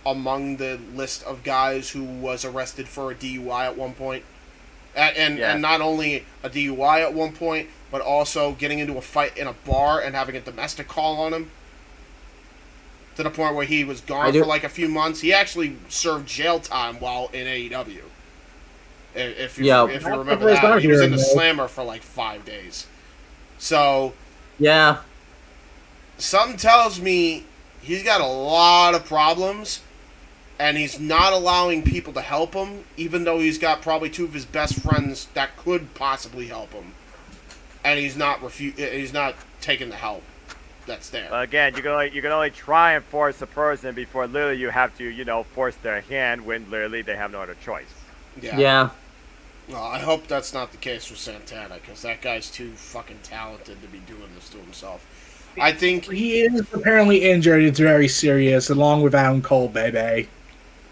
S2: among the list of guys who was arrested for a DUI at one point? And not only a DUI at one point, but also getting into a fight in a bar and having a domestic call on him. To the point where he was gone for like a few months. He actually served jail time while in AEW. If you remember that. He was in the Slammer for like 5 days. So,
S6: Yeah.
S2: something tells me he's got a lot of problems, and he's not allowing people to help him, even though he's got probably two of his best friends that could possibly help him, and he's not taking the help that's there.
S3: Again, you can only try and force a person before literally you have to, force their hand when literally they have no other choice.
S6: Yeah.
S2: Well, I hope that's not the case for Santana, because that guy's too fucking talented to be doing this to himself. I think
S4: He is apparently injured. It's very serious, along with Adam Cole, baby.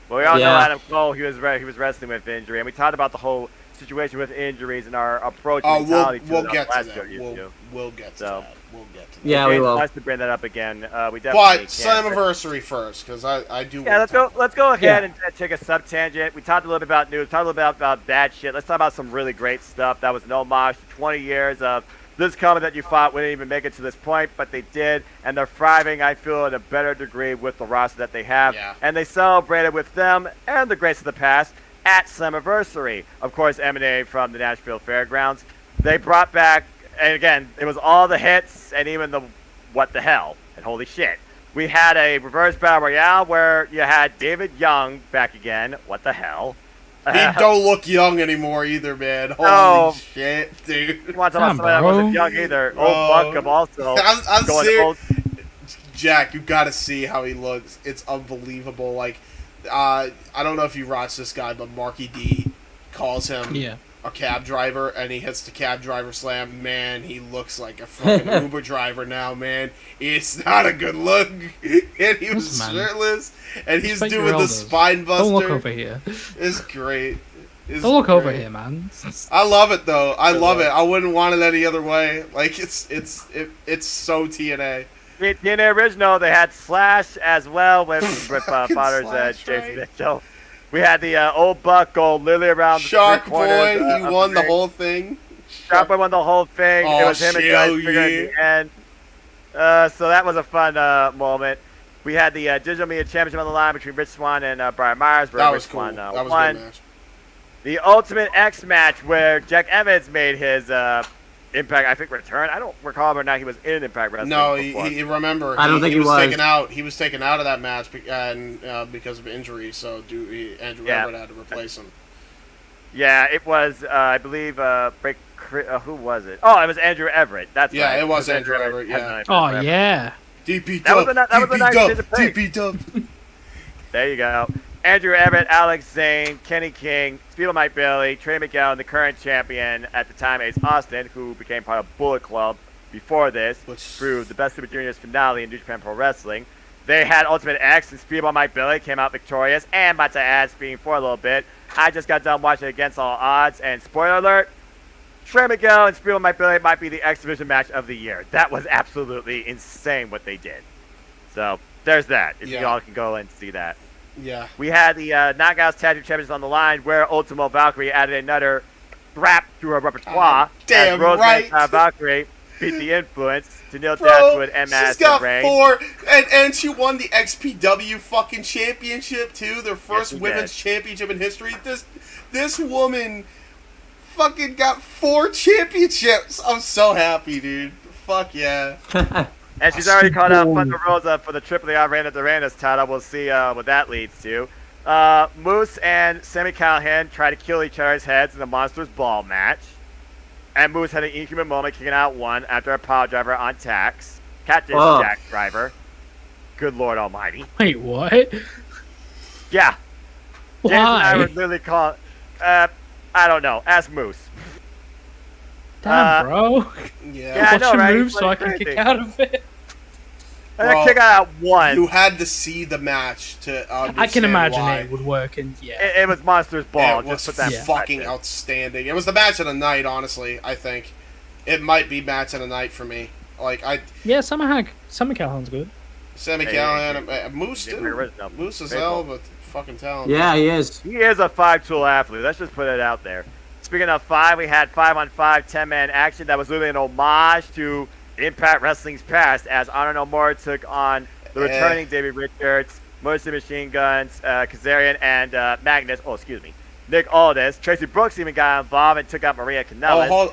S3: Well, we all know
S6: Yeah.
S3: Adam Cole. He was wrestling with injury, and we talked about the whole situation with injuries and our approach and mentality
S2: we'll
S3: to it on
S2: get
S3: the
S2: to
S3: last
S2: that.
S3: show you.
S2: We'll get to
S3: So-
S2: that. We'll get to that.
S6: Yeah, we
S3: It's
S6: will.
S3: nice to bring that up again. We definitely
S2: But
S3: can.
S2: Slammiversary first, because I do.
S3: Yeah,
S2: want
S3: let's go ahead and take a sub tangent. We talked a little bit about news, talked a little bit about bad shit. Let's talk about some really great stuff. That was an homage to 20 years of this company that you thought wouldn't even make it to this point, but they did, and they're thriving, I feel, at a better degree with the roster that they have.
S2: Yeah.
S3: And they celebrated with them and the greats of the past at Slammiversary. Of course, emanating from the Nashville Fairgrounds. They brought back, and again, it was all the hits and even the what the hell and holy shit. We had a reverse battle royale where you had David Young back again. What the hell?
S2: He don't look young anymore either, man. Holy
S3: Oh.
S2: shit, dude.
S3: You want to talk about somebody that wasn't young either?
S2: Bro.
S3: Old Buck of also
S2: I'm
S3: going
S2: serious.
S3: old.
S2: Jack, you gotta see how he looks. It's unbelievable. Like, I don't know if you watch this guy, but Marky D calls him
S7: Yeah.
S2: a cab driver, and he hits the cab driver slam. Man, he looks like a fucking Uber driver now, man. It's not a good look. And he was
S7: Listen, man.
S2: shirtless, and he's
S7: Respect your
S2: doing the
S7: elders.
S2: spine buster.
S7: Don't look over here.
S2: It's great. It's
S7: Don't look over
S2: great.
S7: here, man.
S2: I love it though. I love it. I wouldn't want it any other way. Like it's so TNA.
S3: TNA original, they had Slash as well with Potter's
S2: Slash,
S3: Jason
S2: right?
S3: Mitchell. We had the old Buck go literally around
S2: Shark
S3: the three corners,
S2: Boy, he
S3: of
S2: won the
S3: ring.
S2: whole thing.
S3: Shark Boy won the whole thing.
S2: Oh,
S3: It was him and
S2: shit,
S3: Guys
S2: oh,
S3: Figure at the end. So that was a fun moment. We had the Digital Media Championship on the line between Rich Swann and Brian Myers. Where
S2: That
S3: Rich
S2: was cool.
S3: Swann,
S2: That was a
S3: won.
S2: good match.
S3: The Ultimate X match where Jack Evans made his Impact, I think, return. I don't recall whether or not he was in Impact Wrestling.
S2: No,
S3: before.
S2: he remember.
S6: I don't think he was.
S2: taken out. He was taken out of that match because of injury. So Andrew Everett had to replace him.
S3: Yeah, it was, I believe, Break who was it? Oh, it was Andrew Everett. That's
S2: Yeah,
S3: right.
S2: it was Andrew Everett, yeah.
S7: Oh yeah.
S2: DP
S3: That was
S2: Dub,
S3: that was a nice change of pace.
S2: DP Dub.
S3: There you go. Andrew Everett, Alex Zane, Kenny King, Speedo Mike Bailey, Trey Miguel, and the current champion at the time, Ace Austin, who became part of Bullet Club before this, through the Best Super Juniors finale in New Japan Pro Wrestling. They had Ultimate X, and Speedball Mike Bailey came out victorious, and about to add Speeding 4 a little bit. I just got done watching Against All Odds, and spoiler alert, Trey Miguel and Speedball Mike Bailey might be the X Division match of the year. That was absolutely insane what they did. So, there's that, if you all can go and see that.
S2: Yeah.
S3: We had the Knockouts Tag Team Champions on the line, where Ultimo Valkyrie added another rap to her repertoire.
S2: Damn
S3: as Rosemary
S2: right.
S3: Valkyrie beat the Influence to Neil Dashwood and
S2: She's
S3: Madison
S2: got
S3: Rain.
S2: 4, and she won the XPW fucking championship too, their first women's championship in history. This woman fucking got 4 championships. I'm so happy, dude. Fuck yeah.
S3: And she's already called out Thunder Rosa for the Triple A Reina Doranis title. We'll see what that leads to. Moose and Sammy Callahan try to kill each other's heads in the Monsters Ball match. And Moose had an inhuman moment kicking out one after a power driver on Tax. Catfish Jack driver. Good Lord Almighty.
S7: Wait, what?
S3: Yeah.
S7: Why?
S3: James and I were literally calling. I don't know. Ask Moose.
S7: Damn, bro.
S3: Yeah, I know,
S7: What's your
S3: right?
S7: move
S3: It's
S7: so I
S3: like
S7: can
S3: crazy.
S7: kick out of it?
S3: I kick out one.
S2: You had to see the match to understand
S7: I can imagine
S2: why.
S7: it would work, and yeah.
S3: It was Monsters Ball.
S2: It was
S3: Just put that
S2: fucking outstanding. It was the match of the night, honestly, I think. It might be match of the night for me.
S7: Yeah, Summer Callahan's good.
S2: Sammy Callahan, Moose too. Moose is hell, but fucking talented.
S6: Yeah, he is.
S3: He is a 5-tool athlete. Let's just put it out there. Speaking of 5, we had 5-on-5 10-man action that was literally an homage to Impact Wrestling's past, as Honor No More took on the returning David Richards, Motor City Machine Guns, Kazarian, and Magnus. Oh, excuse me. Nick Aldis. Tracy Brooks even got involved and took out Maria Kanellis.
S2: Oh,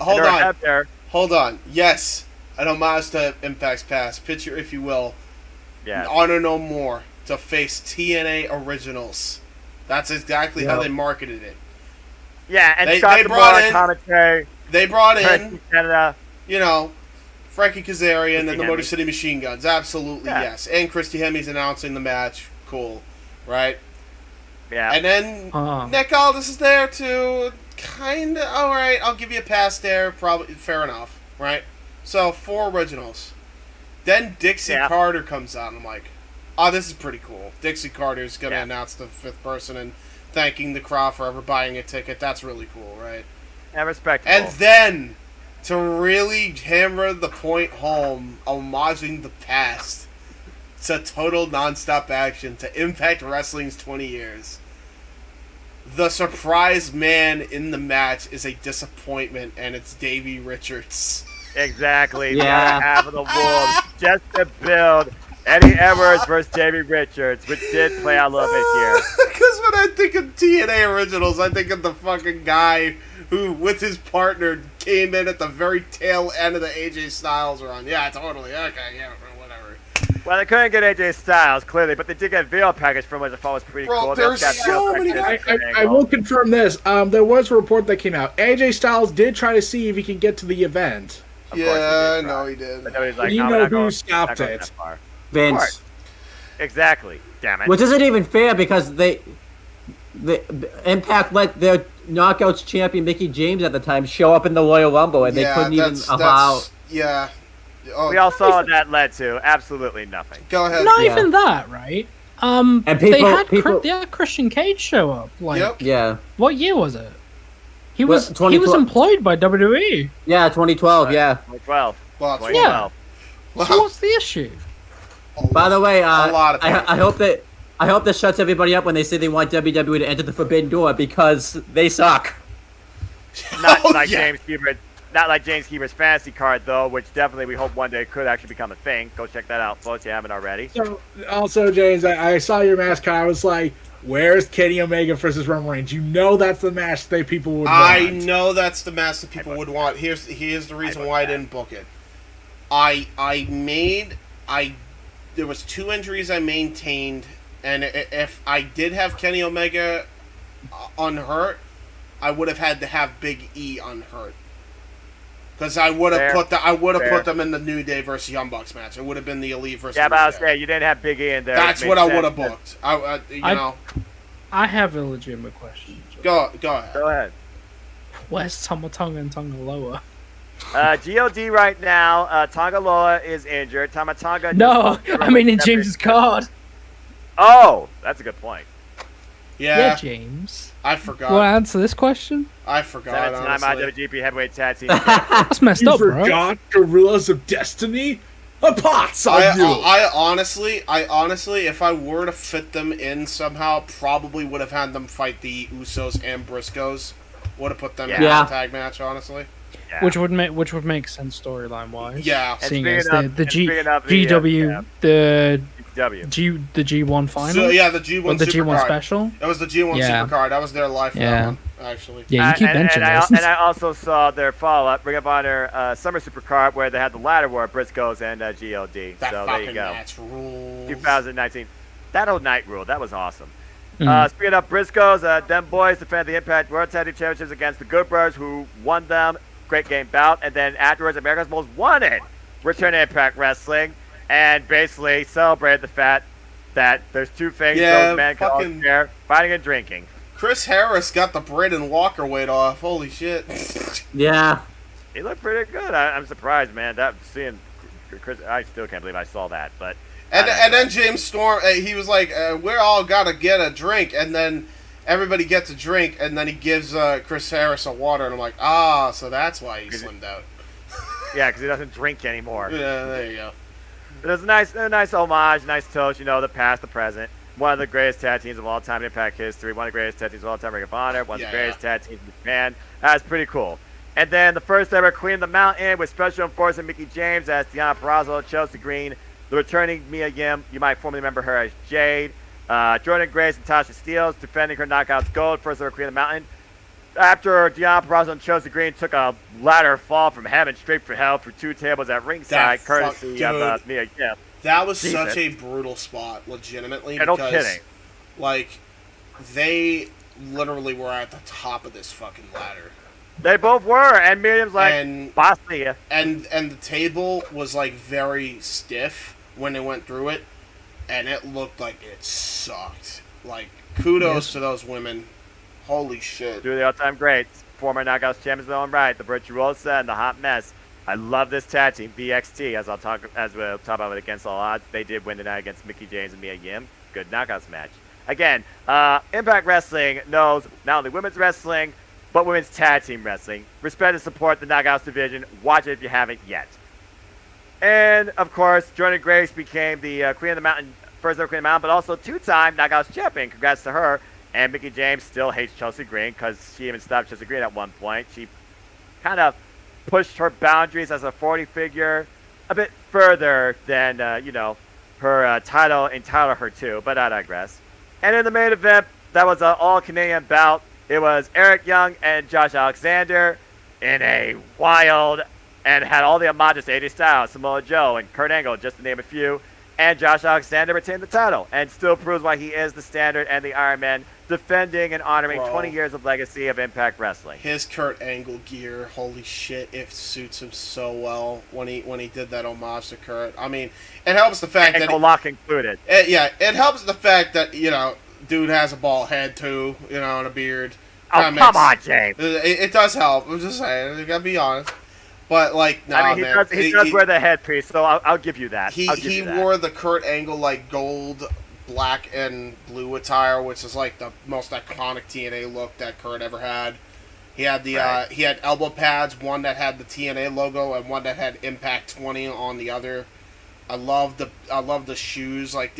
S2: hold on. Yes, an homage to Impact's past. Picture, if you will, Honor No More to face TNA Originals. That's exactly how they marketed it.
S3: Yeah, and
S2: they
S3: Scott
S2: brought in
S3: commentary.
S2: They brought in,
S3: Canada.
S2: you know, Frankie Kazarian and the Motor City Machine Guns. Absolutely, yes. And Christy Hemmy's announcing the match. Cool, right?
S3: Yeah.
S2: And then Nick Aldis is there too. Kind of, all right, I'll give you a pass there. Probably fair enough, right? So 4 originals. Then Dixie Carter comes out, and I'm like, oh, this is pretty cool. Dixie Carter's going to announce the 5th person and thanking the crowd for ever buying a ticket. That's really cool, right?
S3: Yeah, respectable.
S2: And then, to really hammer the point home, homaging the past to total nonstop action, to Impact Wrestling's 20 years. The surprise man in the match is a disappointment, and it's Davey Richards.
S3: Exactly. The other half of the Wolves, just to build Eddie Edwards versus Davey Richards, which did play out a little bit here.
S2: Because when I think of TNA Originals, I think of the fucking guy who, with his partner, came in at the very tail end of the AJ Styles run. Yeah, totally. Okay, yeah, whatever.
S3: Well, they couldn't get AJ Styles, clearly, but they did get a video package from which I thought was pretty cool.
S2: There's so many.
S4: I will confirm this. There was a report that came out. AJ Styles did try to see if he can get to the event.
S2: Yeah, no, he did.
S3: But nobody's like,
S4: you
S3: no,
S4: know who stopped
S3: not going
S4: it?
S3: that far.
S6: Vince.
S3: Exactly. Damn it.
S6: Which isn't even fair because the Impact let their Knockouts champion Mickey James at the time show up in the Royal Rumble, and they couldn't even allow.
S2: Yeah. Oh,
S3: we all saw what that led to. Absolutely nothing.
S2: Go ahead.
S7: Not even that, right?
S6: And
S7: they had Christian Cage show up. Like, what year was it? He was employed by WWE.
S6: Yeah, 2012. Yeah.
S3: 2012.
S2: Well,
S3: 2012.
S7: Yeah. So what's the issue?
S6: By the way,
S2: a lot of
S6: I hope that shuts everybody up when they say they want WWE to enter the Forbidden Door because they suck.
S3: Not like James Keeber's fantasy card, though, which definitely we hope one day could actually become a thing. Go check that out, folks, if you haven't already.
S4: So, also, James, I saw your mascot. I was like, where's Kenny Omega versus Roman Reigns? You know that's the match that people would want.
S2: I know that's the match that people would want. Here's the reason why I didn't book it. There was 2 injuries I maintained, and if I did have Kenny Omega unhurt, I would have had to have Big E unhurt. Because I would have
S3: Fair.
S2: put them in the New Day versus Young Bucks match. It would have been the Elite versus.
S3: Yeah, but
S2: New
S3: I was
S2: Day.
S3: saying you didn't have Big E in there.
S2: That's what I would have booked. You know.
S7: I have a legitimate question.
S2: Go ahead.
S3: Go ahead.
S7: Where's Tomatonga and Tongaloa?
S3: God right now, Tongaloa is injured. Tamatonga.
S7: No, I mean in James's card.
S3: Oh, that's a good point.
S2: Yeah,
S7: James.
S2: I forgot.
S7: You want to answer this question?
S2: I forgot.
S3: 7-time
S2: Honestly.
S3: IWGP Heavyweight Tag Team.
S7: That's messed up, bro.
S4: Forgot Gorillas of Destiny? A pots on you!
S2: I honestly, if I were to fit them in somehow, probably would have had them fight the Usos and Briscoes. Would have put them in a tag match, honestly.
S3: Yeah.
S7: Which would make sense storyline wise.
S2: Yeah.
S7: Seeing as
S3: speaking
S7: the
S3: of-
S7: GW the
S3: W.
S7: G1 final.
S2: So, yeah, the G1
S7: or the
S2: Super
S7: G1
S2: card.
S7: special.
S2: It was the G1 Super card. That was their life for that one, actually.
S7: Yeah, you keep mentioning this.
S3: And I also saw their follow-up, Ring of Honor Summer Super card, where they had the ladder war, Briscoes and GOD.
S2: That
S3: so there
S2: fucking
S3: you go.
S2: match rules.
S3: 2019. That old night rule. That was awesome.
S7: Mhm.
S3: Speaking of Briscoes, them boys defended the Impact World Tag Team Championships against the Good Brothers, who won them. Great game bout. And then afterwards, America's Most Wanted returned to Impact Wrestling and basically celebrated the fact that there's two things those men can all share: fighting and drinking.
S2: Chris Harris got the Braden Walker weight off. Holy shit.
S6: Yeah.
S3: He looked pretty good. I'm surprised, man. Seeing Chris, I still can't believe I saw that. But
S2: And then James Storm, he was like, we're all gotta get a drink, and then everybody gets a drink, and then he gives Chris Harris a water, and I'm like, so that's why he slimmed out.
S3: Yeah, because he doesn't drink anymore.
S2: Yeah, there you go.
S3: But it was a nice homage, nice toast, the past, the present. One of the greatest tag teams of all time in Impact history, one of the greatest tag teams of all time, Ring of Honor, one of the greatest tag teams in Japan. That's pretty cool. And then the first ever Queen of the Mountain with Special Enforcer Mickie James as Deanna Purrazzo, Chelsea Green, the returning Mia Yim, you might formerly remember her as Jade, Jordan Grace and Tasha Steeles defending her Knockouts Gold, first ever Queen of the Mountain. After Deanna Purrazzo and Chelsea Green took a ladder fall from heaven straight for hell through two tables at ringside, courtesy of Mia Yim.
S2: That was such a brutal spot, legitimately.
S3: No
S2: because,
S3: kidding.
S2: Like, they literally were at the top of this fucking ladder.
S3: They both were, and Miriam's like, boss me.
S2: And the table was, like, very stiff when they went through it, and it looked like it sucked. Like, kudos to those women. Holy shit.
S3: Two of the all-time greats, former Knockouts champions in their own right, the Virtuosa and the Hot Mess. I love this tag team, VXT, as we'll talk about it against all odds. They did win tonight against Mickie James and Mia Yim. Good Knockouts match. Again, Impact Wrestling knows not only women's wrestling, but women's tag team wrestling. Respect and support the Knockouts division. Watch it if you haven't yet. And, of course, Jordan Grace became the Queen of the Mountain, first ever Queen of the Mountain, but also two-time Knockouts champion. Congrats to her. And Mickie James still hates Chelsea Green because she even stopped Chelsea Green at one point. She kind of pushed her boundaries as a 40 figure a bit further than, her title entitled her to, but I digress. And in the main event, that was an all-Canadian bout. It was Eric Young and Josh Alexander in a wild and had all the homages to AJ Styles, Samoa Joe, and Kurt Angle, just to name a few. And Josh Alexander retained the title and still proves why he is the Standard and the Iron Man, defending and honoring 20 years of legacy of Impact Wrestling.
S2: His Kurt Angle gear, holy shit, it suits him so well when he did that homage to Kurt. I mean, it helps the fact
S3: Ankle lock included.
S2: It helps the fact that, dude has a bald head too, and a beard.
S3: Oh, come on, James.
S2: It does help. I'm just saying, you gotta be honest. But, like, nah,
S3: I mean, he does wear the headpiece, so I'll give you that.
S2: He wore the Kurt Angle, like, gold, black, and blue attire, which is, like, the most iconic TNA look that Kurt ever had. He had he had elbow pads, one that had the TNA logo and one that had Impact 20 on the other. I love the shoes. Like,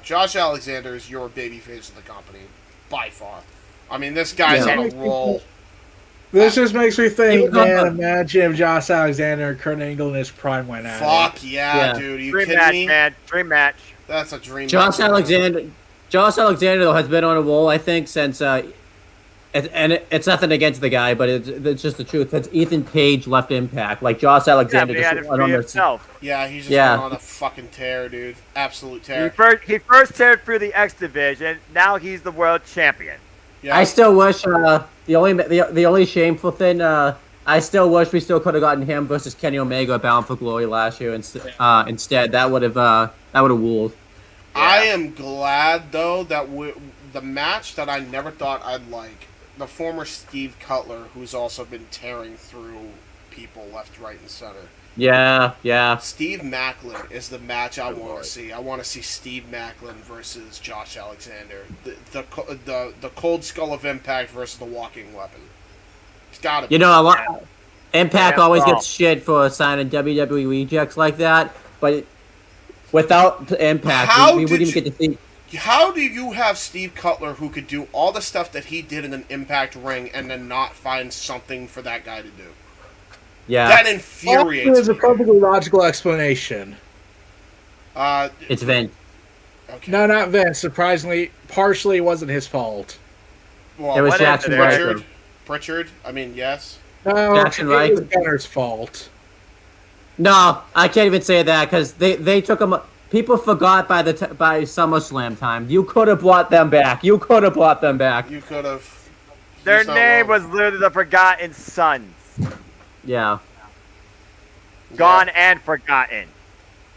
S2: Josh Alexander is your babyface of the company, by far. I mean, this guy's on a roll.
S4: This just makes me think, man, imagine if Josh Alexander and Kurt Angle in his prime went at it.
S2: Fuck yeah, dude. Are you
S3: dream
S2: kidding
S3: match,
S2: me?
S3: Man. Dream match.
S2: That's a dream
S6: Josh
S2: match.
S6: Josh Alexander, though, has been on a roll, I think, since... it's nothing against the guy, but it's just the truth. Since Ethan Page left Impact. Like, Josh Alexander just went on
S3: himself.
S2: Yeah, he's just went on a fucking tear, dude. Absolute tear.
S3: He first teared through the X Division. Now he's the world champion.
S6: Yeah. I still wish the only shameful thing I still wish we still could have gotten him versus Kenny Omega Bound for Glory last year. Instead, that would have ruled.
S2: Yeah. I am glad though that the match that I never thought I'd like, the former Steve Cutler, who's also been tearing through people left, right, and center.
S6: Yeah.
S2: Steve Macklin is the match I want to see. I want to see Steve Macklin versus Josh Alexander. The Cold Skull of Impact versus the Walking Weapon. It's gotta be.
S6: You know, Impact always gets shit for signing WWE rejects like that, but without Impact, we wouldn't even get to see.
S2: How do you have Steve Cutler, who could do all the stuff that he did in an Impact ring, and then not find something for that guy to do?
S6: Yeah.
S2: That infuriates me.
S4: There's a perfectly logical explanation.
S6: It's Vince.
S2: Okay.
S4: No, not Vince. Surprisingly, partially it wasn't his fault.
S2: Well,
S6: it was Jackson Ryker.
S2: Pritchard? I mean, yes.
S4: No,
S6: Jackson
S4: it was
S6: Ryker.
S4: Gunner's fault.
S6: No, I can't even say that because they took him. People forgot by SummerSlam time. You could have brought them back. You could have.
S3: Their name was literally the Forgotten Sons.
S6: Yeah.
S3: Gone and forgotten.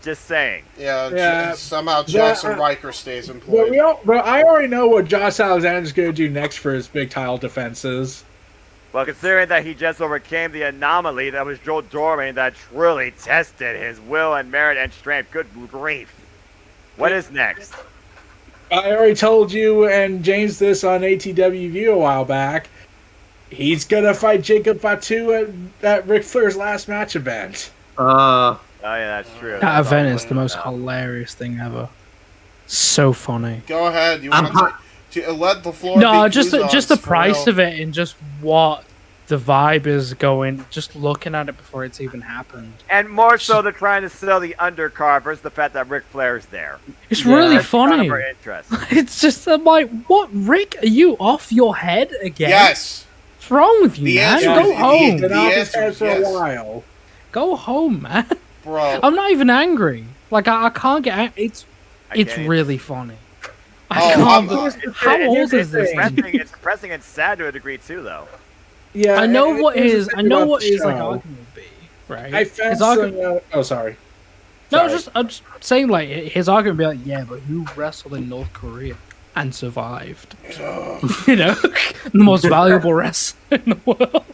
S3: Just saying.
S2: Yeah. Somehow Jackson Ryker stays employed.
S4: But I already know what Josh Alexander's going to do next for his big title defenses.
S3: Well, considering that he just overcame the anomaly that was Joe Doring that truly tested his will and merit and strength. Good grief. What is next?
S4: I already told you and James this on ATW View a while back. He's going to fight Jacob Fatu at Ric Flair's last match event.
S3: Oh, yeah, that's true.
S7: That event is the most hilarious thing ever. So funny.
S2: Go ahead. You want to let the floor
S7: No,
S2: be
S7: just
S2: Kuzon's
S7: the
S2: for
S7: price
S2: real.
S7: of it and just what the vibe is going, just looking at it before it's even happened.
S3: And more so, they're trying to sell the undercard versus the fact that Ric Flair's there.
S7: It's really
S3: That's kind
S7: funny.
S3: of our interest.
S7: It's just, I'm like, what, Rick? Are you off your head again?
S2: Yes.
S7: What's wrong with you,
S2: The
S7: man?
S2: answer
S7: Go
S2: is-
S7: home.
S2: the
S4: Been off his
S2: answer
S4: head
S2: is
S4: for
S2: yes.
S4: a while.
S7: Go home, man.
S2: Bro.
S7: I'm not even angry. Like, I can't get... It's
S3: can't.
S7: really funny.
S2: Oh,
S7: I can't...
S2: I'm-
S7: How old is this thing?
S3: It's depressing and sad to a degree, too, though.
S4: Yeah,
S7: I know
S4: and
S7: what
S4: here's
S7: his...
S4: the
S7: I
S4: thing
S7: know
S4: about
S7: what
S4: the
S7: his, like,
S4: show.
S7: argument would be, right?
S4: I found
S7: His argument...
S4: some... sorry.
S7: No,
S4: Sorry.
S7: I'm just saying, like, his argument would be like, yeah, but who wrestled in North Korea and survived? You know? The most valuable wrestler in the world.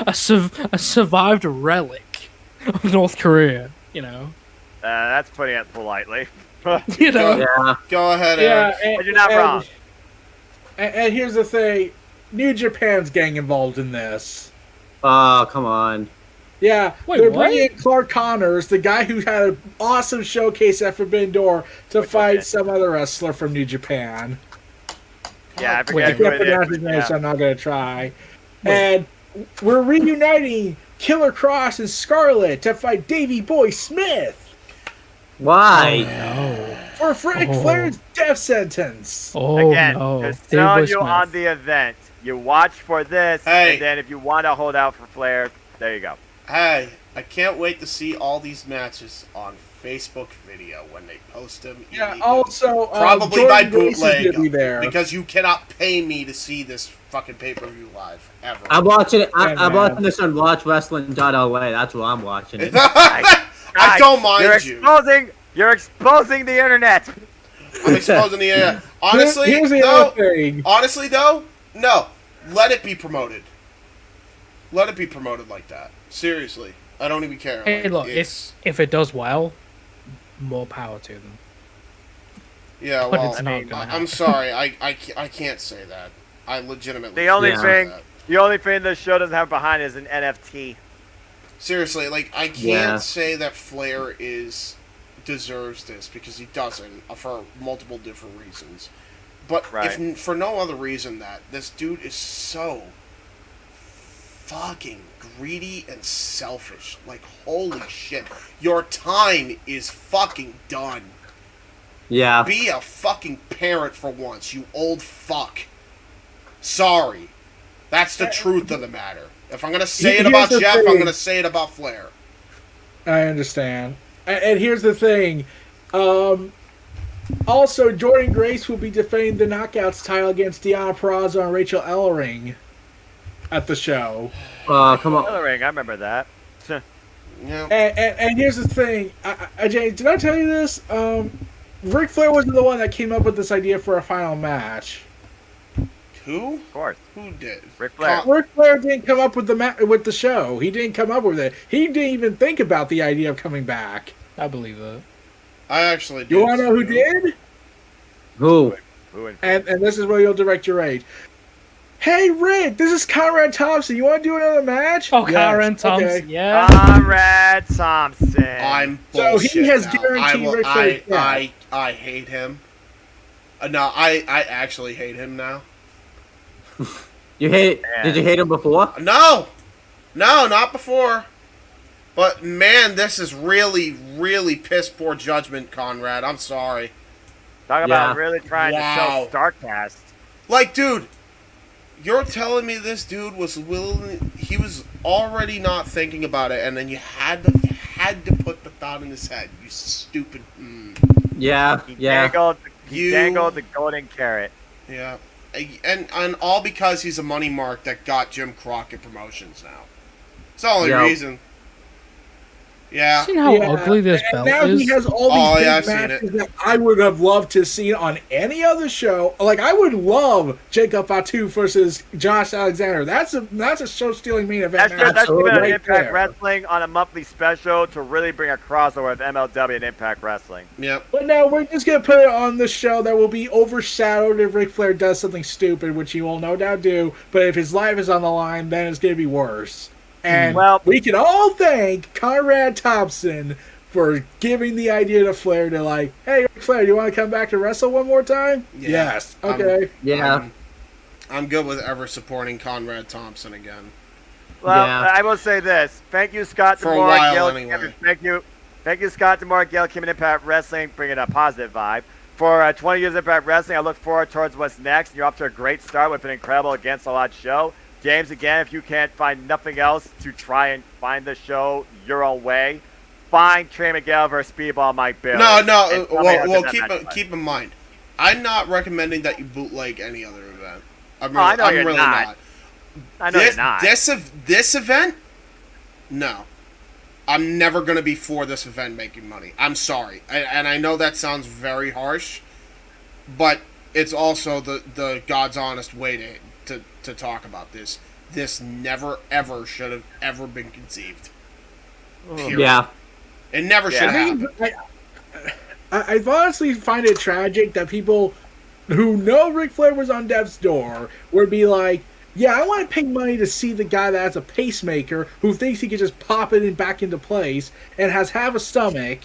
S7: A survived relic of North Korea, you know?
S3: That's putting it politely.
S7: You know?
S6: Yeah.
S2: Go ahead,
S4: Yeah,
S2: Eric.
S3: But you're not wrong.
S4: And here's the thing. New Japan's getting involved in this.
S6: Oh, come on.
S4: Yeah,
S7: Wait,
S4: they're
S7: what?
S4: bringing in Clark Connors, the guy who had an awesome showcase at Forbidden Door, to fight some other wrestler from New Japan.
S3: Yeah, I
S4: I
S3: forget
S4: can't
S3: who it
S4: pronounce his
S3: is.
S4: name,
S3: Yeah.
S4: so I'm not going to try. And we're reuniting Killer Cross and Scarlett to fight Davey Boy Smith
S6: Why?
S4: for Ric Flair's death sentence.
S7: Oh,
S3: Again,
S7: no.
S3: just
S7: Dave
S3: telling
S7: Boy
S3: you
S7: Smith.
S3: on the event. You watch for this,
S2: Hey.
S3: and then if you want to hold out for Flair, there you go.
S2: Hey, I can't wait to see all these matches on Facebook video when they post them.
S4: Yeah,
S2: immediately.
S4: also,
S2: Probably by
S4: Jordan Grace is
S2: bootleg,
S4: gonna be there.
S2: because you cannot pay me to see this fucking pay-per-view live, ever.
S6: I'm watching it.
S4: Yeah,
S6: I'm
S4: man.
S6: watching this on WatchWrestling.LA. That's where I'm watching it.
S2: I don't mind you.
S3: You're exposing the internet.
S2: I'm exposing the internet. Honestly,
S4: Here's the
S2: no.
S4: other thing.
S2: Honestly, though, no. Let it be promoted. Let it be promoted like that. Seriously. I don't even care.
S7: Hey,
S2: Like,
S7: look,
S2: it's,
S7: if it does well, more power to them.
S2: yeah,
S7: but
S2: well,
S7: it's not gonna
S2: I'm
S7: happen.
S2: sorry. I can't say that. I legitimately
S3: The only
S2: can't say that.
S3: the only thing this show doesn't have behind is an NFT.
S2: Seriously, like, I can't
S6: Yeah.
S2: say that Flair deserves this, because he doesn't, for multiple different reasons. But
S3: Right.
S2: if for no other reason that this dude is so fucking greedy and selfish. Like, holy shit. Your time is fucking done.
S6: Yeah.
S2: Be a fucking parent for once, you old fuck. Sorry. That's the truth of the matter. If I'm gonna say it
S4: Here's
S2: about
S4: the
S2: Jeff, I'm
S4: thing.
S2: gonna say it about Flair.
S4: I understand. And here's the thing. Also, Jordan Grace will be defending the Knockouts title against Deanna Peraza and Rachel Ellering. at the show.
S6: Come on.
S3: Ring, I remember that.
S2: Yeah.
S4: And here's the thing, James, did I tell you this? Ric Flair wasn't the one that came up with this idea for a final match.
S2: Who?
S3: Of course.
S2: Who did?
S3: Ric Flair.
S4: Ric Flair didn't come up with with the show. He didn't come up with it. He didn't even think about the idea of coming back.
S7: I believe that.
S2: I actually did.
S4: You want to know who did?
S6: Who?
S4: And this is where you'll direct your rage. Hey, Rick, this is Conrad Thompson. You want to do another match?
S7: Oh,
S4: Yes.
S7: Conrad Thompson,
S4: Okay.
S7: yeah.
S3: Conrad Thompson.
S2: I'm
S4: So
S2: bullshit
S4: he has
S2: now.
S4: guaranteed Ric Flair's death.
S2: I hate him. No, I actually hate him now.
S6: You hate? Did you hate him before?
S2: No, not before. But man, this is really, really piss poor judgment, Conrad. I'm sorry.
S3: Talk about really trying
S2: Wow.
S3: to sell StarCast.
S2: Like, dude, you're telling me this dude was willing? He was already not thinking about it, and then you had to put the thought in his head. You stupid.
S6: Yeah, yeah.
S3: He dangled the golden carrot.
S2: Yeah, and all because he's a money mark that got Jim Crockett Promotions now. It's the only reason. Yeah.
S7: Seen how ugly this belt
S4: now
S7: is?
S4: he has all these big matches that I would have loved to see on any other show. Like, I would love Jacob Fatu versus Josh Alexander. That's a show-stealing main event match.
S3: That's even
S4: right
S3: Impact
S4: there.
S3: Wrestling on a monthly special to really bring a crossover with MLW and Impact Wrestling.
S2: Yep.
S4: But no, we're just going to put it on the show that will be overshadowed if Ric Flair does something stupid, which he will no doubt do. But if his life is on the line, then it's going to be worse. And we can all thank Conrad Thompson for giving the idea to Flair to, like, hey, Ric Flair, you want to come back to wrestle one more time?
S2: Yeah.
S4: Yes. Okay.
S2: I'm good with ever supporting Conrad Thompson again.
S3: Well, I will say this. Thank you, Scott
S2: For a
S3: D'Amore.
S2: while,
S3: Gail,
S2: anyway.
S3: Thank you, Scott D'Amore, Gail Kim, and Impact Wrestling, bringing a positive vibe. For 20 years of Impact Wrestling, I look forward towards what's next. You're off to a great start with an incredible Against All Odds show. James, again, if you can't find nothing else to try and find the show your own way, find Trey Miguel versus Speedball Mike Bill.
S2: Well, keep in mind, I'm not recommending that you bootleg any other event. I'm really not.
S3: I know you're not.
S2: This event, no. I'm never going to be for this event making money. I'm sorry. And I know that sounds very harsh, but it's also the God's honest way to talk about this. This never, ever should have ever been conceived. Period.
S6: Yeah.
S2: It never should have happened.
S4: I honestly find it tragic that people who know Ric Flair was on death's door would be like, yeah, I want to pay money to see the guy that has a pacemaker who thinks he can just pop it back into place and has half a stomach.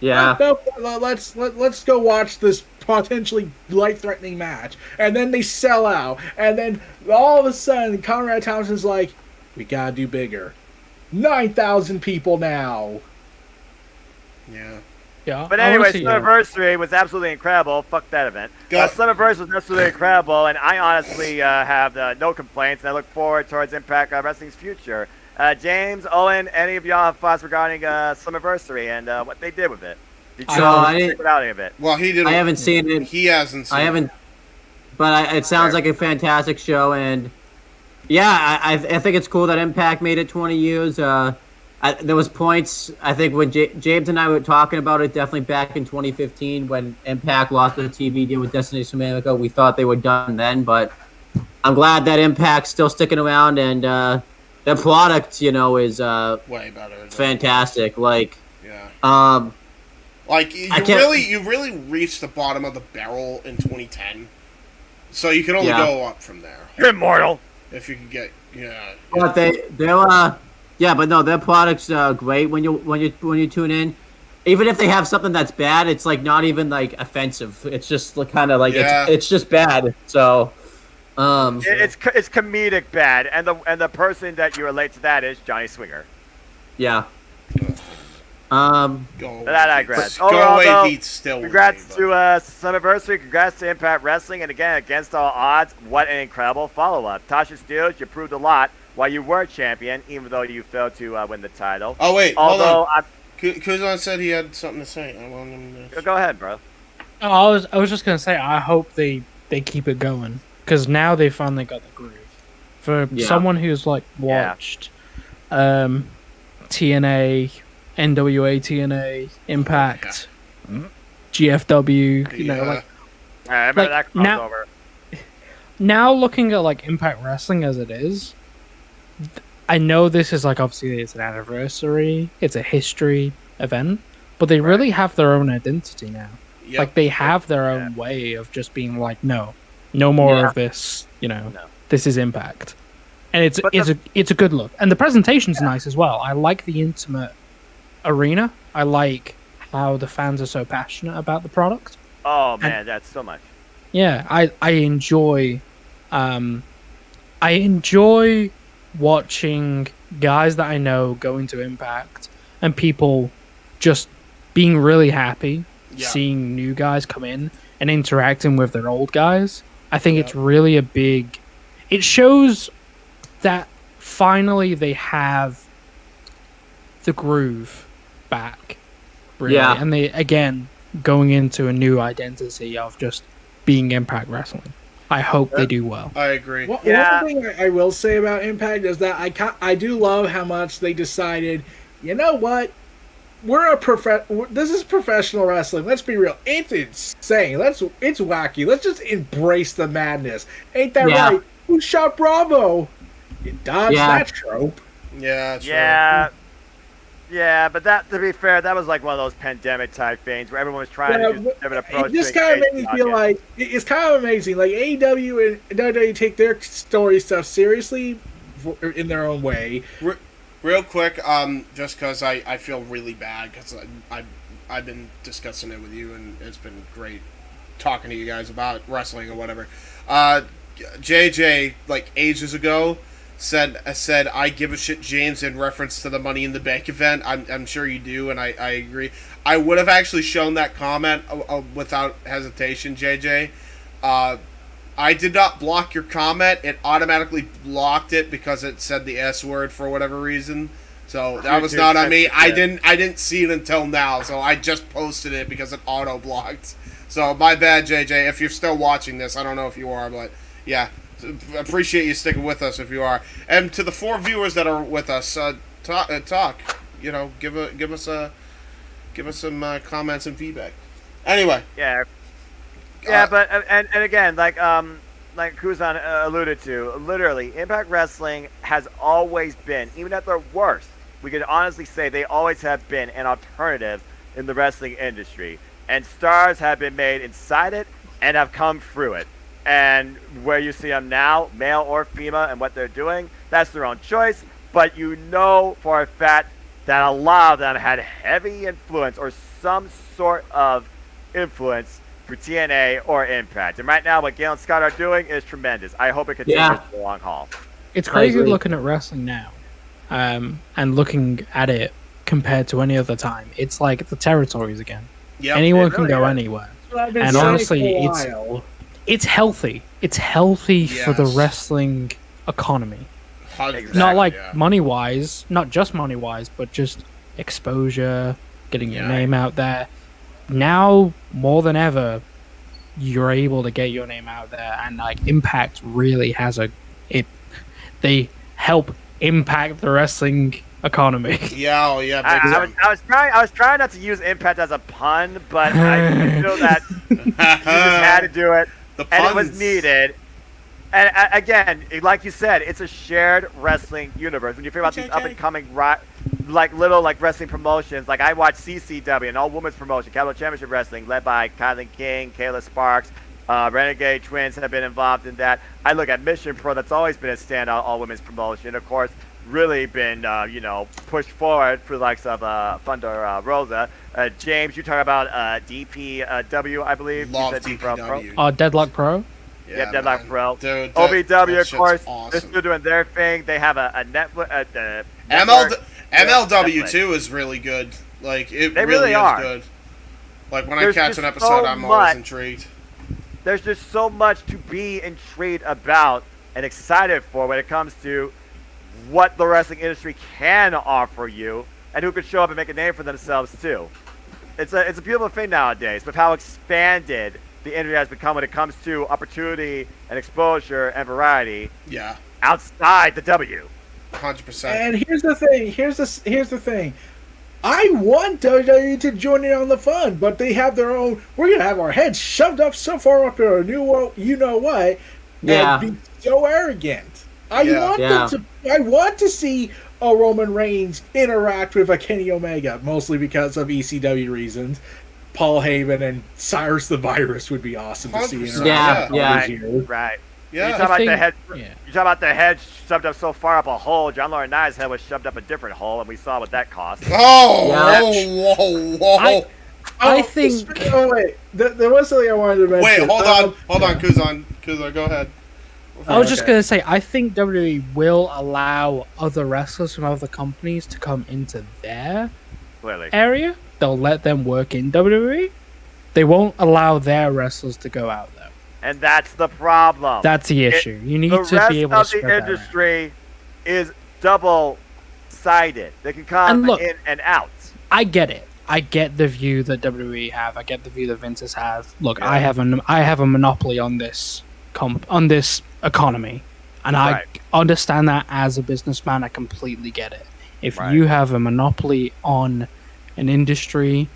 S6: Yeah.
S4: No, let's go watch this potentially life-threatening match. And then they sell out. And then all of a sudden, Conrad Thompson's like, we gotta do bigger. 9,000 people now.
S2: Yeah.
S7: Yeah.
S3: But anyway, Slammiversary was absolutely incredible. Fuck that event. Slammiversary was absolutely incredible, and I honestly have no complaints, and I look forward towards Impact Wrestling's future. James, Owen, any of y'all have thoughts regarding Slammiversary and what they did with it? Did you check out any of it?
S2: Well, he didn't.
S6: I haven't seen it.
S2: He hasn't seen it.
S6: I haven't. But it sounds like a fantastic show, and yeah, I think it's cool that Impact made it 20 years. There was points, I think, when James and I were talking about it, definitely back in 2015 when Impact lost the TV deal with Destination America. We thought they were done then, but I'm glad that Impact's still sticking around, and their product, is
S2: way better.
S6: Fantastic. Like,
S2: yeah. Like you really reached the bottom of the barrel in 2010, so you can only go up from there.
S3: Immortal.
S2: If you can get,
S6: But but no, their product's great when you tune in. Even if they have something that's bad, it's like not even like offensive. It's just kind of like it's just bad. So,
S3: it's comedic bad, and the person that you relate to that is Johnny Swinger.
S6: Yeah.
S3: That I grad.
S2: Go away, Heat. Still.
S3: Congrats to Slammiversary. Congrats to Impact Wrestling, and again, Against All Odds. What an incredible follow-up. Tasha Steelz, you proved a lot while you were champion, even though you failed to win the title.
S2: Oh wait, hold on. Kuzon said he had something to say. I want him to...
S3: Go ahead, bro.
S7: Oh, I was just gonna say I hope they keep it going because now they finally got the groove. For someone who's like watched TNA, NWA TNA, Impact, GFW, you know, like
S3: I remember that crossover.
S7: Now looking at like Impact Wrestling as it is, I know this is like obviously it's an anniversary, it's a history event, but they really have their own identity now.
S2: Yep.
S7: Like they have their own way of just being like, no more of this, you know. No. This is Impact. And it's a good look. And the presentation's nice as well. I like the intimate arena. I like how the fans are so passionate about the product.
S3: Oh man, that's so much.
S7: Yeah, I enjoy watching guys that I know go into Impact and people just being really happy seeing new guys come in and interacting with their old guys. I think it's really a big... It shows that finally they have the groove back. Really. Yeah. And they, again, going into a new identity of just being Impact Wrestling. I hope they do well.
S2: I agree.
S4: One thing I will say about Impact is that I do love how much they decided, you know what? This is professional wrestling. Let's be real. It's insane. It's wacky. Let's just embrace the madness. Ain't that right? Who shot Bravo? You dodged that trope.
S2: Yeah, true.
S3: Yeah, but that, to be fair, that was like one of those pandemic type things where everyone was trying to do different approach.
S4: It just kind of made me feel like it's kind of amazing. Like AEW and WWE take their story stuff seriously in their own way.
S2: Real quick, just because I feel really bad because I've been discussing it with you and it's been great talking to you guys about wrestling or whatever. JJ, like ages ago, said I give a shit, James, in reference to the Money in the Bank event. I'm sure you do, and I agree. I would have actually shown that comment without hesitation, JJ. I did not block your comment. It automatically blocked it because it said the S word for whatever reason. So that was not on me. I didn't see it until now, so I just posted it because it auto blocked. So my bad, JJ. If you're still watching this, I don't know if you are, but yeah. Appreciate you sticking with us if you are. And to the 4 viewers that are with us, talk. You know, give us some comments and feedback. Anyway.
S3: Yeah. But and again, like Kuzon alluded to, literally, Impact Wrestling has always been, even at their worst, we could honestly say they always have been an alternative in the wrestling industry, and stars have been made inside it and have come through it. And where you see them now, male or female, and what they're doing, that's their own choice. But you know for a fact that a lot of them had heavy influence or some sort of influence for TNA or Impact. And right now, what Gail and Scott are doing is tremendous. I hope it continues for the long haul.
S7: It's crazy looking at wrestling now and looking at it compared to any other time. It's like the territories again. Yep, anyone can go anywhere. And honestly, it's healthy. It's healthy for the wrestling economy.
S2: Exactly,
S7: not like money-wise, not just money-wise, but just exposure, getting your name out there. Now, more than ever, you're able to get your name out there, and like Impact really has they help impact the wrestling economy.
S3: I was trying not to use Impact as a pun, but I feel that you just had to do it. And it was needed. And again, like you said, it's a shared wrestling universe. When you think about these up-and-coming little wrestling promotions, like I watch CCW, an all-women's promotion, Capital Championship Wrestling, led by Kylan King, Kayla Sparks. Renegade Twins have been involved in that. I look at Mission Pro, that's always been a standout all-women's promotion. Of course, really been, pushed forward for the likes of Thunder Rosa. James, you talk about DPW, I believe.
S2: Love DPW.
S7: Deadlock Pro?
S3: Yeah, Deadlock Pro.
S2: Dude,
S3: OVW, of course,
S2: awesome.
S3: they're still doing their thing. They have a network.
S2: MLW, too, is really good. Like, it really is good. Like, when I catch an episode, I'm always intrigued.
S3: There's just so much to be intrigued about and excited for when it comes to what the wrestling industry can offer you and who could show up and make a name for themselves too. It's a beautiful thing nowadays with how expanded the industry has become when it comes to opportunity and exposure and variety.
S2: Yeah.
S3: outside the W.
S2: 100%.
S4: And here's the thing. Here's the thing. I want WWE to join in on the fun, but they have their own. We're gonna have our heads shoved up so far up our new, you know what,
S6: Yeah.
S4: and be so arrogant. I want to see a Roman Reigns interact with a Kenny Omega, mostly because of ECW reasons. Paul Heyman and Cyrus the Virus would be awesome to see interact.
S3: Right.
S2: Yeah.
S3: You talk about the head shoved up so far up a hole. John Laurinaitis' head was shoved up a different hole, and we saw what that cost.
S2: Whoa.
S7: I think.
S4: Oh wait, there was something I wanted to mention.
S2: Wait, hold on, Kuzon, go ahead.
S7: I was just gonna say, I think WWE will allow other wrestlers from other companies to come into their area. They'll let them work in WWE. They won't allow their wrestlers to go out there.
S3: And that's the problem.
S7: That's the issue. You need to be able to spread
S3: the industry is double-sided. They can come in and out.
S7: I get it. I get the view that WWE have. I get the view that Vince's have. Look, I have a monopoly on this economy, and I understand that as a businessman. I completely get it. If you have a monopoly on an industry,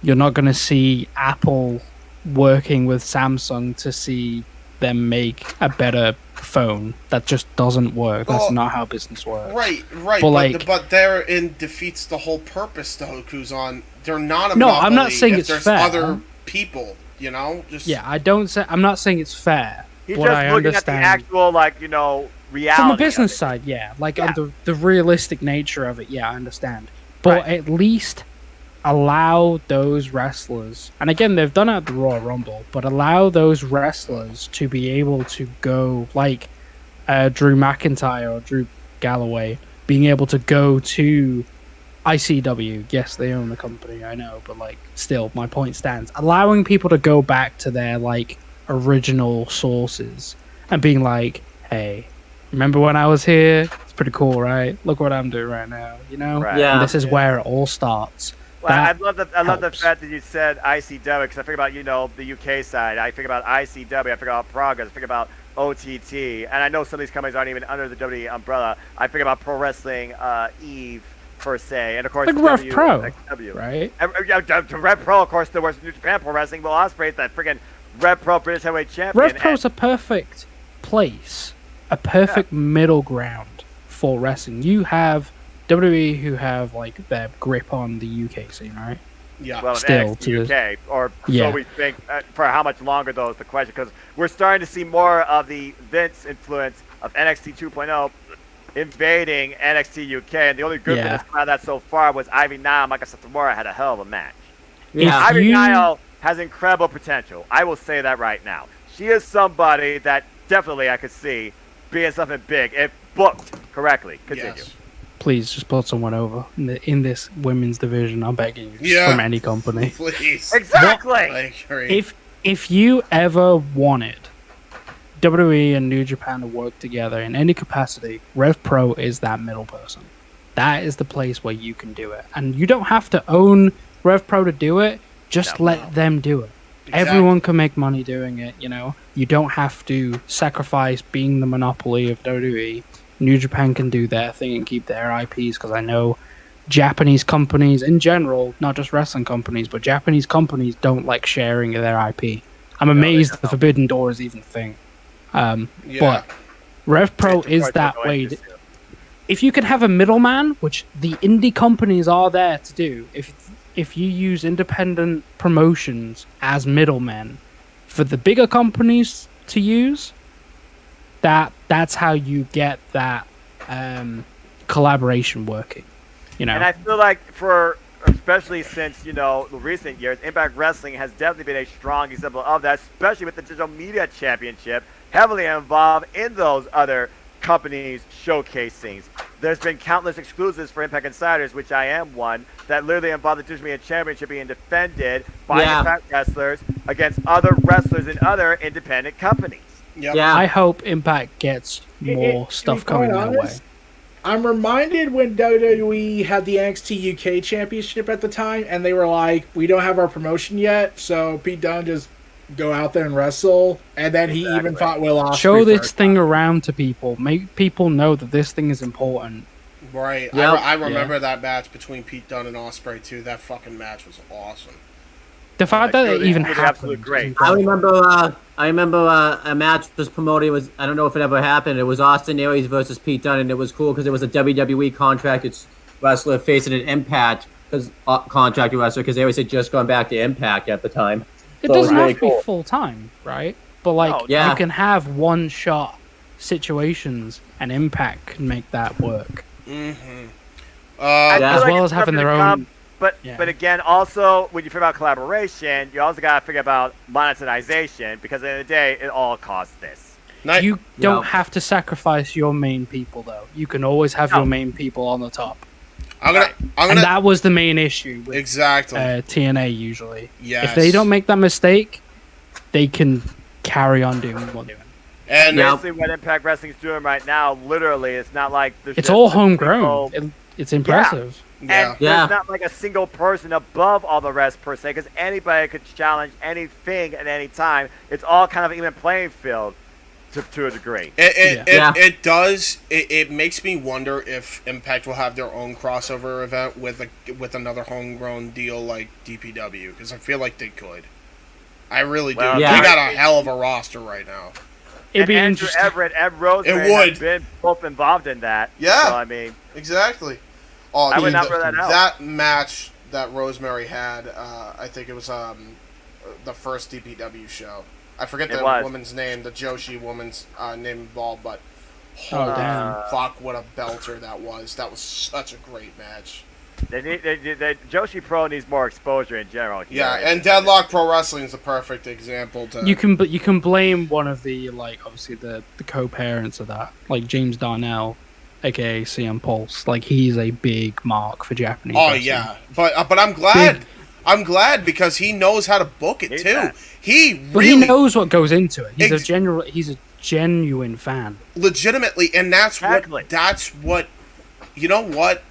S7: you're not going to see Apple working with Samsung to see them make a better phone. That just doesn't work. That's not how business works.
S2: Right. But therein defeats the whole purpose, though, Kuzon. They're not a monopoly.
S7: No, I'm not saying
S2: if
S7: it's
S2: there's
S7: fair.
S2: other people, you know?
S7: I'm not saying it's fair.
S3: He's
S7: but
S3: just
S7: I
S3: looking
S7: understand.
S3: at the actual, reality.
S7: From the business side, on the realistic nature of it, I understand. But at least allow those wrestlers, and again, they've done it at the Royal Rumble, but allow those wrestlers to be able to go, like Drew McIntyre or Drew Galloway, being able to go to ICW. Yes, they own the company, I know, but still, my point stands. Allowing people to go back to their original sources and being like, hey, remember when I was here? It's pretty cool, right? Look what I'm doing right now, you know?
S3: Right.
S7: And this is where it all starts.
S3: Well, I love the fact that you said ICW, because I think about, the UK side. I think about ICW, I think about Progress, I think about OTT, and I know some of these companies aren't even under the WWE umbrella. I think about Pro Wrestling Eve, per se, and of course,
S7: Rev Pro, right?
S3: Rev Pro, of course, there was New Japan Pro Wrestling, Will Ospreay, that friggin' Rev Pro British Heavyweight Champion.
S7: Rev Pro's a perfect place, a perfect middle ground for wrestling. You have WWE who have their grip on the UK scene, right?
S2: Yeah.
S3: Well,
S7: still
S3: to UK, or so we think. For how much longer, though, is the question, because we're starting to see more of the Vince influence of NXT 2.0 invading NXT UK, and the only good thing that's come out of that so far was Ivy Nile and Mika Satomura had a hell of a match. Ivy Nile has incredible potential. I will say that right now. She is somebody that definitely I could see being something big if booked correctly. Continue.
S2: Yes.
S7: Please just put someone over in this women's division. I'm begging you, from any company.
S2: Please.
S3: Exactly.
S2: I agree.
S7: If you ever wanted WWE and New Japan to work together in any capacity, Rev Pro is that middle person. That is the place where you can do it, and you don't have to own Rev Pro to do it. Just let them do it. Exactly. Everyone can make money doing it. You don't have to sacrifice being the monopoly of WWE. New Japan can do their thing and keep their IPs, because I know Japanese companies in general, not just wrestling companies, but Japanese companies don't like sharing their IP. I'm amazed the Forbidden Door is even a thing. But Rev Pro is that way. If you can have a middleman, which the indie companies are there to do, if you use independent promotions as middlemen for the bigger companies to use, that's how you get that collaboration working. And
S3: I feel like especially since, the recent years, Impact Wrestling has definitely been a strong example of that, especially with the Digital Media Championship, heavily involved in those other companies' showcasings. There's been countless exclusives for Impact Insiders, which I am one, that literally involve the Digital Media Championship being defended by Impact wrestlers against other wrestlers in other independent companies.
S2: Yep.
S7: Yeah, I hope Impact gets more stuff coming their way.
S4: I'm reminded when WWE had the NXT UK Championship at the time, and they were like, we don't have our promotion yet, so Pete Dunne just go out there and wrestle, and then he even fought Will Ospreay.
S7: Show this
S4: first.
S7: thing around to people. Make people know that this thing is important.
S2: Right.
S6: Yep.
S2: I remember that match between Pete Dunne and Ospreay too. That fucking match was awesome.
S7: The fact that it even
S3: really
S7: happened.
S3: absolutely great.
S7: is
S6: I
S7: incredible.
S6: remember a match was promoted. It was, I don't know if it ever happened. It was Austin Aries versus Pete Dunne, and it was cool because it was a WWE contracted wrestler facing an Impact contracted wrestler because Aries had just gone back to Impact at the time.
S7: It
S6: So
S7: doesn't
S6: was
S7: have
S6: really
S7: to be
S6: cool.
S7: full time, right? But like,
S3: No,
S6: yeah.
S7: you can have one shot situations, and Impact can make that work.
S2: Mm-hmm.
S3: I
S6: Yeah.
S3: feel
S7: As
S3: like
S7: well
S3: it's
S7: as having
S3: something
S7: their
S3: to
S7: own-
S3: come, But
S7: Yeah.
S3: but again, also when you figure about collaboration, you also gotta figure about monetization because at the end of the day, it all costs this.
S7: You don't
S6: Yeah.
S7: have to sacrifice your main people, though. You can always have
S3: No.
S7: your main people on the top.
S2: I'm gonna.
S7: And that was the main issue with
S2: exactly.
S7: TNA usually.
S2: Yes.
S7: If they don't make that mistake, they can carry on doing what they're doing.
S2: And
S3: Basically, what Impact Wrestling is doing right now, literally, it's not like there's
S7: It's
S3: just
S7: all
S3: a
S7: homegrown.
S3: single-
S7: It's impressive.
S3: And
S2: Yeah.
S3: there's not like a single person above all the rest per se, because anybody could challenge anything at any time. It's all kind of even playing field to a degree.
S2: It does. It makes me wonder if Impact will have their own crossover event with another homegrown deal like DPW, because I feel like they could. I really do.
S3: Well,
S2: They
S6: yeah.
S2: got a hell of a roster right now.
S7: It'd
S3: And
S7: be
S3: Andrew
S7: interesting.
S3: Everett and Rosemary
S2: It would.
S3: have been both involved in that.
S2: Yeah.
S3: So, I mean,
S2: Exactly. Oh,
S3: I would
S2: dude,
S3: not rule that out.
S2: That match that Rosemary had, I think it was the first DPW show. I forget
S3: It
S2: the
S3: was.
S2: woman's name, the Joshi woman's name involved, but
S7: Oh,
S2: holy
S7: damn.
S2: fuck, what a belter that was. That was such a great match.
S3: Joshi Pro needs more exposure in general. here.
S2: Yeah, and Deadlock Pro Wrestling is a perfect example to...
S7: You can blame one of the obviously the co-parents of that, like James Darnell, aka CM Pulse. Like he's a big mark for Japanese.
S2: Oh,
S7: wrestling.
S2: yeah. But I'm glad. I'm glad because he knows how to book it,
S3: He's
S2: too.
S3: that.
S2: He
S7: But
S2: really...
S7: he knows what goes into it. He's
S2: Ex-
S7: a genuine fan.
S2: legitimately, and
S3: Exactly.
S2: that's what you know what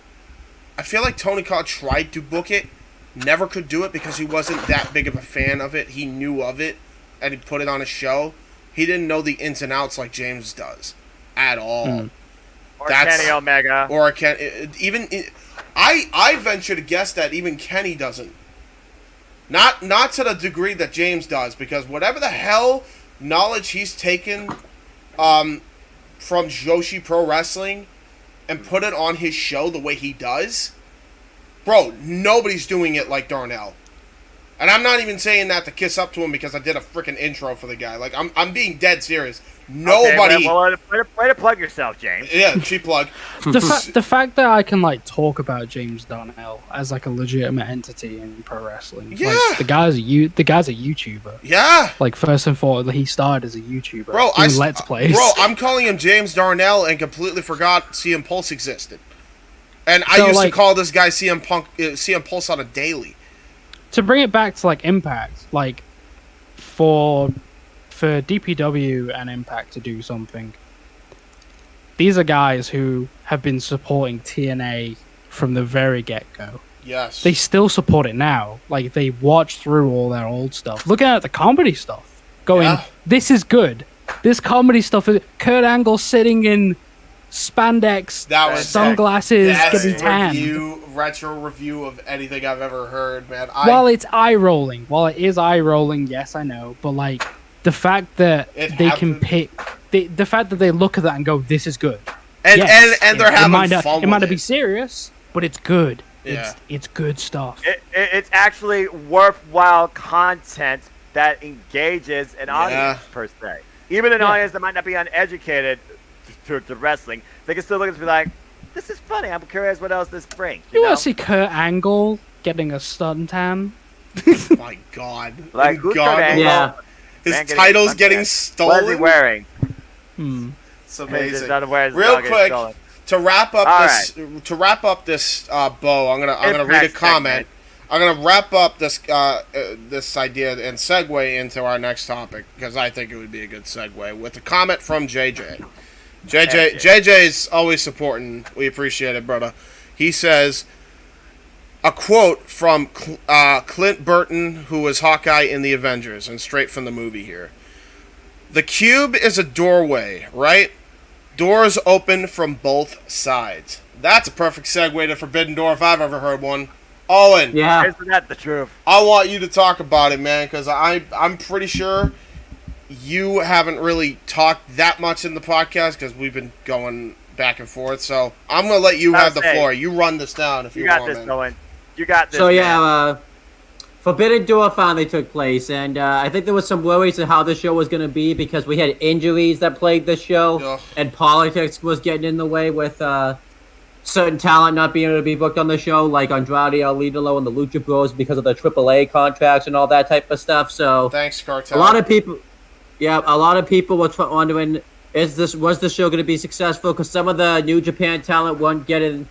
S2: I feel like Tony Khan tried to book it, never could do it because he wasn't that big of a fan of it. He knew of it and he put it on a show. He didn't know the ins and outs like James does at all.
S3: Or Kenny Omega.
S2: Or I venture to guess that even Kenny doesn't. Not to the degree that James does, because whatever the hell knowledge he's taken from Joshi Pro Wrestling and put it on his show the way he does, bro, nobody's doing it like Darnell. And I'm not even saying that to kiss up to him because I did a freaking intro for the guy. Like, I'm being dead serious. Nobody...
S3: Okay, well, way to plug yourself, James.
S2: Yeah, cheap plug.
S7: The fact that I can talk about James Darnell as a legitimate entity in pro wrestling.
S2: Yeah.
S7: The guy's a YouTuber.
S2: Yeah.
S7: First and foremost, he started as a YouTuber.
S2: Bro,
S7: doing Let's Plays.
S2: Bro, I'm calling him James Darnell and completely forgot CM Pulse existed. And I
S7: So,
S2: used to call this guy CM Pulse on a daily.
S7: To bring it back to Impact, for DPW and Impact to do something, these are guys who have been supporting TNA from the very get-go.
S2: Yes.
S7: They still support it now. They watch through all their old stuff, looking at the comedy stuff, going,
S2: Yeah.
S7: "This is good. This comedy stuff is." Kurt Angle sitting in spandex,
S2: That was
S7: sunglasses,
S2: best
S7: getting tanned.
S2: retro review of anything I've ever heard, man.
S7: While it's eye rolling, yes, I know, but the fact that
S2: It
S7: they can
S2: happened.
S7: pick, the fact that they look at that and go, "This is good,"
S2: And
S7: Yes,
S2: and they're having
S7: might not,
S2: fun
S7: It might
S2: with
S7: not be serious, but it's good.
S2: Yeah.
S7: It's good stuff.
S3: It's actually worthwhile content that engages an audience, per se. Even an audience that might not be uneducated to wrestling, they can still look and be like, this is funny. I'm curious what else this brings.
S7: You
S3: know?
S7: want to see Kurt Angle getting a suntan?
S2: My God.
S3: Like, who's
S2: God,
S3: Kurt Angle?
S6: Yeah.
S2: His
S3: Man
S2: title's
S3: suntan.
S2: getting
S3: What is he
S2: stolen.
S3: wearing?
S2: It's
S3: He's
S2: amazing.
S3: just not aware his
S2: Real
S3: dog is
S2: quick,
S3: stolen.
S2: to wrap up
S3: All
S2: this bow, I'm gonna read a
S3: Impact
S2: comment. I'm gonna wrap up this this idea and segue into our next topic because I think it would be a good segue with a comment from JJ. JJ's always supporting. We appreciate it, brother. He says, a quote from Clint Burton, who was Hawkeye in the Avengers, and straight from the movie here. The cube is a doorway, right? Doors open from both sides. That's a perfect segue to Forbidden Door if I've ever heard one. Owen.
S6: Yeah.
S3: Isn't that the truth?
S2: I want you to talk about it, man, because I'm pretty sure you haven't really talked that much in the podcast because we've been going back and forth. So I'm going to let you have the floor. You run this down if you want, man.
S3: You got this, Owen. You got this,
S6: So, yeah, Forbidden Door finally took place, and I think there was some worries of how the show was going to be because we had injuries that plagued the show,
S2: Ugh.
S6: and politics was getting in the way with certain talent not being able to be booked on the show, like Andrade El Idolo and the Lucha Bros because of the AAA contracts and all that type of stuff. So
S2: thanks, Cartel.
S6: a lot of people were wondering, was the show going to be successful? Because some of the New Japan talent weren't getting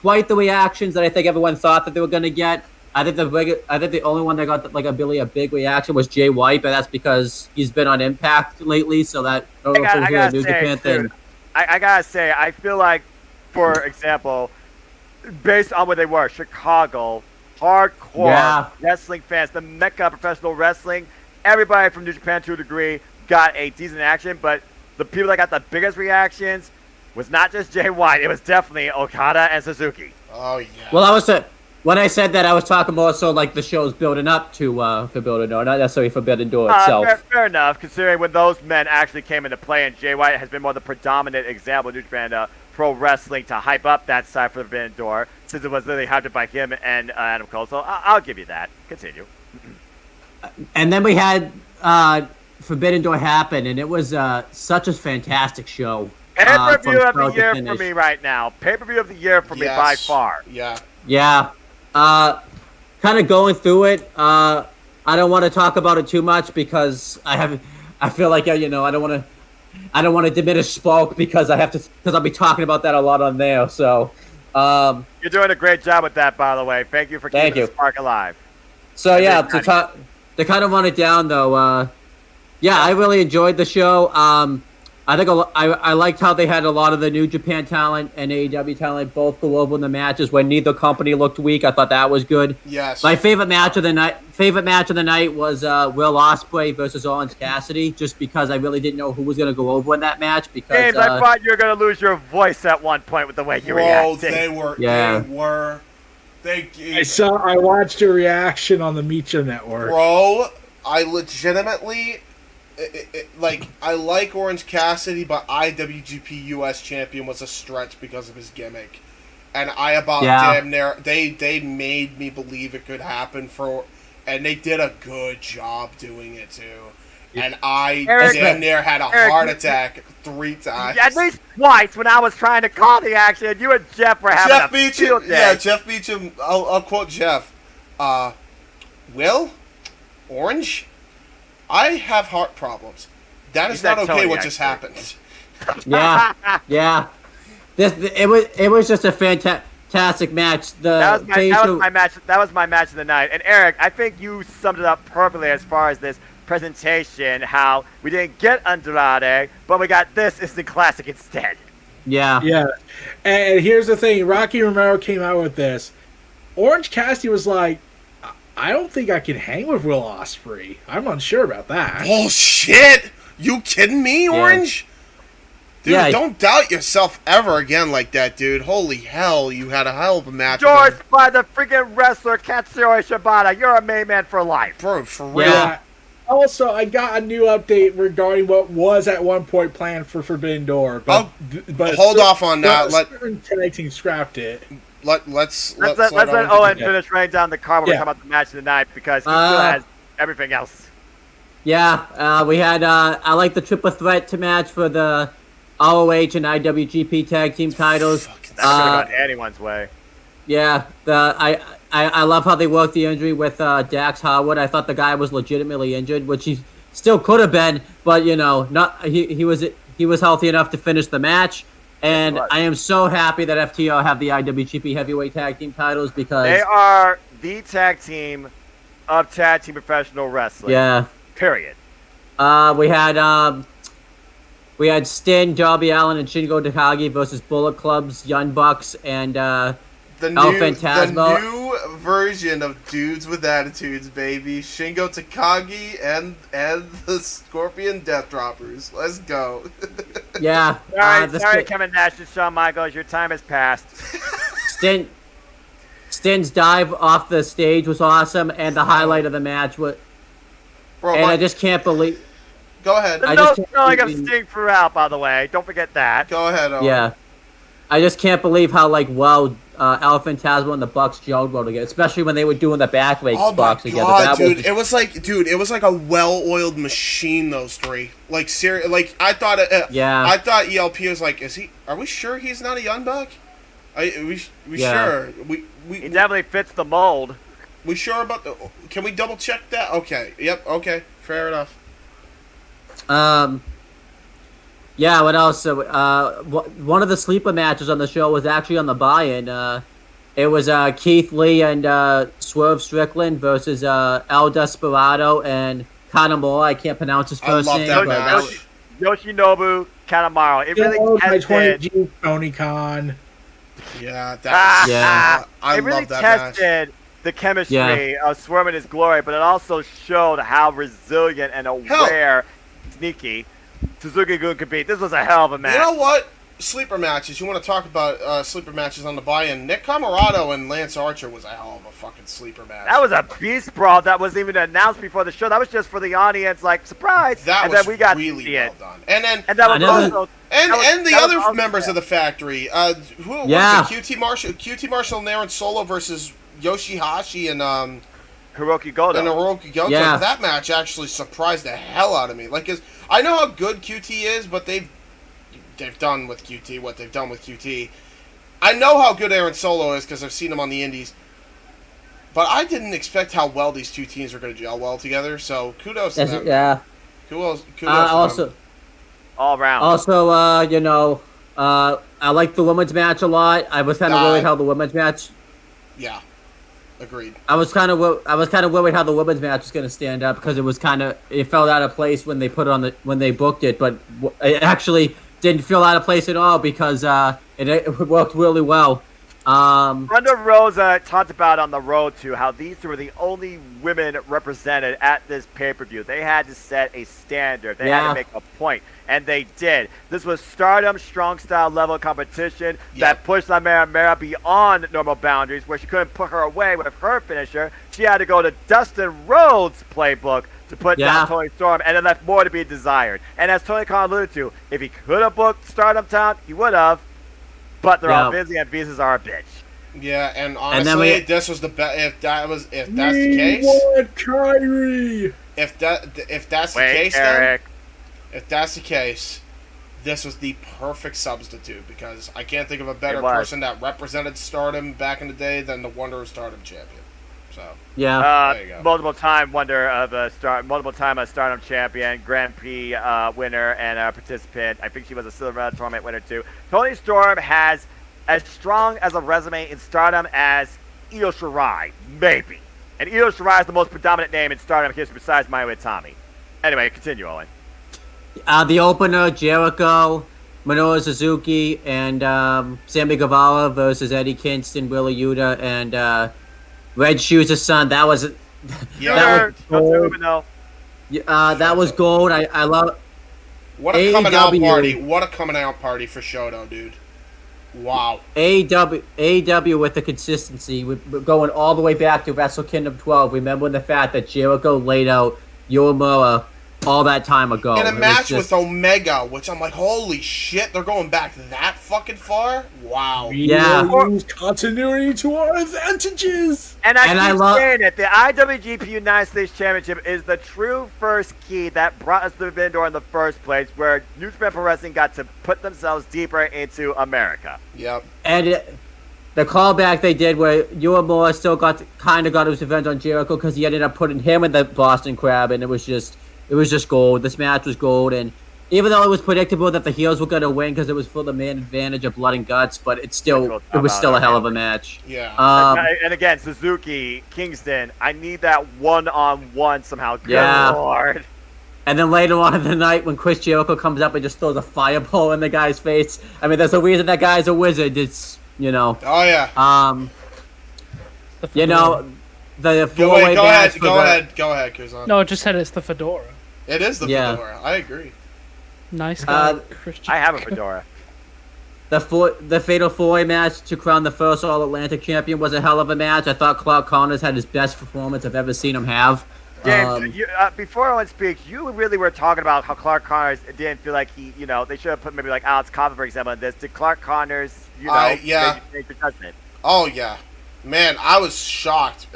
S6: quite the reactions that I think everyone thought that they were going to get. I think the only one that got a big reaction was Jay White, but that's because he's been on Impact lately, so that I don't know if it was really a New Japan thing.
S3: I gotta say, I feel like, for example, based on where they were, Chicago, hardcore wrestling fans, the mecca of professional wrestling, everybody from New Japan to a degree got a decent action, but the people that got the biggest reactions was not just Jay White, it was definitely Okada and Suzuki.
S2: Oh, yeah.
S6: Well, when I said that, I was talking more so like the show's building up to Forbidden Door, not necessarily Forbidden Door itself.
S3: Fair enough, considering when those men actually came into play, and Jay White has been more the predominant example of New Japan Pro Wrestling to hype up that side for Forbidden Door, since it was literally hyped up by him and Adam Cole, so I'll give you that. Continue.
S6: And then we had Forbidden Door happen, and it was such a fantastic show.
S3: Pay-per-view of the year for me right now. Pay-per-view of the year for me by far.
S2: Yeah.
S6: Yeah. Kind of going through it. I don't want to talk about it too much because I feel like I don't want to diminish Spoke because I'll be talking about that a lot on there. So
S3: you're doing a great job with that, by the way. Thank you for keeping the spark alive.
S6: So yeah, to kind of run it down though. I really enjoyed the show. I think I liked how they had a lot of the New Japan talent and AEW talent both go over in the matches when neither company looked weak. I thought that was good.
S2: Yes.
S6: My favorite match of the night was Will Ospreay versus Orange Cassidy, just because I really didn't know who was going to go over in that match. Because
S3: James, I thought you were going to lose your voice at one point with the way you reacted.
S2: They were.
S6: Yeah.
S2: They were.
S4: I watched your reaction on the Mecha Network.
S2: Bro, I legitimately. I like Orange Cassidy, but IWGP US champion was a stretch because of his gimmick, and damn near they made me believe it could happen and they did a good job doing it too, and I damn near had a heart attack 3 times.
S3: At least twice when I was trying to call the action, and you and Jeff were having a field day.
S2: Yeah, Jeff Beecham. I'll quote Jeff. Will Orange. I have heart problems. That is not okay. What just happened?
S6: Yeah. It was just a fantastic match.
S3: That was my match of the night. And Eric, I think you summed it up perfectly as far as this presentation. How we didn't get Andrade, but we got this instant classic instead.
S4: Yeah. And here's the thing: Rocky Romero came out with this. Orange Cassidy was like, I don't think I can hang with Will Ospreay. I'm unsure about that.
S2: Bullshit! You kidding me, Orange? Dude, don't doubt yourself ever again like that, dude. Holy hell, you had a hell of a match.
S3: Endorsed by the freaking wrestler Katsuyori Shibata. You're a main man for life.
S2: Bro, for real.
S4: Yeah. Also, I got a new update regarding what was at one point planned for Forbidden Door. But
S2: hold off on that.
S4: Certain connecting scrapped it.
S2: Let's let
S3: Owen finish writing down the card when we talk about the match of the night because he still has everything else.
S6: Yeah, we had I like the triple threat to match for the ROH and IWGP tag team titles.
S3: That could have gone anyone's way.
S6: Yeah, I love how they worked the injury with Dax Harwood. I thought the guy was legitimately injured, which he still could have been, but he was healthy enough to finish the match. And I am so happy that FTR have the IWGP Heavyweight Tag Team titles because
S3: they are the tag team of tag team professional wrestling.
S6: Yeah.
S3: Period.
S6: We had Sting, Darby Allin, and Shingo Takagi versus Bullet Club's Young Bucks and El Phantasmo.
S2: The new version of Dudes with Attitudes, baby. Shingo Takagi and the Scorpion Death Droppers. Let's go.
S6: Yeah.
S3: Sorry, Kevin Nash and Shawn Michaels. Your time has passed.
S6: Stin's dive off the stage was awesome, and the highlight of the match was.
S2: Bro,
S6: and I just can't believe.
S2: Go ahead.
S3: The no spelling of Sting throughout, by the way. Don't forget that.
S2: Go ahead, Owen.
S6: Yeah. I just can't believe how well El Fantasma and the Bucks gelled well together, especially when they were doing the back leg spots together.
S2: God, dude, it was like a well-oiled machine. Those three, like, seriously, like I thought. I thought ELP was like, are we sure he's not a young buck? We sure?
S3: He definitely fits the mold.
S2: We sure about the? Can we double check that? Okay. Yep. Okay. Fair enough.
S6: Yeah, what else? One of the sleeper matches on the show was actually on the buy-in. It was Keith Lee and Swerve Strickland versus El Desperado and Kanemaru. I can't pronounce his first name.
S2: That match.
S3: Yoshinobu Kanemaru. It really
S4: tested Tony Khan.
S2: Yeah, that was, I
S3: it really
S2: love that
S3: tested the chemistry of Swerve and his glory, but it also showed how resilient and aware, sneaky Suzuki-gun could be. This was a hell of a match.
S2: You know what? Sleeper matches. You want to talk about sleeper matches on the buy-in? Nick Camarado and Lance Archer was a hell of a fucking sleeper match.
S3: That was a beast brawl that wasn't even announced before the show. That was just for the audience, like, surprise.
S2: That was really well done. And then
S3: and
S2: the other members of the factory. Who was it? QT Marshall and Aaron Solo versus Yoshihashi and
S3: Hiroki Goto.
S2: Yeah. That match actually surprised the hell out of me. Like, I know how good QT is, but they've done with QT what they've done with QT. I know how good Aaron Solo is because I've seen him on the indies. But I didn't expect how well these two teams were going to gel well together. So kudos to them.
S6: Yeah.
S2: Kudos
S6: also,
S2: to them.
S3: All round.
S6: Also, I like the women's match a lot. I was kind of worried how the women's match.
S2: Yeah. Agreed.
S6: I was kind of worried how the women's match was going to stand up because it fell out of place when they put it when they booked it, but it actually didn't feel out of place at all because it worked really well.
S3: Ronda Rosa talked about on the road to how these two were the only women represented at this pay-per-view. They had to set a standard. They had to make a point, and they did. This was Stardom strong style level competition that pushed La Mera Mera beyond normal boundaries, where she couldn't put her away with her finisher. She had to go to Dustin Rhodes' playbook to put down Toni Storm, and it left more to be desired. And as Tony Khan alluded to, if he could have booked Stardom Town, he would have. But they're all busy, and visas are a bitch.
S2: Yeah, and honestly, this was the best. If that's the case,
S4: Kyrie.
S2: If that's the case, this was the perfect substitute because I can't think of a better person that represented Stardom back in the day than the Wonder of Stardom champion. So there you go.
S3: Multiple time Stardom champion, Grand Prix winner, and a participant. I think she was a silver medal tournament winner too. Toni Storm has as strong as a resume in Stardom as Io Shirai, maybe. And Io Shirai is the most predominant name in Stardom history besides Mayu Itami. Anyway, continue, Owen.
S6: The opener, Jericho, Minoru Suzuki, and Sammy Guevara versus Eddie Kingston, Wheeler Yuta, and Red Shoes' son. That was gold. That was gold. I love.
S2: What a coming out party! What a coming out party for Shoto, dude. Wow. AEW with the consistency, we're going all the way back to Wrestle Kingdom 12. Remembering the fact that Jericho laid out Yoramura all that time ago. In a match with Omega, which I'm like, holy shit, they're going back that fucking far? Wow.
S6: Yeah.
S4: Use continuity to our advantages.
S3: And I keep saying it, the IWGP United States Championship is the true first key that brought us to the Vendor in the first place, where New Japan Pro Wrestling got to put themselves deeper into America.
S2: Yep.
S6: And the callback they did where Yoramura still got his revenge on Jericho because he ended up putting him in the Boston Crab, and it was just gold. This match was gold, and even though it was predictable that the heels were going to win because it was for the main advantage of blood and guts, but it was still a hell of a match.
S2: Yeah.
S3: And again, Suzuki, Kingston, I need that one-on-one somehow. Good Lord.
S6: And then later on in the night, when Chris Jericho comes up and just throws a fireball in the guy's face. I mean, there's a reason that guy's a wizard. It's,
S2: Oh, yeah.
S7: The
S6: You
S7: fedora.
S6: know, the
S2: Go
S6: four-way match for
S2: ahead,
S6: the...
S2: go ahead, Kuzon.
S7: No, it just said it's the fedora.
S2: It is the
S6: Yeah.
S2: fedora. I agree.
S7: Nice guy, Christian.
S3: I have a fedora.
S6: The fatal four-way match to crown the first All-Atlantic champion was a hell of a match. I thought Clark Connors had his best performance I've ever seen him have.
S3: James, before I speak, you really were talking about how Clark Connors didn't feel like he, they should have put maybe like Alex Coffin, for example, in this. Did Clark Connors, make your judgment?
S2: Oh, yeah. Man, I was shocked.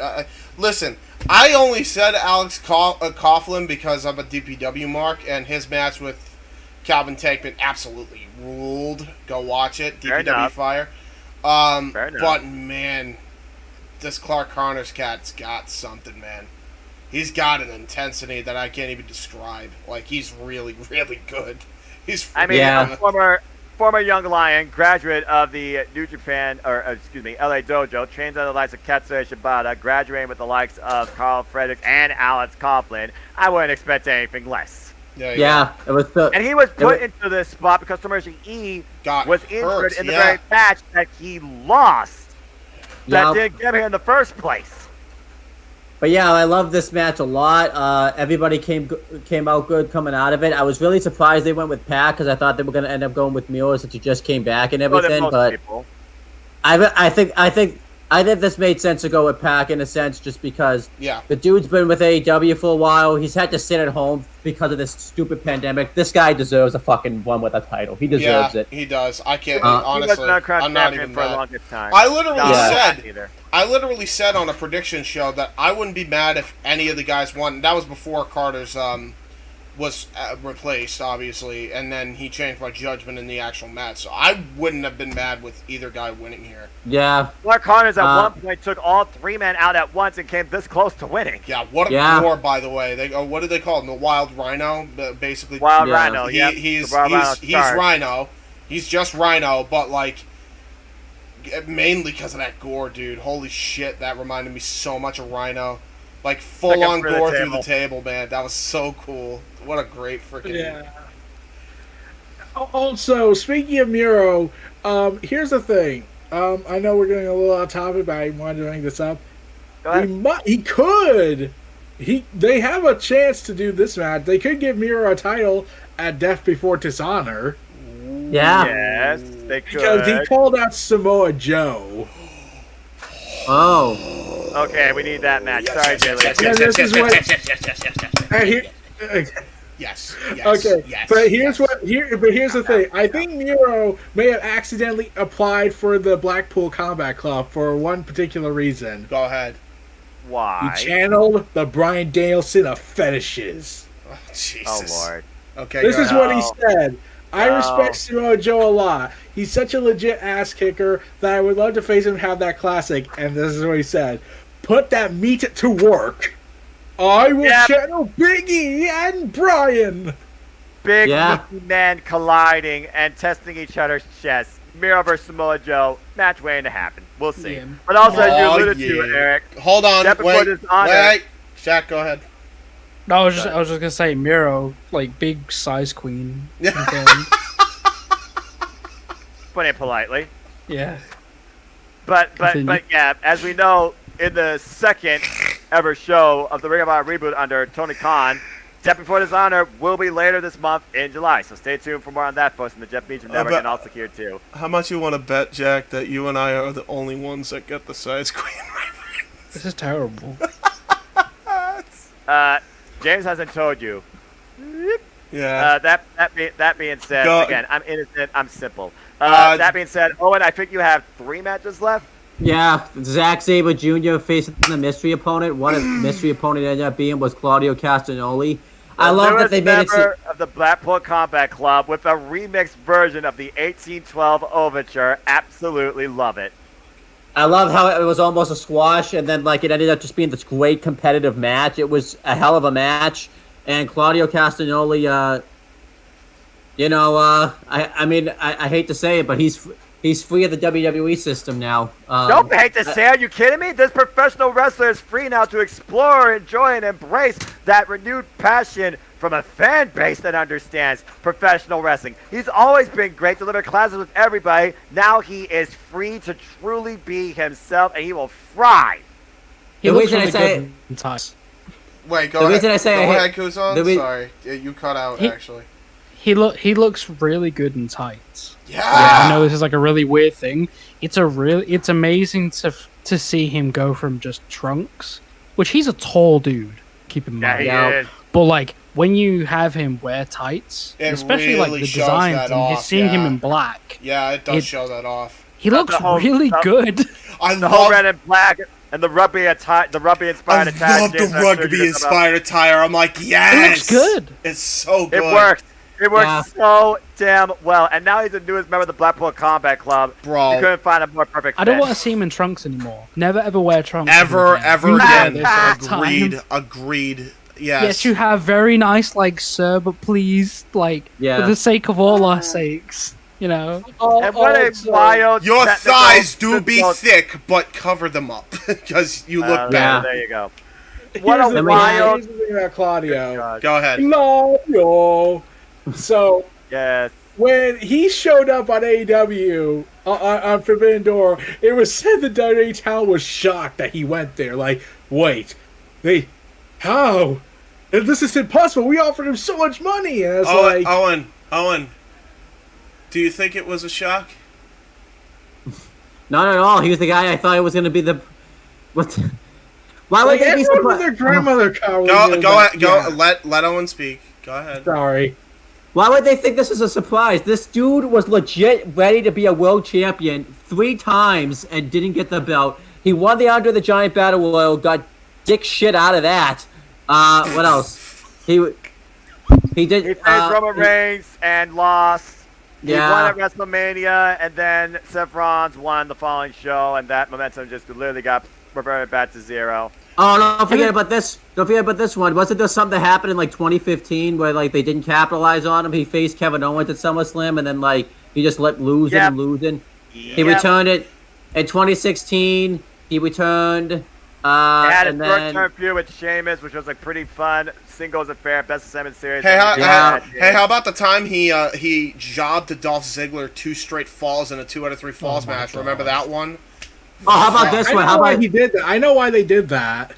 S2: Listen, I only said Alex Coughlin because I'm a DPW mark, and his match with Calvin Tankman absolutely ruled. Go watch it. DPW Fire. But, man, this Clark Connors cat's got something, man. He's got an intensity that I can't even describe. Like, he's really, really good.
S3: Former young lion, graduate of the New Japan, LA Dojo, trained under the likes of Katsura Shibata, graduating with the likes of Carl Fredericks and Alex Coughlin. I wouldn't expect anything less.
S6: Yeah, it was.
S3: And he was put into this spot because Tomoshi E was injured in the very match that he lost. That didn't get him in the first place.
S6: But yeah, I love this match a lot. Everybody came out good coming out of it. I was really surprised they went with Pac because I thought they were going to end up going with Miller since he just came back and everything. But I think this made sense to go with Pac in a sense, just because the dude's been with AEW for a while. He's had to sit at home because of this stupid pandemic. This guy deserves a fucking one with a title. He deserves it.
S2: He does. I can't honestly. I'm not even
S3: for
S2: mad.
S3: the longest time.
S2: I literally said on a prediction show that I wouldn't be mad if any of the guys won. That was before Carter's was replaced, obviously, and then he changed my judgment in the actual match. So I wouldn't have been mad with either guy winning here.
S6: Yeah.
S3: Clark Connors at one point took all three men out at once and came this close to winning.
S2: Yeah, what a gore, by the way. What did they call him? The Wild Rhino? Basically.
S3: Wild Rhino,
S2: He's Rhino. He's just Rhino, but like, mainly because of that gore, dude. Holy shit, that reminded me so much of Rhino. Like, full-on gore through the table, man. That was so cool. What a great freaking...
S4: Yeah. Also, speaking of Miro, here's the thing. I know we're getting a little off topic, but I wanted to bring this up. He could. They have a chance to do this match. They could give Miro a title at Death Before Dishonor.
S6: Yeah.
S3: Yes, they could.
S4: Because he called out Samoa Joe.
S6: Oh.
S3: Okay, we need that match. Sorry, Jay.
S2: Yes.
S4: Okay, but here's the thing. I think Miro may have accidentally applied for the Blackpool Combat Club for one particular reason.
S2: Go ahead.
S3: Why?
S4: He channeled the Bryan Danielson of fetishes.
S2: Oh, Jesus.
S3: Oh, Lord.
S2: Okay.
S4: This is what he said. I respect Samoa Joe a lot. He's such a legit ass kicker that I would love to face him and have that classic. And this is what he said. Put that meat to work. I will channel Biggie and Brian.
S3: Big men colliding and testing each other's chests. Miro versus Samoa Joe. Match waiting to happen. We'll see.
S7: Yeah.
S3: But also, as you alluded to, Eric.
S2: Hold on. Wait. Shaq, go ahead.
S7: No, I was just gonna say Miro, like big size queen.
S3: Put it politely.
S7: Yeah.
S3: But yeah, as we know, in the second ever show of the Ring of Honor reboot under Tony Khan, Death Before Dishonor will be later this month in July. So stay tuned for more on that, folks, in the Jeff Meacham Network and also here too.
S2: How much you want to bet, Jack, that you and I are the only ones that get the size queen reference?
S7: This is terrible.
S3: James hasn't told you.
S2: Yeah.
S3: That being said, again, I'm innocent. I'm simple. That being said, Owen, I think you have 3 matches left.
S6: Yeah, Zack Sabre Jr. facing the mystery opponent. One of the mystery opponent ended up being was Claudio Castagnoli. I love that they made it
S3: of the Blackpool Combat Club with a remixed version of the 1812 Overture. Absolutely love it.
S6: I love how it was almost a squash, and then like it ended up just being this great competitive match. It was a hell of a match, and Claudio Castagnoli, I hate to say it, but he's free of the WWE system now.
S3: Don't hate to say it. Are you kidding me? This professional wrestler is free now to explore, enjoy, and embrace that renewed passion from a fan base that understands professional wrestling. He's always been great, delivered classes with everybody. Now he is free to truly be himself, and he will thrive
S7: He
S6: The
S7: looks
S6: reason I
S7: really
S6: say-
S7: good in tights.
S2: Wait, go
S6: The
S2: ahead.
S6: reason I say
S2: go
S6: I hate-
S2: ahead, Kuzon.
S6: the re-
S2: Sorry, you cut out
S7: He-
S2: actually.
S7: He looks really good in tights.
S2: Yeah.
S7: I know this is like a really weird thing. It's amazing to see him go from just trunks, which he's a tall dude. Keep in mind.
S3: Yeah, he is.
S7: But like when you have him wear tights,
S2: It
S7: especially
S2: really
S7: like the
S2: shows
S7: designs,
S2: that
S7: and
S2: off,
S7: seeing him
S2: yeah.
S7: in black,
S2: Yeah, it does
S7: It-
S2: show that off.
S7: he looks
S3: the whole
S7: really
S3: stuff.
S7: good.
S2: I
S3: The whole
S2: love.
S3: red and black and the rugby inspired
S2: I
S3: attack.
S2: love the
S3: Jason, I'm sure you
S2: rugby
S3: guys know
S2: inspired attire. I'm like, yes.
S7: It looks good.
S2: It's so
S3: about-
S2: good.
S3: It works. It works
S6: Yeah.
S3: so damn well. And now he's the newest member of the Blackpool Combat Club.
S2: Bro.
S3: You couldn't find a more perfect fit.
S7: I don't want to see him in trunks anymore. Never ever wear trunks.
S2: Ever again.
S7: This all the time.
S2: Agreed. Yes.
S7: Yes, you have very nice legs, sir, but please, like,
S6: Yeah.
S7: for the sake of all our sakes, you know.
S3: And what a wild.
S2: Your
S3: technical
S2: thighs do be
S3: physical-
S2: thick, but cover them up because you look better.
S6: Yeah.
S3: There you go. What
S4: Here's
S3: a
S4: the
S3: wild.
S4: thing about Claudio.
S2: Go ahead.
S4: Claudio. So
S3: Yes.
S4: when he showed up on AEW on Forbidden Door, it was said that WWE Town was shocked that he went there. Like, wait, how? This is impossible. We offered him so much money, and it's like,
S2: Owen, do you think it was a shock?
S6: Not at all. He was the guy I thought it was going to be the. What? Why would
S4: like
S6: they be
S4: everyone with
S6: surprised?
S4: their grandmother Caro
S2: Go
S4: knew
S2: ahead.
S4: that-
S2: Go.
S4: yeah.
S2: Let Owen speak. Go ahead.
S4: Sorry.
S6: Why would they think this is a surprise? This dude was legit ready to be a world champion 3 times and didn't get the belt. He won the Andre the Giant Battle Royal, got dick shit out of that. What else? He did.
S3: He faced Roman Reigns and lost. He
S6: Yeah.
S3: won at WrestleMania, and then Seth Rollins won the following show, and that momentum just literally got reverted back to zero.
S6: Oh, don't forget about this. Don't forget about this one. Wasn't there something that happened in like 2015 where like they didn't capitalize on him? He faced Kevin Owens at SummerSlam, and then like he just let losing
S3: Yep.
S6: and losing. He
S3: Yep.
S6: returned it in 2016. He returned.
S3: Had a
S6: And then
S3: short-term feud with Sheamus, which was like pretty fun. Singles affair, best of 7 series.
S2: Hey,
S6: Yeah.
S2: how about the time he jobbed to Dolph Ziggler 2 straight falls in a 2 out of 3 falls match? Remember that one?
S6: oh, how about this
S4: I
S6: one?
S4: know
S6: How
S4: why
S6: about
S4: he did that. I know why they did that.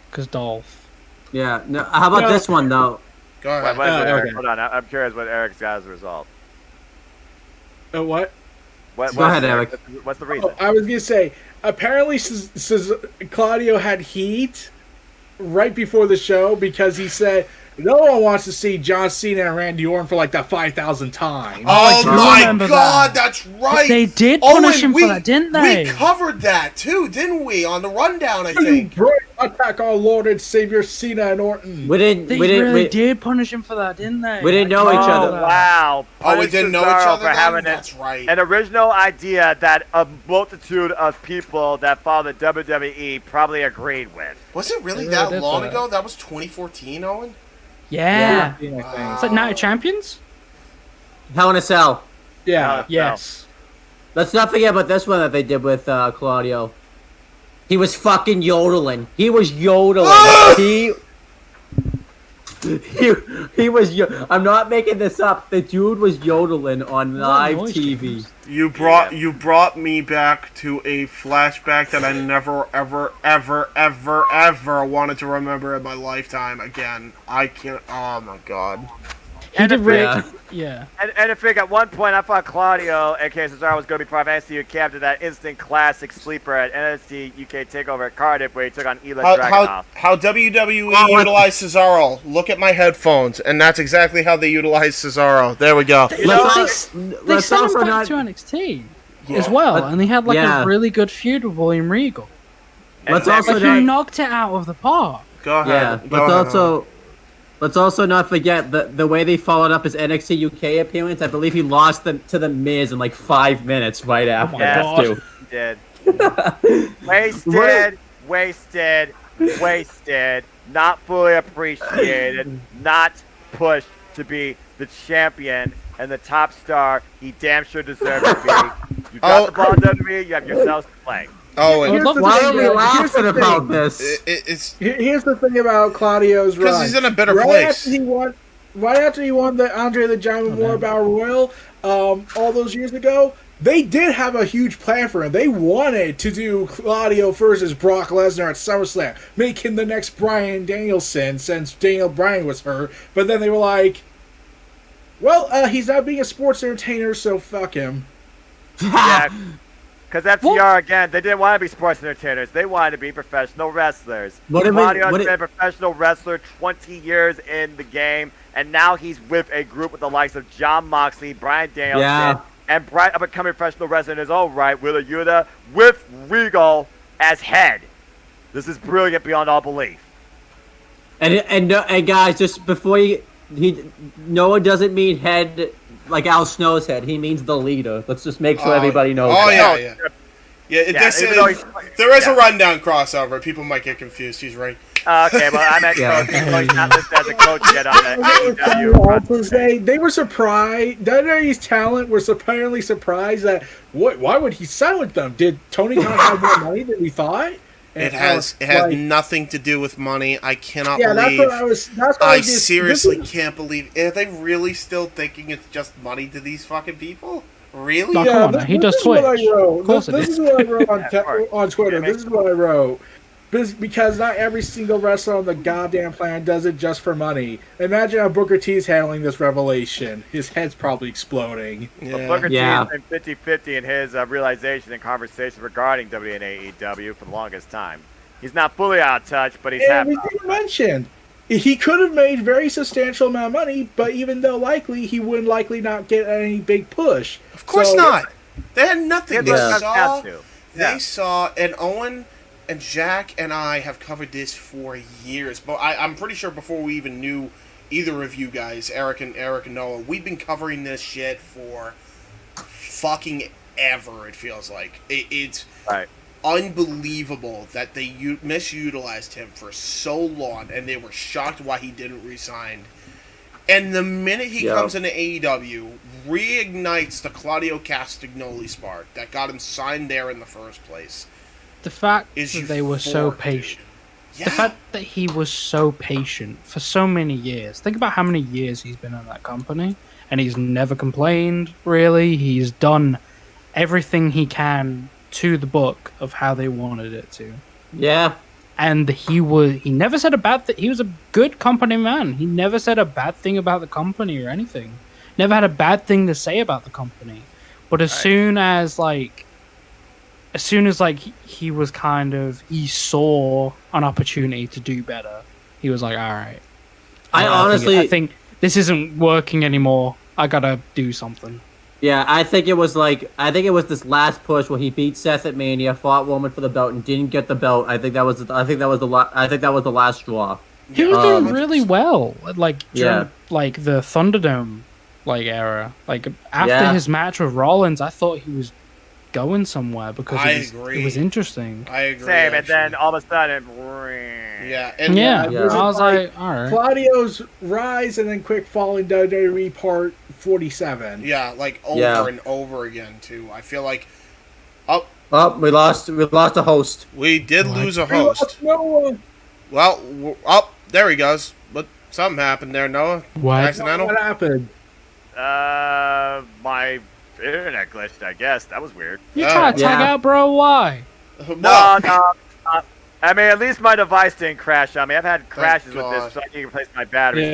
S7: Because Dolph.
S6: yeah? No, how about
S4: No.
S6: this one though?
S2: Go ahead.
S3: What is it, Eric?
S4: okay.
S3: Hold on, I'm curious what Eric's got as a result.
S4: What?
S6: Go ahead, Eric.
S3: What's the reason?
S4: I was gonna say. Apparently, Claudio had heat right before the show because he said no one wants to see John Cena and Randy Orton for like the 5,000th time.
S2: Oh
S7: do
S2: my
S7: remember
S2: God,
S7: that.
S2: that's right.
S7: They did
S2: Owen,
S7: punish him for that, didn't they?
S2: We covered that too, didn't we? On the rundown, I think.
S4: Bring attack our Lord and Savior Cena and Orton.
S6: We didn't.
S7: They
S6: We didn't.
S7: really
S6: We,
S7: did punish him for that, didn't they?
S6: we didn't know each
S3: Oh,
S6: other.
S3: wow.
S2: Oh, we
S3: Punish
S2: didn't know each
S3: Cesaro
S2: other
S3: for
S2: then?
S3: having
S2: That's right.
S3: an original idea that a multitude of people that follow the WWE probably agreed with.
S2: Was it really
S7: They
S2: that
S7: did
S2: long
S7: that.
S2: ago? That was 2014, Owen?
S7: Yeah.
S4: Yeah.
S7: It's like Night of Champions?
S6: Hell in a Cell.
S4: Yeah.
S7: Yes.
S6: Let's not forget about this one that they did with Claudio. He was fucking yodeling. He was yodeling. he was. I'm not making this up. The dude was yodeling on live
S7: noise
S6: TV.
S2: You brought me back to a flashback that I never ever wanted to remember in my lifetime again. I can't. Oh my God.
S7: And
S3: And
S7: it
S3: if
S7: really,
S6: Yeah.
S7: yeah.
S3: And I think at one point I thought Claudio, aka Cesaro, was going to be part of NXT UK after that instant classic sleeper at NXT UK TakeOver at Cardiff where he took on Ela Dragunov.
S2: How WWE utilized Cesaro. Look at my headphones, and that's exactly how they utilized Cesaro. There we go.
S7: They
S6: Let's
S7: sent him
S6: also
S7: back
S6: not.
S7: to NXT as well,
S6: But-
S7: and they had like
S6: yeah.
S7: a really good feud with William Regal.
S6: Let's
S3: And
S6: also
S7: Like,
S6: not.
S7: he knocked it out of the park.
S2: Go ahead.
S6: Yeah.
S2: Go ahead.
S6: Let's also not forget the way they followed up his NXT UK appearance. I believe he lost them to the Miz in like 5 minutes right after
S7: my
S6: that
S7: God.
S6: too.
S3: He did. Wasted. Not fully appreciated. Not pushed to be the champion and the top star he damn sure deserved to be. You got the ball in WWE, you have yourselves to play.
S2: Oh,
S4: Here's the
S6: Why
S4: thing,
S6: are we
S4: here's
S6: laughing
S4: the
S6: about
S4: thing.
S6: this?
S2: it's
S4: Here's the thing about Claudio's run.
S2: because he's in a better
S4: Right
S2: place.
S4: after he won, he won the Andre the Giant Memorial Battle Royal all those years ago, they did have a huge plan for him. They wanted to do Claudio versus Brock Lesnar at SummerSlam, make him the next Bryan Danielson since Daniel Bryan was hurt. But then they were like, well, he's not being a sports entertainer, so fuck him.
S3: Yeah, because FTR, again, they didn't want to be sports entertainers. They wanted to be professional wrestlers. Claudio's been a professional wrestler 20 years in the game, and now he's with a group with the likes of Jon Moxley, Bryan Danielson, and bright up-and-coming professional wrestler in his own right, Wheeler Yuta, with Regal as head. This is brilliant beyond all belief.
S6: And guys, just before Noah doesn't mean head like Al Snow's head. He means the leader. Let's just make sure everybody knows.
S2: Oh,
S6: that.
S2: There is a rundown crossover. People might get confused. He's right.
S3: Okay, well, I meant coach. He's not listed as a coach yet on the AEW.
S4: They were surprised. WWE's talent was apparently surprised that why would he sign with them? Did Tony Khan have more money than we thought?
S2: It has nothing to do with money. I cannot believe.
S4: I
S2: seriously can't believe. Are they really still thinking it's just money to these fucking people? Really?
S7: No, come on, he does Twitch.
S4: This is what I wrote on Twitter. This is what I wrote. Because not every single wrestler on the goddamn planet does it just for money. Imagine how Booker T's handling this revelation. His head's probably exploding.
S3: Yeah. Booker T has been 50-50 in his realization and conversation regarding WWE and AEW for the longest time. He's not fully out of touch, but he's happy.
S4: We didn't mention he could have made very substantial amount of money, but even though likely he would likely not get any big push.
S2: Of course not. They had nothing. They saw, and Owen and Jack and I have covered this for years, but I'm pretty sure before we even knew either of you guys, Eric and Noah, we've been covering this shit for fucking ever. It feels like it's unbelievable that they misutilized him for so long, and they were shocked why he didn't resign. And the minute he comes into AEW, reignites the Claudio Castagnoli spark that got him signed there in the first place.
S7: The fact that they were so patient. Yeah. The fact that he was so patient for so many years. Think about how many years he's been in that company. And he's never complained, really. He's done everything he can to the book of how they wanted it to.
S6: Yeah.
S7: And he never said a bad thing. He was a good company man. He never said a bad thing about the company or anything. Never had a bad thing to say about the company. But as soon as he was he saw an opportunity to do better, he was like, all right. I think this isn't working anymore. I gotta do something.
S6: Yeah, I think it was this last push where he beat Seth at Mania, fought Roman for the belt, and didn't get the belt. I think that was the last straw.
S7: He was doing really well, during the Thunderdome era. After his match with Rollins, I thought he was going somewhere because it was interesting.
S2: I agree.
S3: Same, and then all of a sudden,
S7: I was like, all right.
S4: Claudio's rise and then quick fall in WWE Part 47.
S2: Yeah, over and over again too. I feel like,
S6: we lost a host.
S2: We did lose a host. Well, there he goes. But something happened there, Noah.
S7: What?
S2: Accidental?
S4: What happened?
S3: My internet glitched, I guess. That was weird.
S7: You trying to tag out, bro? Why?
S3: No. I mean, at least my device didn't crash on me. I've had crashes with this, so I can replace my battery.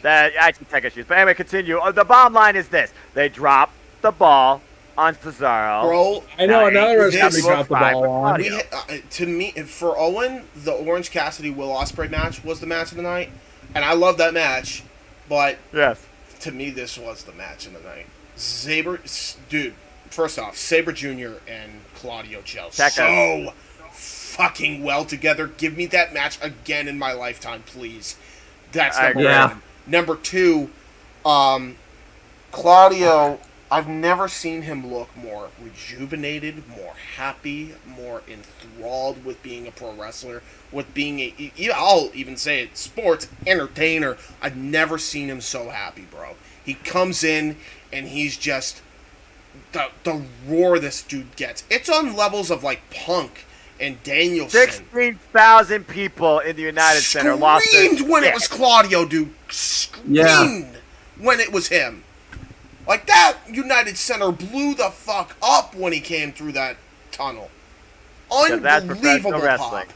S3: That actually tech issues. But anyway, continue. The bottom line is this: they dropped the ball on Cesaro.
S4: Bro, I know another reason they dropped the ball on.
S2: To me, for Owen, the Orange Cassidy Will Ospreay match was the match of the night, and I love that match. But to me, this was the match of the night. First off, Sabre Jr. and Claudio gel so fucking well together. Give me that match again in my lifetime, please. That's number one. Number two, Claudio, I've never seen him look more rejuvenated, more happy, more enthralled with being a pro wrestler, with being I'll even say it, sports entertainer. I've never seen him so happy, bro. He comes in and he's just the roar this dude gets. It's on levels of Punk and Danielson.
S3: 16,000 people in the United Center lost their
S2: when it was Claudio, dude. screamed when it was him. Like, that United Center blew the fuck up when he came through that tunnel. Unbelievable pop.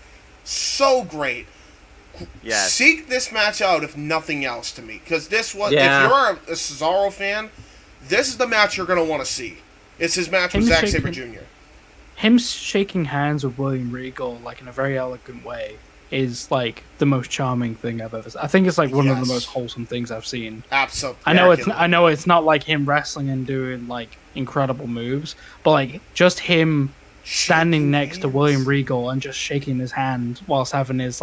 S2: So great.
S3: Yes.
S2: Seek this match out, if nothing else, to me. Because this was,
S6: Yeah.
S2: if you're a Cesaro fan, this is the match you're going to want to see. It's his match with Zack Sabre Jr.
S7: Him shaking hands with William Regal, like, in a very elegant way, is, like, the most charming thing I've ever seen. I think it's, like, one of the most wholesome things I've seen.
S2: Absolutely.
S7: I know it's not like him wrestling and doing, like, incredible moves, but, like, just him standing next to William Regal and just shaking his hand whilst having his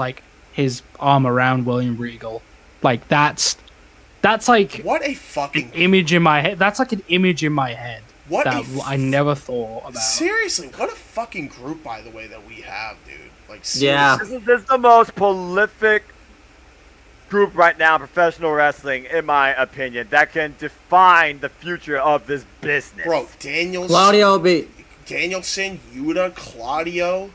S7: arm around William Regal. Like, that's like...
S2: What a fucking...
S7: image in my head. That's like an image in my head.
S2: What
S7: that I never thought about.
S2: Seriously, what a fucking group, by the way, that we have, dude. Like, seriously.
S6: Yeah.
S3: This is the most prolific group right now in professional wrestling, in my opinion, that can define the future of this business.
S2: Bro, Danielson, Yuta, Claudio,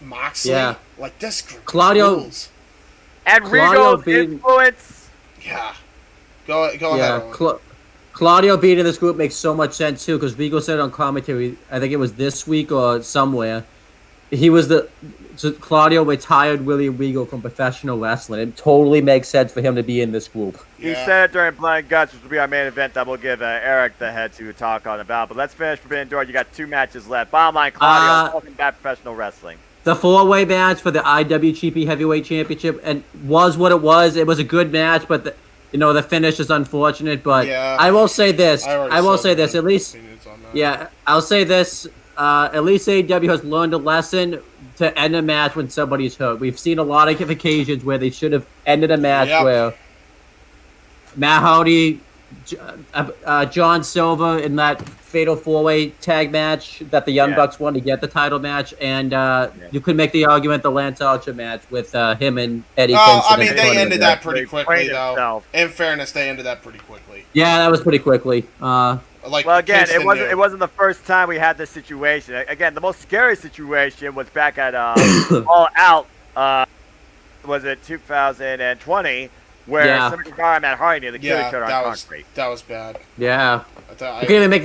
S2: Moxley.
S6: Yeah.
S2: Like, this group
S6: Claudio.
S2: rules.
S3: And Regal's influence.
S2: Yeah. Go ahead.
S6: Claudio being in this group makes so much sense too, because Regal said on commentary, I think it was this week or somewhere, Claudio retired William Regal from professional wrestling. It totally makes sense for him to be in this group.
S3: He said it during Blind Guts, which will be our main event that we'll give Eric the head to talk on about. But let's finish Forbidden Door. You got 2 matches left. Bottom line, Claudio, welcome back to professional wrestling.
S6: The 4-way match for the IWGP Heavyweight Championship and was what it was. It was a good match, but the finish is unfortunate. But I will say this. At least, I'll say this. At least AEW has learned a lesson to end a match when somebody's hurt. We've seen a lot of occasions where they should have ended a match where Matt Hardy, John Silver in that fatal 4-way tag match that the Young Bucks won to get the title match, and you could make the argument the Lance Archer match with him and Eddie Kingston.
S2: I mean, they ended that pretty quickly, though. In fairness, they ended that pretty quickly.
S6: Yeah, that was pretty quickly.
S3: Well, again, it wasn't the first time we had this situation. Again, the most scary situation was back at All Out. Was it 2020? Where somebody got Matt Hardy near the killed each other on concrete.
S2: That was bad.
S6: Yeah. You can even make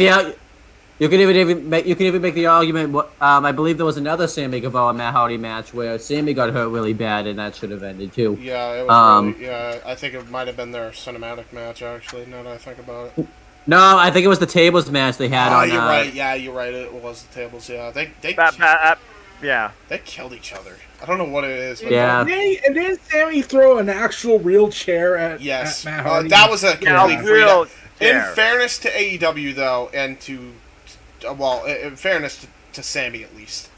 S6: the argument. I believe there was another Sammy Guevara Matt Hardy match where Sammy got hurt really bad, and that should have ended too.
S2: Yeah, it was I think it might have been their cinematic match, actually. Now that I think about it.
S6: No, I think it was the tables match they had on.
S2: You're right. Yeah, you're right. It was the tables. Yeah, they killed each other. I don't know what it is. But
S4: and didn't Sammy throw an actual real chair at Matt Hardy?
S2: That was a complete
S3: real
S2: In fairness to AEW, though, and in fairness to Sammy at least,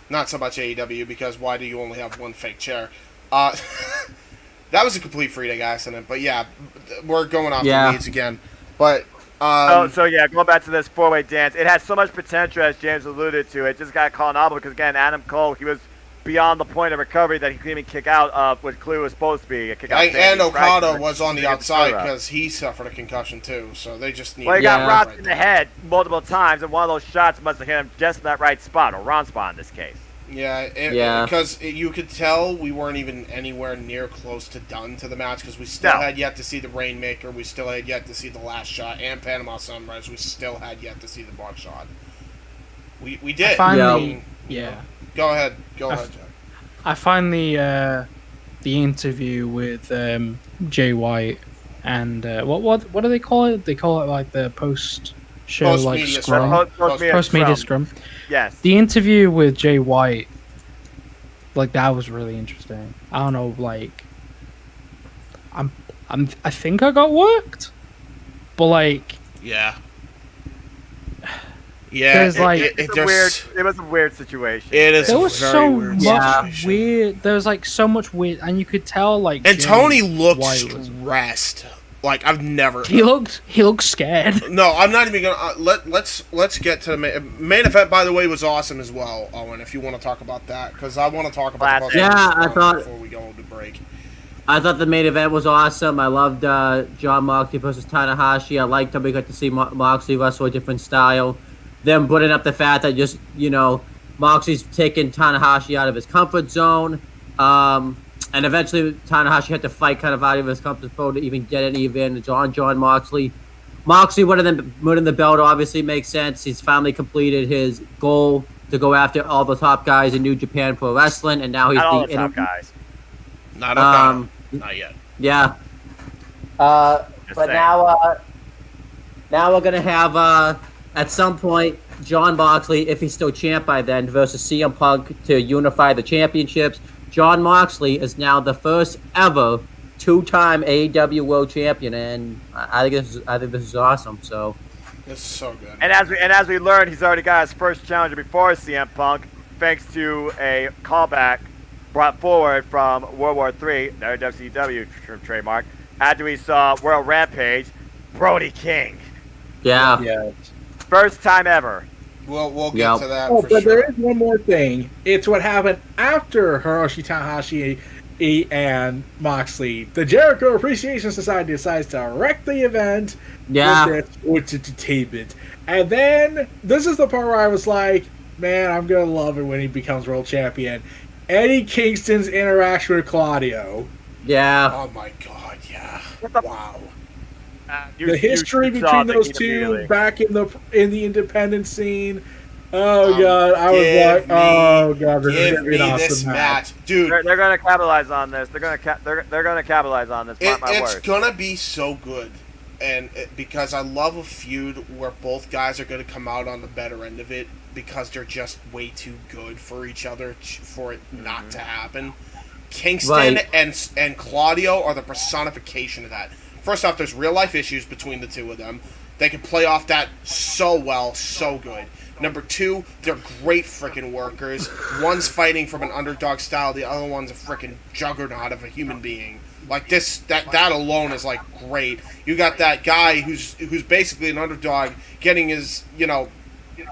S2: not so much AEW, because why do you only have one fake chair? That was a complete freak accident. But yeah, we're going off the weeds again. But
S3: going back to this 4-way dance, it had so much potential, as James alluded to. It just got called off because, again, Adam Cole, he was beyond the point of recovery that he couldn't even kick out of what Clue was supposed to be.
S2: And Okada was on the outside because he suffered a concussion too, so they just need.
S3: Well, he got rocked in the head multiple times, and one of those shots must have hit him just in that right spot, or wrong spot in this case.
S2: Because you could tell we weren't even anywhere near close to done to the match, because we still had yet to see the Rainmaker, we still had yet to see the Last Shot, and Panama Sunrise, we still had yet to see the Buckshot. We did. Go ahead, Jack.
S7: I find the interview with Jay White and what do they call it? They call it like the post-show like scrum, post-media scrum.
S3: Yes.
S7: The interview with Jay White, like that was really interesting. I don't know, like I think I got worked, but like there's
S3: it was a weird situation.
S2: It is.
S7: There was so much weird. There was like so much weird, and you could tell like.
S2: And Tony looked stressed. Like I've never.
S7: He looked scared.
S2: No, I'm not even gonna. Let's get to the main event. By the way, was awesome as well, Owen. If you want to talk about that, because I want to talk about. Before we go to break.
S6: I thought the main event was awesome. I loved John Moxley versus Tanahashi. I liked how we got to see Moxley wrestle a different style. Them putting up the fact that just, Moxley's taking Tanahashi out of his comfort zone. And And eventually, Tanahashi had to fight kind of out of his comfort zone to even get any advantage on John Moxley. Moxley winning the belt obviously makes sense. He's finally completed his goal to go after all the top guys in New Japan Pro Wrestling, and now he's
S3: Not all the top guys.
S2: Not yet.
S6: Yeah. But
S3: saying.
S6: now we're gonna have at some point John Moxley, if he's still champ by then, versus CM Punk to unify the championships. John Moxley is now the first ever two-time AEW World Champion, and I think this is awesome. So
S2: this is so good.
S3: And as we learned, he's already got his first challenger before CM Punk, thanks to a callback brought forward from World War III, their WCW trademark, after we saw World Rampage, Brody King.
S6: yeah.
S10: First time ever.
S2: We'll get to that
S4: Oh,
S2: for
S4: but
S2: sure.
S4: there is one more thing. It's what happened after Hiroshi Tanahashi and Moxley. The Jericho Appreciation Society decides to wreck the event with entertainment. And then, this is the part where I was like, man, I'm going to love it when he becomes world champion. Eddie Kingston's interaction with Claudio.
S6: Yeah.
S2: Oh my god, yeah. Wow.
S4: The history between those two back in the independent scene. Oh god, I was like, oh god,
S2: give me this match, dude.
S3: They're gonna capitalize on this. They're gonna capitalize on this. Mark my
S2: It's
S3: words.
S2: gonna be so good, and because I love a feud where both guys are gonna come out on the better end of it because they're just way too good for each other for it not to happen. Kingston and Claudio are the personification of that. First off, there's real life issues between the two of them. They can play off that so well, so good. Number two, they're great freaking workers. One's fighting from an underdog style, the other one's a freaking juggernaut of a human being. Like this, that alone is like great. You got that guy who's basically an underdog getting his,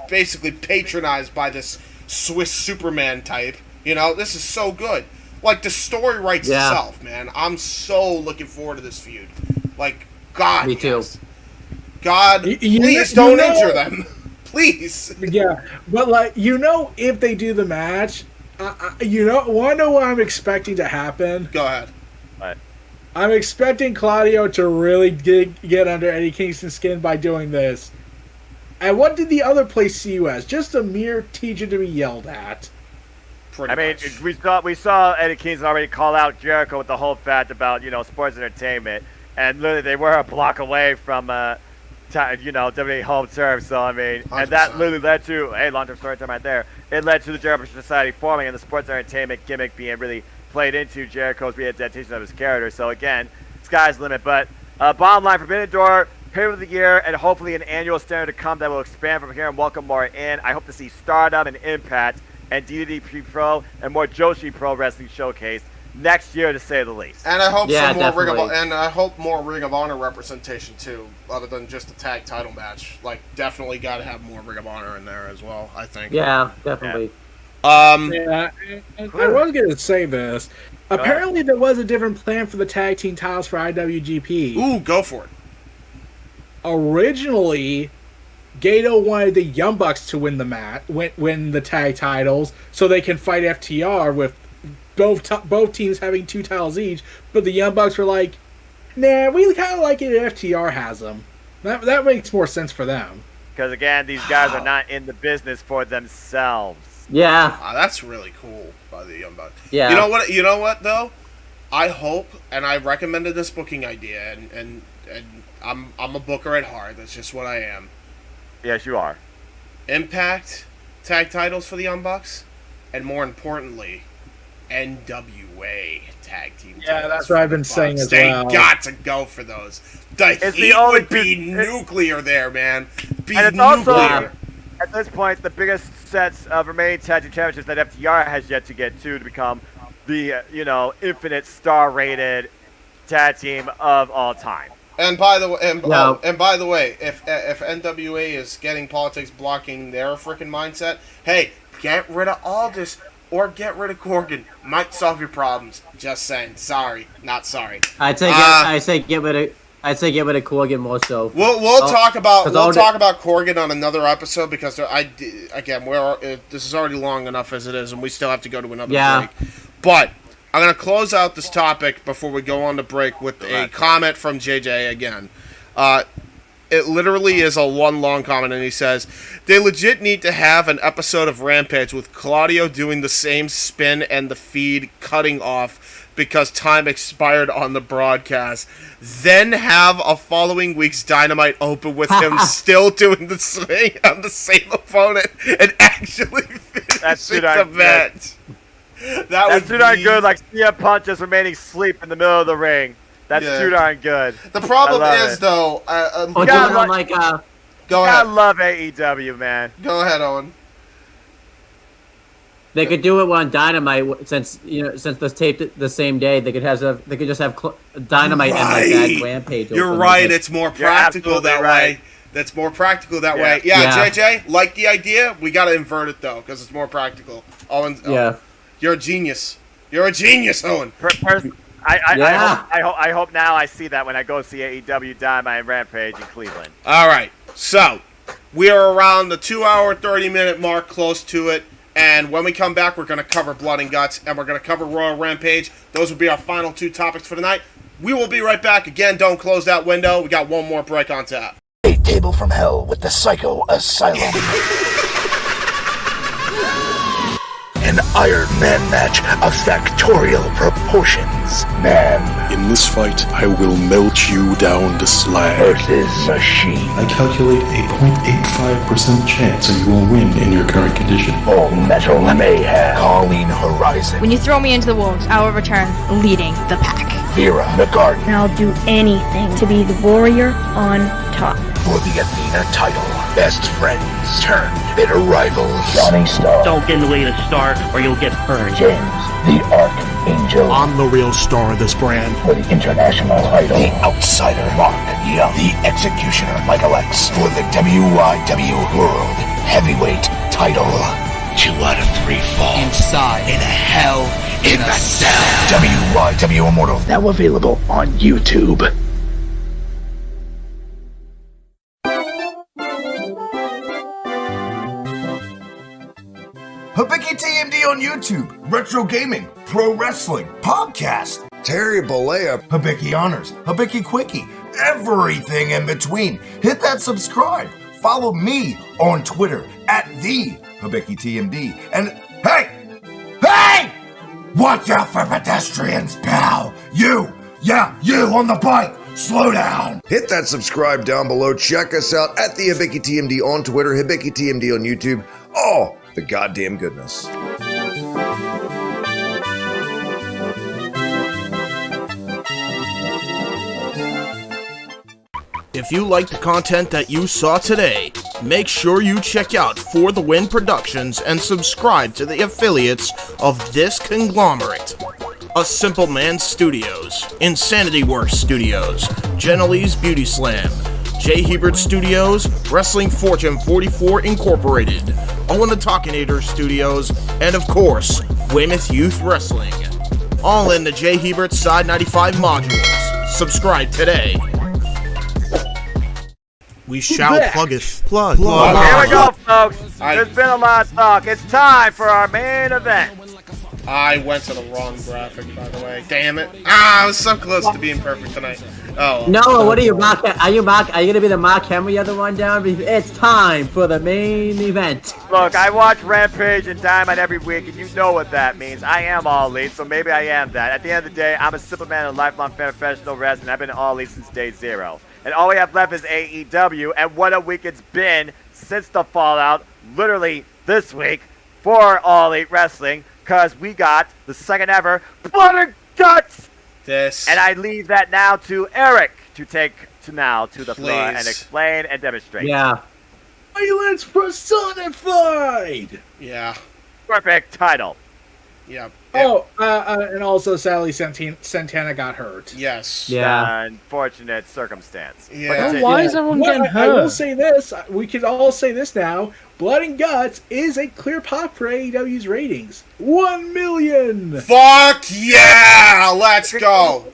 S2: basically patronized by this Swiss Superman type. This is so good. Like the story writes itself, man. I'm so looking forward to this feud. Like, God,
S6: me too.
S2: Yes. God, please don't injure them. Please.
S4: Yeah, but if they do the match, want to know what I'm expecting to happen?
S2: Go ahead.
S3: What?
S4: I'm expecting Claudio to really get under Eddie Kingston's skin by doing this. And what did the other place see you as? Just a mere teacher to be yelled at.
S3: We saw Eddie Kingston already call out Jericho with the whole fact about sports entertainment, and literally they were a block away from WWE home turf. So and that literally led to long-term story time right there. It led to the Jericho Society forming and the sports entertainment gimmick being really played into Jericho's readaptation of his character. So again, sky's the limit. But bottom line, Forbidden Door, Pay of the Year, and hopefully an annual standard to come that will expand from here and welcome more in. I hope to see Stardom and Impact and DDP Pro and more Joshi Pro Wrestling showcase next year, to say the least.
S2: And I hope more Ring of Honor representation too, other than just a tag title match. Like, definitely got to have more Ring of Honor in there as well, I think.
S6: Yeah, definitely.
S4: I was going to say this. Apparently, there was a different plan for the tag team titles for IWGP.
S2: Ooh, go for it.
S4: Originally, Gato wanted the Young Bucks to win the win the tag titles, so they can fight FTR with both teams having 2 titles each. But the Young Bucks were like, "Nah, we kind of like it if FTR has them. That makes more sense for them."
S3: Because again, these guys are not in the business for themselves.
S6: Yeah,
S2: that's really cool by the Young Bucks.
S6: Yeah,
S2: you know what though, I hope, and I recommended this booking idea, and I'm a booker at heart. That's just what I am.
S3: Yes, you are.
S2: Impact tag titles for the Young Bucks, and more importantly, NWA tag team titles.
S4: Yeah, that's what I've been saying as well.
S2: They got to go for those. The heat would be nuclear there, man.
S3: And it's also, at this point, the biggest sets of remaining tag team championships that FTR has yet to get to become the, infinite star-rated tag team of all time.
S2: And by the way, if NWA is getting politics blocking their freaking mindset, hey, get rid of Aldis or get rid of Corgan. Might solve your problems. Just saying. Sorry, not sorry.
S6: I say get rid of Corgan more so.
S2: We'll talk about Corgan on another episode because this is already long enough as it is, and we still have to go to another break. But I'm going to close out this topic before we go on to break with a comment from JJ again. It literally is a one long comment, and he says, they legit need to have an episode of Rampage with Claudio doing the same spin and the feed cutting off because time expired on the broadcast. Then have a following week's Dynamite open with him still doing the swing on the same opponent and actually finishing the match. That's
S3: too darn good, like CM Punk just remaining asleep in the middle of the ring. That's too darn good.
S2: The problem is, though...
S3: go ahead. I love AEW, man.
S2: Go ahead, Owen.
S6: They could do it on Dynamite since this taped the same day. They could just have Dynamite and like that Rampage.
S2: You're right. It's more practical that way. That's more practical that way. Yeah, JJ, like the idea. We got to invert it though because it's more practical. Owen, you're a genius. You're a genius, Owen.
S3: I hope now I see that when I go see AEW Dynamite and Rampage in Cleveland.
S2: All right. So we are around the 2-hour, 30-minute mark, close to it. And when we come back, we're going to cover Blood and Guts, and we're going to cover Royal Rampage. Those will be our final 2 topics for tonight. We will be right back. Again, don't close that window. We got one more break on tap.
S8: A table from hell with the Psycho Asylum. An Iron Man match of factorial proportions. Man.
S11: In this fight, I will melt you down to slag.
S8: Versus machine.
S11: I calculate a 0.85% chance that you will win in your current condition.
S8: All metal mayhem. Calling Horizon.
S12: When you throw me into the wolves, I will return leading the pack.
S8: Vera McGarden.
S12: And I'll do anything to be the warrior on top.
S8: For the Athena title. Best friends turned bitter rivals. Johnny Star.
S13: Don't get in the way of the star or you'll get burned.
S8: James, the Archangel.
S11: I'm the real star of this brand.
S8: For the international title. The Outsider, Mark Young. The Executioner, Michael X. For the WYW World Heavyweight title. 2 out of 3 fall.
S13: Inside.
S8: In a hell in a cell. WYW Immortal. Now available on YouTube.
S14: Hibiki TMD on YouTube, retro gaming, pro wrestling, podcast, Terry Bollea, Hibiki Honors, Hibiki Quickie, everything in between. Hit that subscribe. Follow me on Twitter at the Hibiki TMD. And hey! Watch out for pedestrians, pal. You on the bike. Slow down. Hit that subscribe down below. Check us out at the Hibiki TMD on Twitter, Hibiki TMD on YouTube. Oh, the goddamn goodness.
S2: If you like the content that you saw today, make sure you check out For the Win Productions and subscribe to the affiliates of this conglomerate. A Simple Man Studios, Insanity Works Studios, Genelle's Beauty Slam, J. Hebert Studios, Wrestling Fortune 44 Incorporated, Owen the Talkinator Studios, and of course, Weymouth Youth Wrestling. All in the J. Hebert Side 95 modules. Subscribe today. We shall pluggeth. Plug.
S3: Here we go, folks. There's been a lot of talk. It's time for our main event.
S2: I went to the wrong graphic, by the way. Damn it. I was so close to being perfect tonight. Oh.
S6: No, what are you, Mark? Are you going to be the Mark Henry other one down? It's time for the main event.
S3: Look, I watch Rampage and Dynamite every week, and you know what that means. I am All Elite, so maybe I am that. At the end of the day, I'm a simple man and a lifelong fan of professional wrestling. I've been All Elite since day 0. And all we have left is AEW, and what a week it's been since the fallout, literally this week, for All Elite Wrestling, because we got the second ever Blood and Guts! And I leave that now to Eric to take to the floor and explain and demonstrate.
S6: Yeah.
S4: Violence personified!
S2: Yeah.
S3: Perfect title.
S2: Yeah.
S4: Oh, and also Sally Santana got hurt.
S2: Yes.
S6: Yeah.
S3: Unfortunate circumstance.
S2: Yeah.
S7: Why is everyone getting hurt?
S4: I will say this. We can all say this now. Blood and Guts is a clear pop for AEW's ratings. 1 million!
S2: Fuck yeah! Let's go!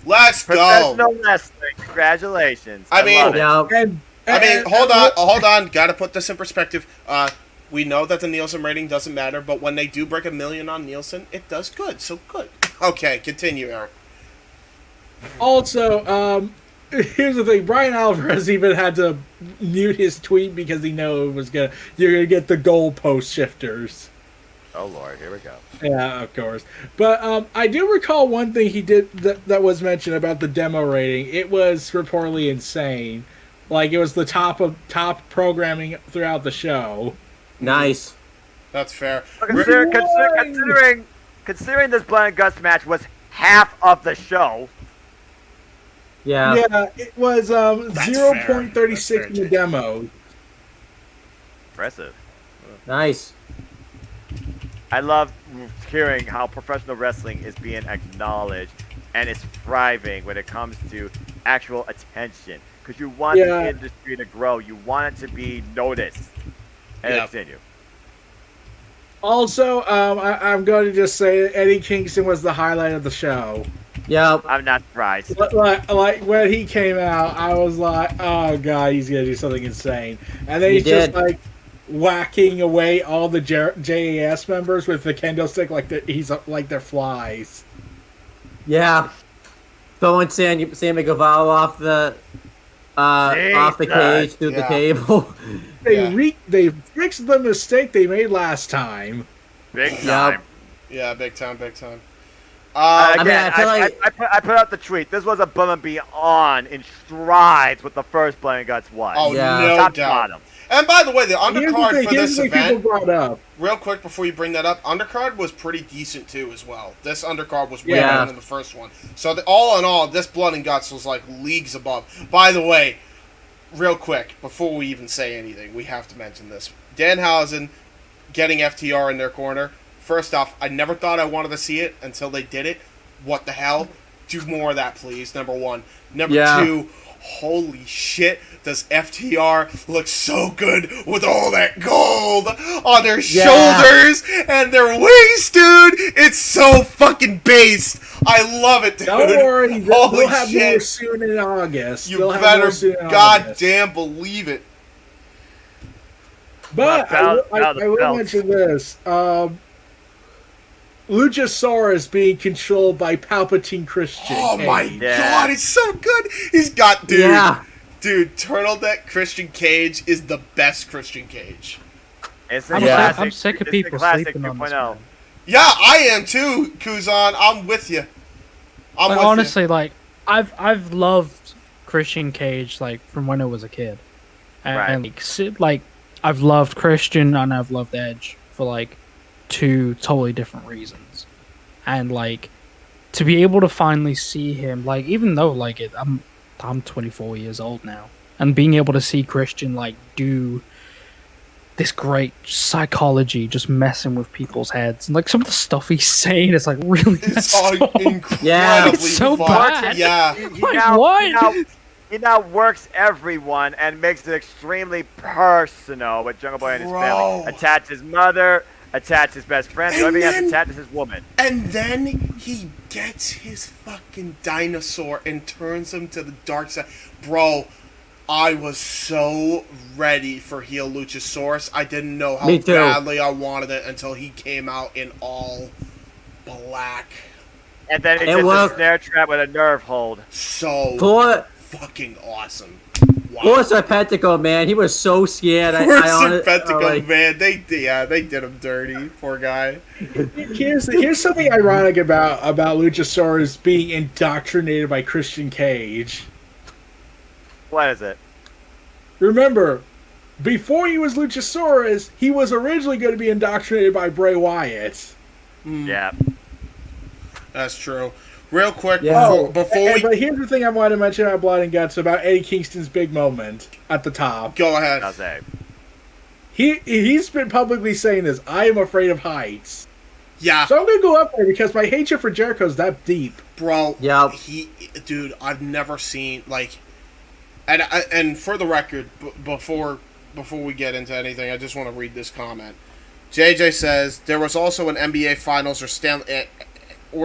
S2: Let's go!
S3: Professional wrestling. Congratulations.
S2: I mean,
S3: love it.
S2: hold on. Gotta put this in perspective. We know that the Nielsen rating doesn't matter, but when they do break 1 million on Nielsen, it does good. So good. Okay, continue, Eric.
S4: Also, here's the thing: Brian Alvarez even had to mute his tweet because he knew you're gonna get the goalpost shifters.
S3: Oh Lord, here we go.
S4: Yeah, of course. But I do recall one thing he did that was mentioned about the demo rating. It was reportedly insane. Like, it was the top programming throughout the show.
S6: Nice.
S2: That's fair.
S3: Considering this Blood and Guts match was half of the show.
S6: Yeah.
S4: Yeah, it was 0.36 in the demo.
S3: Impressive.
S6: Nice.
S3: I love hearing how professional wrestling is being acknowledged and is thriving when it comes to actual attention. Because you want the industry to grow. You want it to be noticed. And continue.
S4: Also, I'm going to just say that Eddie Kingston was the highlight of the show.
S6: Yeah.
S3: I'm not surprised.
S4: Like when he came out, I was like, oh god, he's going to do something insane. And then he's just like whacking away all the JAS members with the kendo stick like they're flies.
S6: Yeah. Throwing Sammy Guevara off the cage through the table.
S4: They fixed the mistake they made last time.
S3: Big time.
S2: Yeah, big time.
S3: I put out the tweet. This was above and beyond in strides what the first Blood and Guts was.
S2: Oh, no
S3: Top
S2: doubt.
S3: bottom.
S2: And by the way, the undercard for this event,
S4: brought up.
S2: real quick before you bring that up, undercard was pretty decent too as well. This undercard was way better than the first one. So all in all, this Blood and Guts was like leagues above. By the way, real quick, before we even say anything, we have to mention this. Danhausen getting FTR in their corner. First off, I never thought I wanted to see it until they did it. What the hell? Do more of that, please, number one. Number two, holy shit, does FTR look so good with all that gold on their shoulders and their waist, dude. It's so fucking based. I love it, dude.
S4: Don't worry, they'll have
S2: shit.
S4: more soon in August.
S2: You better goddamn believe it.
S4: But I will mention this. Luchasaurus being controlled by Palpatine Christian.
S2: Oh my god, it's so good. He's got, dude, Turtleneck Christian Cage is the best Christian Cage.
S7: I'm sick of people sleeping on this.
S2: Yeah, I am too, Kuzon. I'm with you.
S7: Honestly, like I've loved Christian Cage like from when I was a kid, and like I've loved Christian and I've loved Edge for like 2 totally different reasons, and like to be able to finally see him, like even though like I'm 24 years old now, and being able to see Christian like do this great psychology, just messing with people's heads, and like some of the stuff he's saying is like really
S2: it's incredibly
S7: it's so bad.
S2: Yeah,
S3: he now works everyone and makes it extremely personal with Jungle Boy and his family. Attach his mother, attach his best friend, the only thing he has to attach is his woman.
S2: And then he gets his fucking dinosaur and turns him to the dark side. Bro, I was so ready for heel Luchasaurus. I didn't know how badly I wanted it until he came out in all black.
S3: And then it's just a snare trap with a nerve hold.
S2: So fucking awesome. Wow.
S6: Poor Serpentico, man. He was so scared.
S2: Poor Serpentico, man. They did him dirty. Poor guy.
S4: Here's something ironic about Luchasaurus being indoctrinated by Christian Cage.
S3: What is it?
S4: Remember, before he was Luchasaurus, he was originally going to be indoctrinated by Bray Wyatt.
S3: Yeah.
S2: That's true. Real quick,
S4: but here's the thing I wanted to mention about Blood and Guts about Eddie Kingston's big moment at the top.
S2: Go ahead.
S4: He's been publicly saying this. I am afraid of heights.
S2: Yeah.
S4: So I'm gonna go up there because my hatred for Jericho's that deep.
S2: Bro. Yeah. Dude, I've never seen like, and for the record, before we get into anything, I just want to read this comment. JJ says there was also an NBA Finals or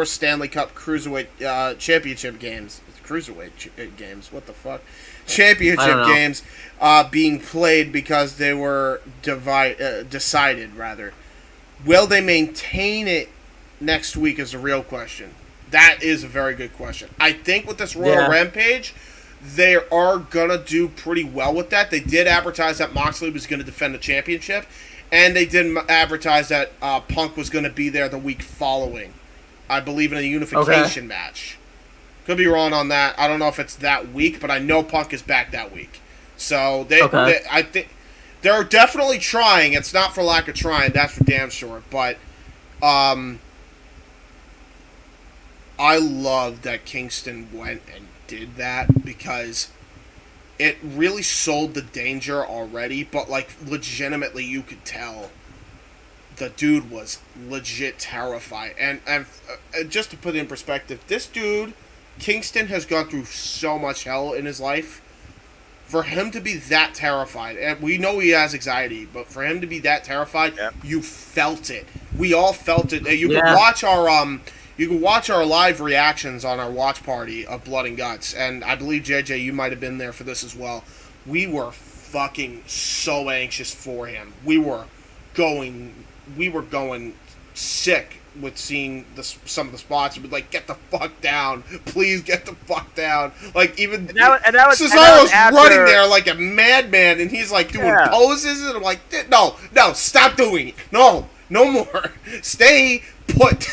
S2: Stanley Cup Cruiserweight Championship games. Cruiserweight games. What the fuck? Championship games being played because they were decided, rather. Will they maintain it next week is a real question. That is a very good question. I think with this Royal Rampage, they are going to do pretty well with that. They did advertise that Moxley was going to defend the championship, and they did advertise that Punk was going to be there the week following, I believe, in a unification match. Could be wrong on that. I don't know if it's that week, but I know Punk is back that week. So I think they're definitely trying. It's not for lack of trying. That's for damn sure. But I love that Kingston went and did that because it really sold the danger already. But like legitimately, you could tell the dude was legit terrified. And just to put it in perspective, this dude, Kingston, has gone through so much hell in his life. For him to be that terrified, and we know he has anxiety, but for him to be that terrified, you felt it. We all felt it. You can watch our live reactions on our watch party of Blood and Guts, and I believe JJ, you might have been there for this as well. We were fucking so anxious for him. We were going sick with seeing some of the spots. We'd like, get the fuck down, please get the fuck down. Like even Cesaro's running there like a madman, and he's like doing poses, and I'm like, no, stop doing it, no more, stay put,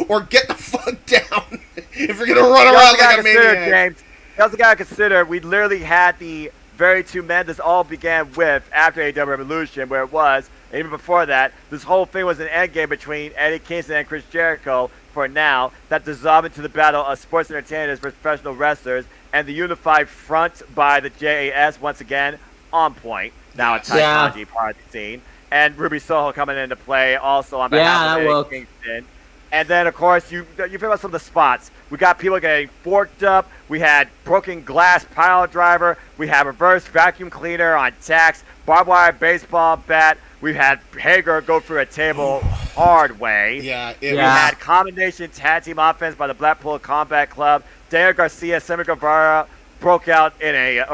S2: or get the fuck down if you're gonna run around like a maniac.
S3: James, you also gotta consider we literally had the very two men this all began with after AW Revolution, where it was. And even before that, this whole thing was an endgame between Eddie Kingston and Chris Jericho for now that dissolved into the battle of sports entertainers versus professional wrestlers, and the unified front by the JAS once again on point. Now a Taikaji part of the scene. And Ruby Soho coming into play also on behalf of Eddie Kingston. And then, of course, you feel about some of the spots. We got people getting forked up. We had broken glass pile driver. We had reverse vacuum cleaner on tacks. Barbed wire baseball bat. We had Hager go through a table hard way. We had combination tag team offense by the Blackpool Combat Club. Daniel Garcia, Sammy Guevara broke out Daniel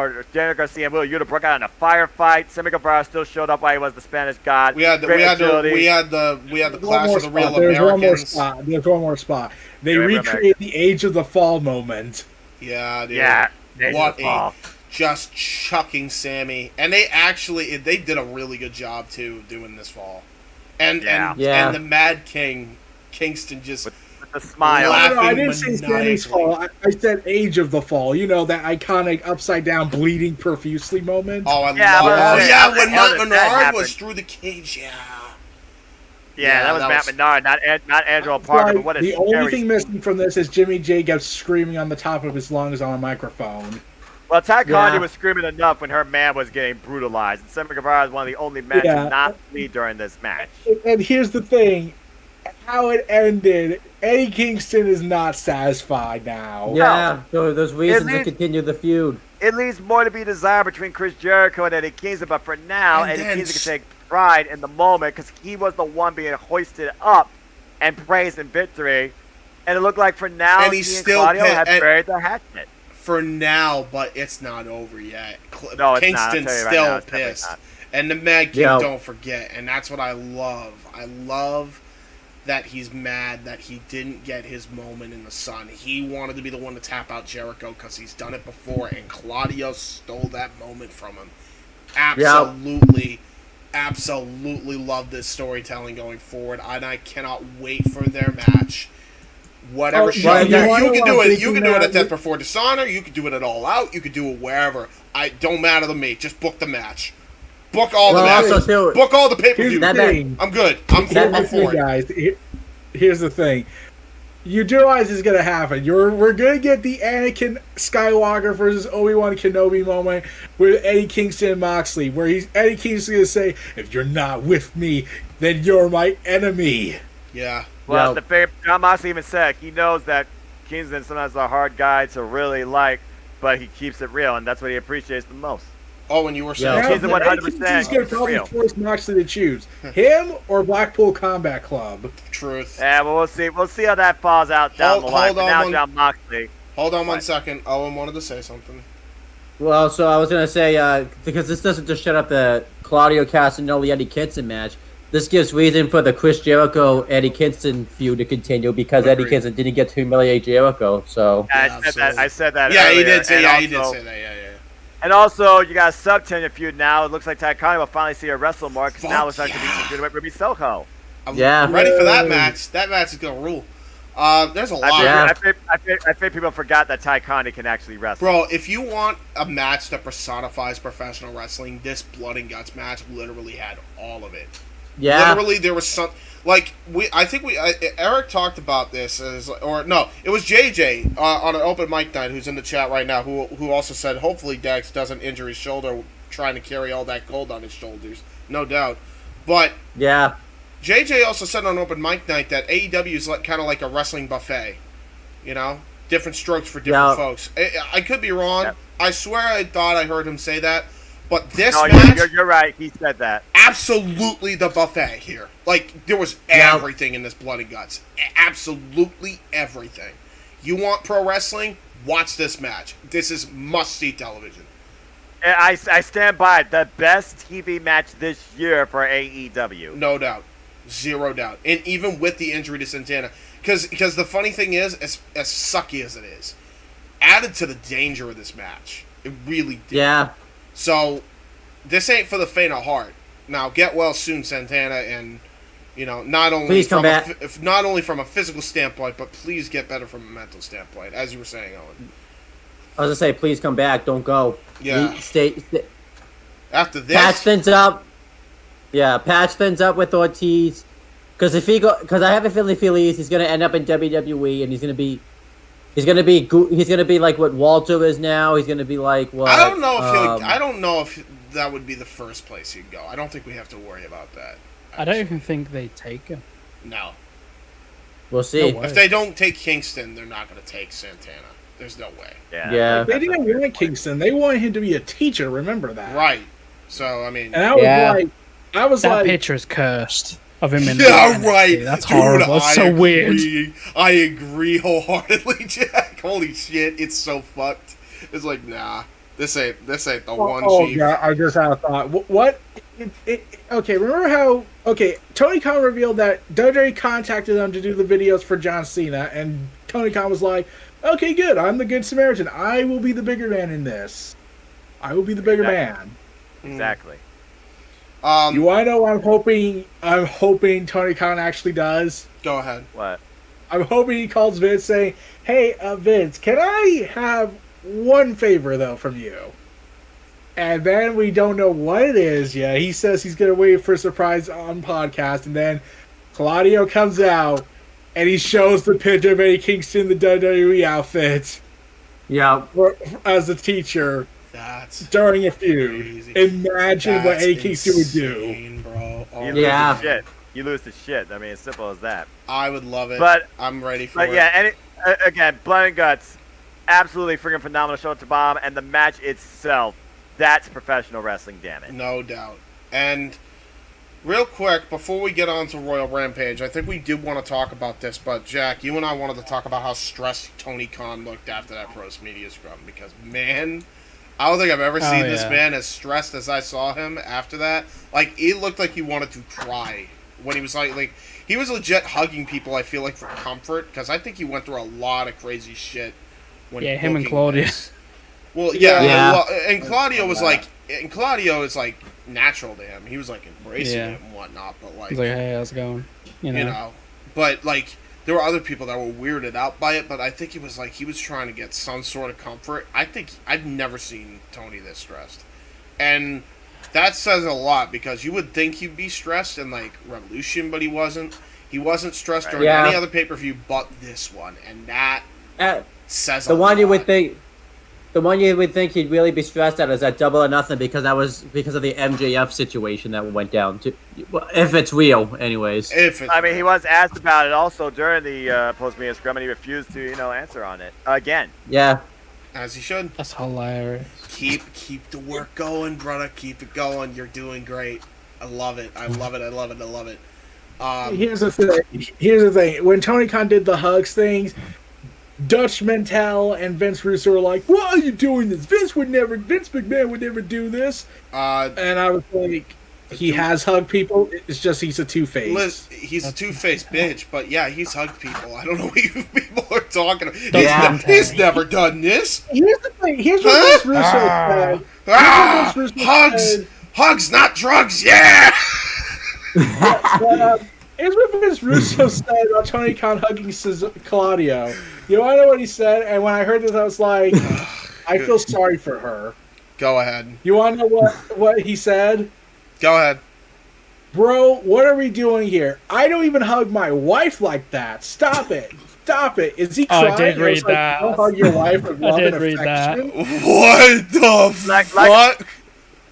S3: Garcia and Will Yuta broke out in a firefight. Sammy Guevara still showed up while he was the Spanish God.
S2: We had the Clash of the Real Americans.
S4: There's one more spot. They recreate the Age of the Fall moment.
S2: Yeah, dude.
S3: Yeah.
S2: Just chucking Sammy, and they did a really good job too doing this fall, and the Mad King Kingston just with
S3: a smile.
S4: I didn't say Sammy's fall. I said Age of the Fall. You know, that iconic upside down bleeding profusely moment.
S2: Oh, I love it. Yeah, when Matt Menard was through the cage.
S3: Yeah, that was Matt Menard, not Angelo Parker. But what
S4: the only thing missing from this is Jimmy Jacobs screaming on the top of his lungs on a microphone.
S3: Well, Ty Conti was screaming enough when her man was getting brutalized. And Sammy Guevara is one of the only men to not bleed during this match.
S4: And here's the thing. How it ended, Eddie Kingston is not satisfied now.
S6: Yeah, so there's reasons to continue the feud.
S3: It leaves more to be desired between Chris Jericho and Eddie Kingston, but for now, Eddie Kingston can take pride in the moment because he was the one being hoisted up and praised in victory. And it looked like for now,
S2: and he's still
S3: Claudio had buried the hatchet.
S2: For now, but it's not over yet.
S3: No,
S2: Kingston's still pissed. And the Mad King, don't forget. And that's what I love. I love that he's mad that he didn't get his moment in the sun. He wanted to be the one to tap out Jericho because he's done it before, and Claudio stole that moment from him. Absolutely love this storytelling going forward, and I cannot wait for their match. Whatever show you can do it. You can do it at Death Before Dishonor. You can do it at All Out. You can do it wherever. I don't matter to me. Just book the match. Book all the matches. Book all the pay-per-views. I'm good. I'm for it.
S4: Guys, here's the thing. You do realize it's going to happen. We're going to get the Anakin Skywalker versus Obi-Wan Kenobi moment with Eddie Kingston and Moxley, where Eddie Kingston going to say, if you're not with me, then you're my enemy.
S2: Yeah.
S3: Well, John Moxley even said he knows that Kingston sometimes is a hard guy to really like, but he keeps it real, and that's what he appreciates the most.
S2: Oh, and you were saying
S3: Kingston 100%.
S4: He's going to probably force Moxley to choose him or Blackpool Combat Club.
S2: Truth.
S3: Yeah, well, we'll see. We'll see how that falls out down the line. John Moxley.
S2: Hold on 1 second. Owen wanted to say something.
S6: Well, so I was gonna say because this doesn't just shut up the Claudio Castagnoli Eddie Kingston match. This gives reason for the Chris Jericho Eddie Kingston feud to continue because Eddie Kingston didn't get to humiliate Jericho. So
S3: I said that.
S2: Yeah,
S3: earlier.
S2: he did say.
S3: And
S2: He did say that. Yeah.
S3: And also, you got a sub-10 feud now. It looks like Ty Conti will finally see a wrestle more because now it's starting to be feuded with Ruby Soho.
S2: I'm ready for that match. That match is gonna rule. There's a lot.
S3: I think people forgot that Ty Conti can actually wrestle.
S2: Bro, if you want a match that personifies professional wrestling, this Blood and Guts match literally had all of it.
S6: Yeah.
S2: Literally, there was some Eric talked about this it was JJ on an open mic night who's in the chat right now who also said hopefully Dax doesn't injure his shoulder trying to carry all that gold on his shoulders, no doubt. But
S6: yeah,
S2: JJ also said on open mic night that AEW is kind of like a wrestling buffet, different strokes for different folks. I could be wrong. Yep. I swear I thought I heard him say that. But this match...
S3: You're right. He said that.
S2: Absolutely the buffet here. Like, there was everything in this Blood and Guts. Absolutely everything. You want pro wrestling? Watch this match. This is must-see television.
S3: I stand by it. The best TV match this year for AEW.
S2: No doubt. Zero doubt. And even with the injury to Santana. Because the funny thing is, as sucky as it is, added to the danger of this match. It really did.
S6: Yeah.
S2: So, this ain't for the faint of heart. Now, get well soon, Santana, and not only not only from a physical standpoint, but please get better from a mental standpoint, as you were saying, Owen.
S6: I was gonna say, please come back, don't go.
S2: Yeah.
S6: Stay.
S2: After this,
S6: patch things up. Yeah, patch things up with Ortiz, because I have a feeling he's gonna end up in WWE, and he's gonna be like what Walter is now. He's gonna be like what
S2: I don't know if that would be the first place he'd go. I don't think we have to worry about that.
S7: I don't even think they take him.
S2: No.
S6: We'll see.
S2: If they don't take Kingston, they're not going to take Santana. There's no way.
S6: Yeah.
S4: They didn't want Kingston. They wanted him to be a teacher. Remember that?
S2: Right. So I mean,
S4: and I was
S7: that
S4: like,
S7: picture is cursed of him in
S2: right.
S7: That's horrible. It's so weird.
S2: I agree wholeheartely, Jack. Holy shit, it's so fucked. It's like, nah, this ain't the one. Chief.
S4: Yeah, I just had a thought. What? Okay, remember how? Okay, Tony Khan revealed that WWE contacted them to do the videos for John Cena, and Tony Khan was like, "Okay, good. I'm the good Samaritan. I will be the bigger man in this. I will be the bigger man."
S3: Exactly.
S4: You want to know what I'm hoping Tony Khan actually does?
S2: Go ahead.
S3: What?
S4: I'm hoping he calls Vince saying, "Hey, Vince, can I have one favor, though, from you?" And then we don't know what it is yet. He says he's going to wait for a surprise on podcast, and then Claudio comes out, and he shows the picture of Eddie Kingston in the WWE outfit.
S6: Yeah.
S4: As a teacher.
S2: That's
S4: during a feud.
S2: Crazy.
S4: Imagine what Eddie Kingston would do.
S2: Bro.
S3: You lose the shit. I mean, it's simple as that.
S2: I would love it.
S3: But
S2: I'm ready for it.
S3: But yeah, again, Blood and Guts, absolutely freaking phenomenal show to bomb, and the match itself, that's professional wrestling, damn it.
S2: No doubt. And real quick, before we get on to Royal Rampage, I think we do want to talk about this, but Jack, you and I wanted to talk about how stressed Tony Khan looked after that Pros Media scrum, because, man, I don't think I've ever seen this man as stressed as I saw him after that. Like, he looked like he wanted to cry when he was like he was legit hugging people, I feel like, for comfort, because I think he went through a lot of crazy shit. When
S7: him and Claudio.
S2: Well, yeah. And Claudio was like, Claudio is like natural to him. He was like embracing it and whatnot, but like,
S7: he's like, hey, how's it going? You know,
S2: but like, there were other people that were weirded out by it, but I think it was like he was trying to get some sort of comfort. I think I've never seen Tony this stressed, and that says a lot, because you would think he'd be stressed in like Revolution, but he wasn't. He wasn't stressed during any other pay-per-view but this one, and that says a lot.
S6: The one you would think he'd really be stressed at is that Double or Nothing, because that was because of the MJF situation that went down. If it's real, anyways.
S3: He was asked about it also during the post-media scrum, and he refused to, answer on it again.
S6: Yeah,
S2: as he should.
S7: That's hilarious.
S2: Keep the work going, brother. Keep it going. You're doing great. I love it. I love it. I love it. I love it.
S4: Here's the thing. When Tony Khan did the hugs things, Dutch Mantel and Vince Russo were like, "Why are you doing this? Vince McMahon would never do this." And I was like, he has hugged people. It's just he's a two-faced.
S2: Liz, he's a two-faced bitch, but yeah, he's hugged people. I don't know what you people are talking about. He's never done this.
S4: Here's the thing. Here's what Vince Russo said.
S2: Hugs, not drugs. Yeah.
S4: Here's what Vince Russo said about Tony Khan hugging Claudio. You want to know what he said? And when I heard this, I was like, I feel sorry for her.
S2: Go ahead.
S4: You want to know what he said?
S2: Go ahead.
S4: Bro, what are we doing here? I don't even hug my wife like that. Stop it. Stop it. Is he crying?
S7: I did read that.
S4: Don't hug your wife with love and affection.
S2: What the fuck?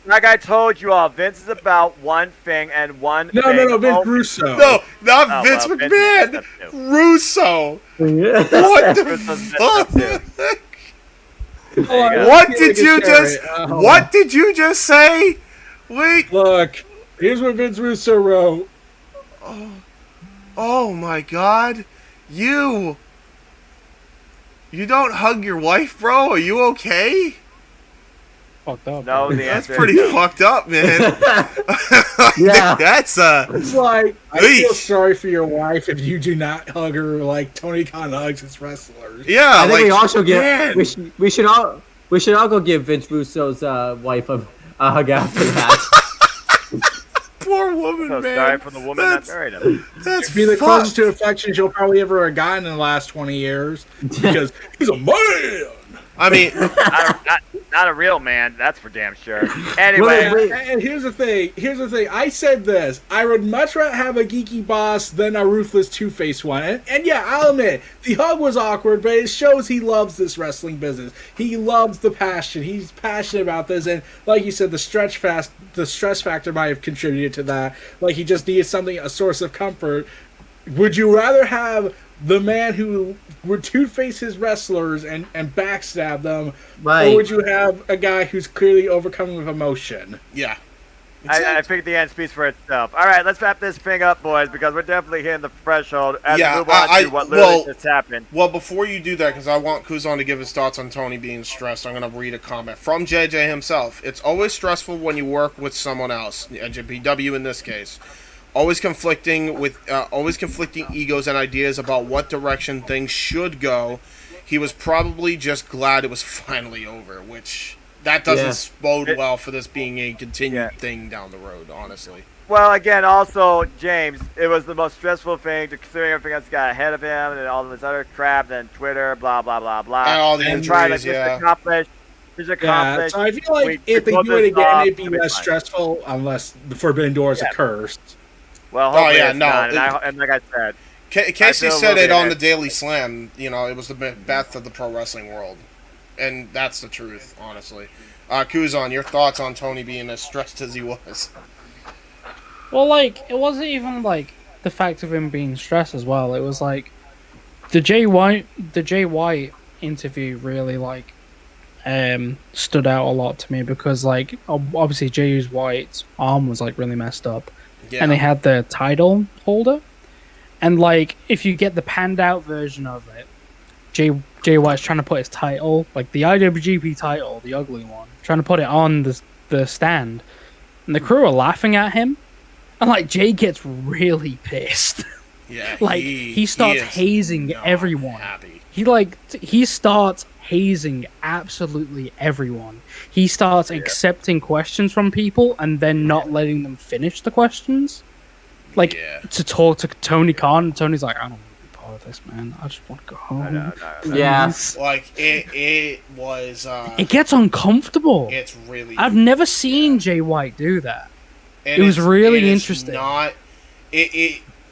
S3: Like I told you all, Vince is about one thing and one thing.
S4: No, Vince Russo.
S2: No, not Vince McMahon. Russo. What the fuck? What did you just say? Wait.
S4: Look, here's what Vince Russo wrote.
S2: Oh my God. You don't hug your wife, bro? Are you okay?
S7: Fucked up.
S3: No,
S2: that's pretty fucked up, man.
S6: Yeah.
S2: That's
S4: It's like, I feel sorry for your wife if you do not hug her like Tony Khan hugs his wrestlers.
S2: Yeah,
S6: I think we also give we should all go give Vince Russo's wife a hug after that.
S2: Poor woman,
S3: so
S2: man.
S3: Sorry for the woman that married him.
S2: That's
S4: be the closest to affection she'll probably ever have gotten in the last 20 years because he's a man.
S2: I mean,
S3: not a real man, that's for damn sure. Anyway,
S4: and here's the thing. I said this. I would much rather have a geeky boss than a ruthless two-faced one. And yeah, I'll admit, the hug was awkward, but it shows he loves this wrestling business. He loves the passion. He's passionate about this, and like you said, the stress factor might have contributed to that. Like he just needed something, a source of comfort. Would you rather have the man who would two-face his wrestlers and backstab them, or would you have a guy who's clearly overcoming with emotion?
S2: Yeah.
S3: I think the end speaks for itself. All right, let's wrap this thing up, boys, because we're definitely hitting the threshold as we move on to what literally just happened.
S2: Well, before you do that, because I want Kuzon to give his thoughts on Tony being stressed, I'm going to read a comment from JJ himself. It's always stressful when you work with someone else, BW in this case. Always conflicting egos and ideas about what direction things should go. He was probably just glad it was finally over, which that doesn't bode well for this being a continued thing down the road, honestly.
S3: Well, again, also, James, it was the most stressful thing, considering everything else got ahead of him and all this other crap, then Twitter, blah, blah, blah, blah.
S2: And all the injuries,
S4: So I feel like if they do it again, it'd be less stressful unless the Forbidden Doors are cursed.
S3: Well, and like I said,
S2: Casey said it on the Daily Slam. You know, it was the best of the pro wrestling world, and that's the truth, honestly. Kuzon, your thoughts on Tony being as stressed as he was?
S7: Well, like, it wasn't even like the fact of him being stressed as well. It was like the Jay White interview really like stood out a lot to me because like obviously Jay White's arm was like really messed up. Yeah. And they had the title holder. And, like, if you get the panned out version of it, Jay White's trying to put his title, like the IWGP title, the ugly one, trying to put it on the stand. And the crew are laughing at him. And, like, Jay gets really pissed.
S2: Yeah.
S7: Like, he starts hazing everyone.
S2: Happy.
S7: He starts hazing absolutely everyone. He starts accepting questions from people and then not letting them finish the questions. Like, to talk to Tony Khan, and Tony's like, I don't want to be part of this, man. I just want to go home.
S6: Yeah.
S2: Like, it was...
S7: it gets uncomfortable.
S2: It's really...
S7: I've never seen Jay White do that.
S2: And
S7: it was really interesting.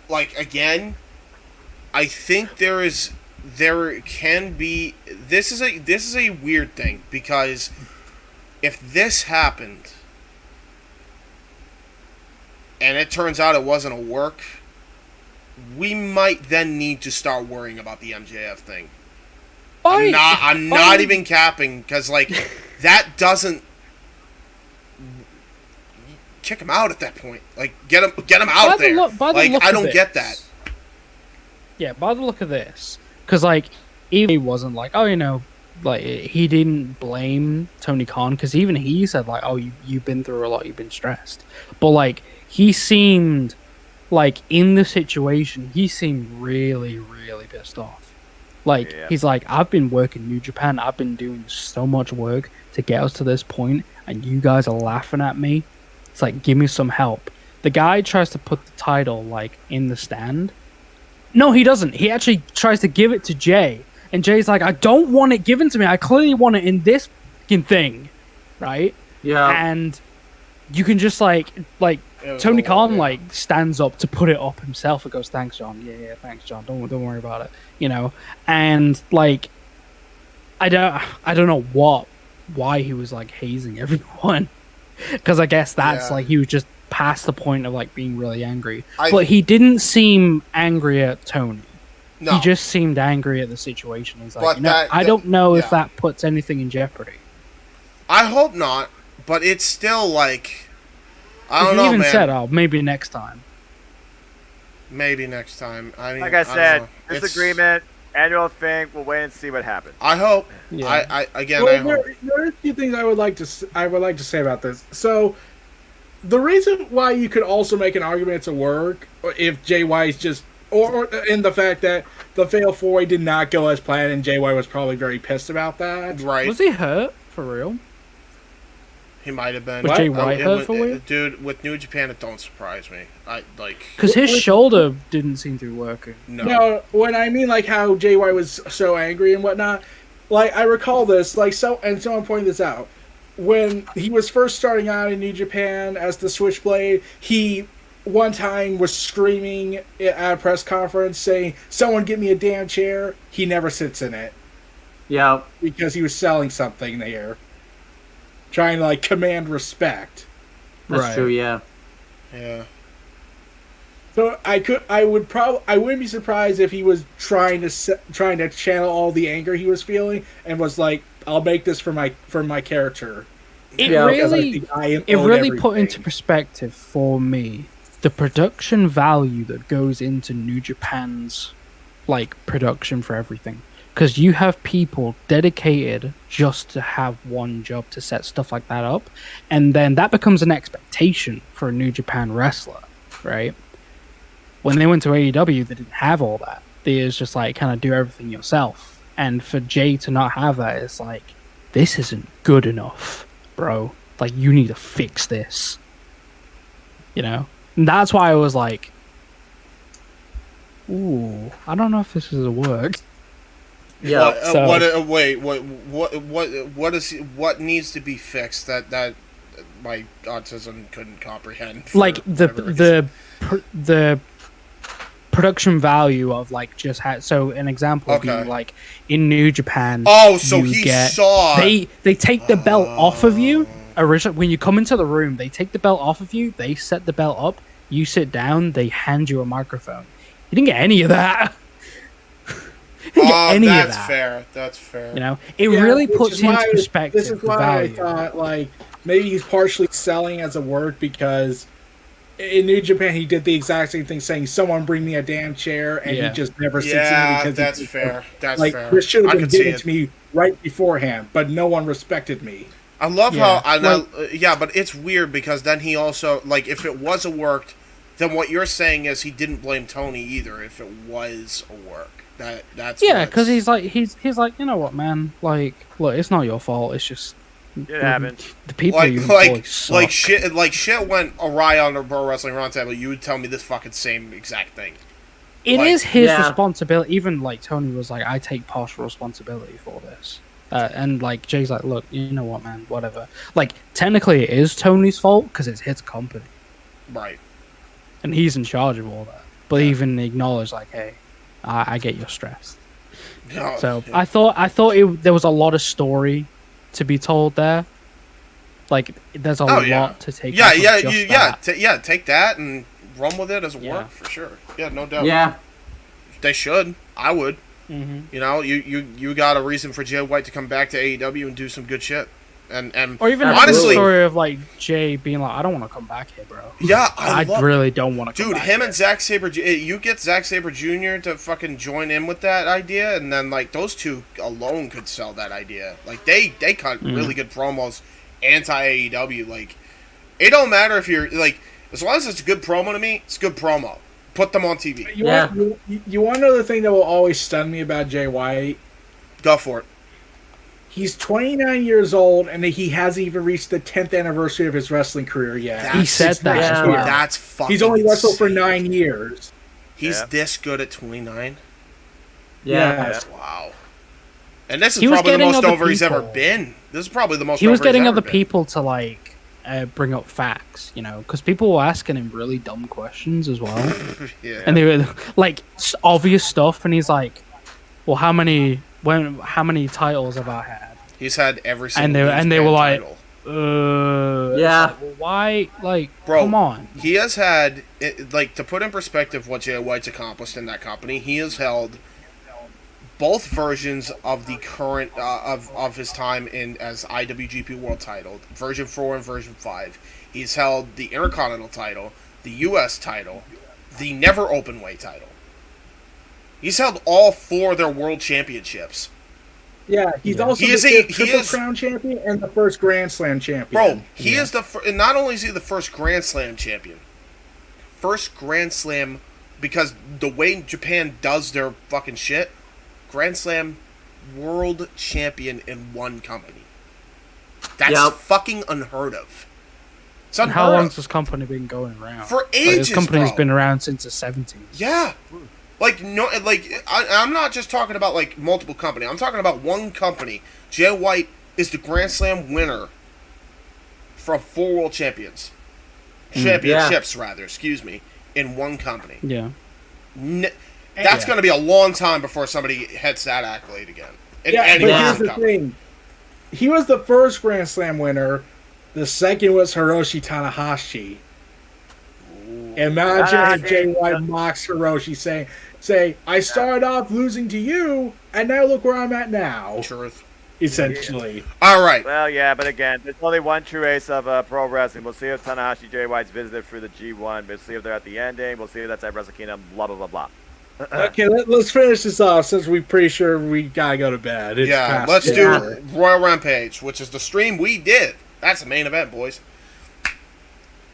S2: Like, again, I think there can be... This is a weird thing, because if this happened... and it turns out it wasn't a work, we might then need to start worrying about the MJF thing. I'm not even capping, because, like, that doesn't... Kick him out at that point. Like, get him out there. Like, I don't get that.
S7: Yeah, by the look of this. Because, like, even he wasn't like, oh, like he didn't blame Tony Khan, because even he said like, oh, you've been through a lot, you've been stressed, but like he seemed like in the situation, he seemed really, really pissed off. Like he's like, I've been working New Japan, I've been doing so much work to get us to this point, and you guys are laughing at me. It's like, give me some help. The guy tries to put the title like in the stand. No, he doesn't. He actually tries to give it to Jay. And Jay's like, I don't want it given to me. I clearly want it in this fucking thing. Right?
S6: Yeah.
S7: And you can just like Tony Khan like stands up to put it up himself and goes, thanks, John. Yeah, thanks, John. Don't worry about it. And like I don't know why he was like hazing everyone. Because I guess that's like he was just past the point of like being really angry. But he didn't seem angry at Tony. No. He just seemed angry at the situation. He's like, I don't know if that puts anything in jeopardy.
S2: I hope not, but it's still like, I don't know, man. He even
S7: said, oh, maybe next time.
S2: Maybe next time. I mean,
S3: like I said, disagreement, annual thing. We'll wait and see what happens.
S2: I hope. Yeah. I hope.
S4: There are a few things I would like to say about this. So, the reason why you could also make an argument to work if JY is just, or in the fact that the Fatal 4-Way did not go as planned, and JY was probably very pissed about that.
S2: Right?
S7: Was he hurt for real?
S2: He might have been.
S7: Was JY hurt for real?
S2: Dude, with New Japan, it don't surprise me.
S7: Because his shoulder didn't seem to be working.
S4: No, when I mean like how JY was so angry and whatnot, like I recall this, like and someone pointed this out. When he was first starting out in New Japan as the Switchblade, he one time was screaming at a press conference saying, "Someone get me a damn chair." He never sits in it.
S6: Yeah.
S4: Because he was selling something there. Trying to like command respect.
S6: That's true, yeah.
S2: Yeah.
S4: So I wouldn't be surprised if he was trying to channel all the anger he was feeling and was like, I'll make this for my character.
S7: It really put into perspective for me the production value that goes into New Japan's like production for everything. Because you have people dedicated just to have one job to set stuff like that up, and then that becomes an expectation for a New Japan wrestler, right? When they went to AEW, they didn't have all that. They was just like kind of do everything yourself. And for Jay to not have that, it's like, this isn't good enough, bro. Like, you need to fix this. And that's why I was like, ooh, I don't know if this is a work.
S2: Yeah. What needs to be fixed that my autism couldn't comprehend?
S7: Like the production value of like just so an example would be like in New Japan.
S2: Oh, so saw
S7: they take the belt off of you originally when you come into the room. They take the belt off of you. They set the belt up. You sit down. They hand you a microphone. You didn't get any of that.
S2: That's fair. That's fair.
S7: It really puts into perspective.
S4: This is why I thought like maybe he's partially selling as a work because in New Japan he did the exact same thing, saying "Someone bring me a damn chair," and he just never sits in it because
S2: that's fair. That's
S4: like,
S2: fair.
S4: This should have been given to me right beforehand, but no one respected me.
S2: I love how but it's weird because then he also like if it was a work, then what you're saying is he didn't blame Tony either. If it was a work. That's
S7: because he's like you know what, man, like look, it's not your fault, it's just
S3: it happens.
S7: The people suck.
S2: shit went awry on the Pro Wrestling Roundtable. You would tell me this fucking same exact thing.
S7: It is his responsibility. Even like Tony was like, I take partial responsibility for this, and like Jay's like, look, you know what, man, whatever. Like technically it is Tony's fault because it's his company,
S2: right?
S7: And he's in charge of all that. But even acknowledge like, hey, I get you're stressed. I thought there was a lot of story to be told there. Like there's a lot to take.
S2: Take that and run with it as a work for sure. Yeah, no doubt.
S6: Yeah,
S2: they should. I would. Mm-hmm. You got a reason for Jay White to come back to AEW and do some good shit. And
S7: Or even
S2: honestly,
S7: the story of like Jay being like, I don't want to come back here, bro.
S2: Yeah,
S7: I really don't want to come
S2: dude,
S7: back
S2: him
S7: here.
S2: and Zack Sabre, you get Zack Sabre Jr. to fucking join in with that idea, and then like those two alone could sell that idea. Like they cut really good promos anti AEW. Like it don't matter if you're like, as long as it's a good promo to me, it's a good promo. Put them on TV.
S4: You want to know the thing that will always stun me about Jay White?
S2: Go for it.
S4: He's 29 years old, and he hasn't even reached the 10th anniversary of his wrestling career yet.
S7: He said that.
S4: Yeah.
S2: That's fucking
S4: He's only wrestled for
S2: insane.
S4: 9 years.
S2: He's this good at 29?
S4: Yeah.
S2: Wow. And this is
S7: He was
S2: probably the
S7: getting
S2: most
S7: other
S2: over he's ever
S7: people.
S2: been. This is probably the most
S7: He was
S2: over he's
S7: getting
S2: ever
S7: other
S2: been.
S7: people to like bring up facts, you know, because people were asking him really dumb questions as well.
S2: Yeah.
S7: And they were like obvious stuff, and he's like, "Well, how many titles have I had?"
S2: He's had every single
S7: And they were like,
S2: title.
S7: yeah. Like, well, why? Like,
S2: Bro,
S7: come on.
S2: He has had, like, to put in perspective what Jay White's accomplished in that company, he has held both versions of the current, of his time in as IWGP World title, version 4 and version 5. He's held the Intercontinental title, the US title, the Never Openweight title. He's held all 4 of their world championships.
S4: Yeah, he's also the Triple Crown champion and the first Grand Slam champion.
S2: Bro, he is and not only is he the first Grand Slam champion, first Grand Slam, because the way Japan does their fucking shit, Grand Slam world champion in one company. That's fucking unheard of. It's
S7: And
S2: unheard
S7: how
S2: of.
S7: long's this company been going around?
S2: For
S7: Like,
S2: ages,
S7: this company's
S2: bro.
S7: been around since the 70s.
S2: Yeah. Like, no, like, I'm not just talking about, like, multiple companies. I'm talking about one company. Jay White is the Grand Slam winner from 4 world championships, rather, excuse me, in one company.
S7: Yeah.
S2: That's going to be a long time before somebody hits that accolade again. In any
S4: but here's the
S2: company.
S4: thing. He was the first Grand Slam winner. The second was Hiroshi Tanahashi. Imagine if Jay White mocks Hiroshi say, I started off losing to you, and now look where I'm at now.
S2: Truth.
S4: Essentially.
S2: All right.
S3: Well, yeah, but again, there's only one true ace of pro wrestling. We'll see if Tanahashi Jay White's visited through the G1. We'll see if they're at the ending. We'll see if that's at Wrestle Kingdom. Blah blah blah blah.
S4: Okay, let's finish this off since we're pretty sure we gotta go to bed. It's
S2: Yeah,
S4: past
S2: let's
S4: the
S2: do
S4: hour.
S2: Royal Rampage, which is the stream we did. That's the main event, boys.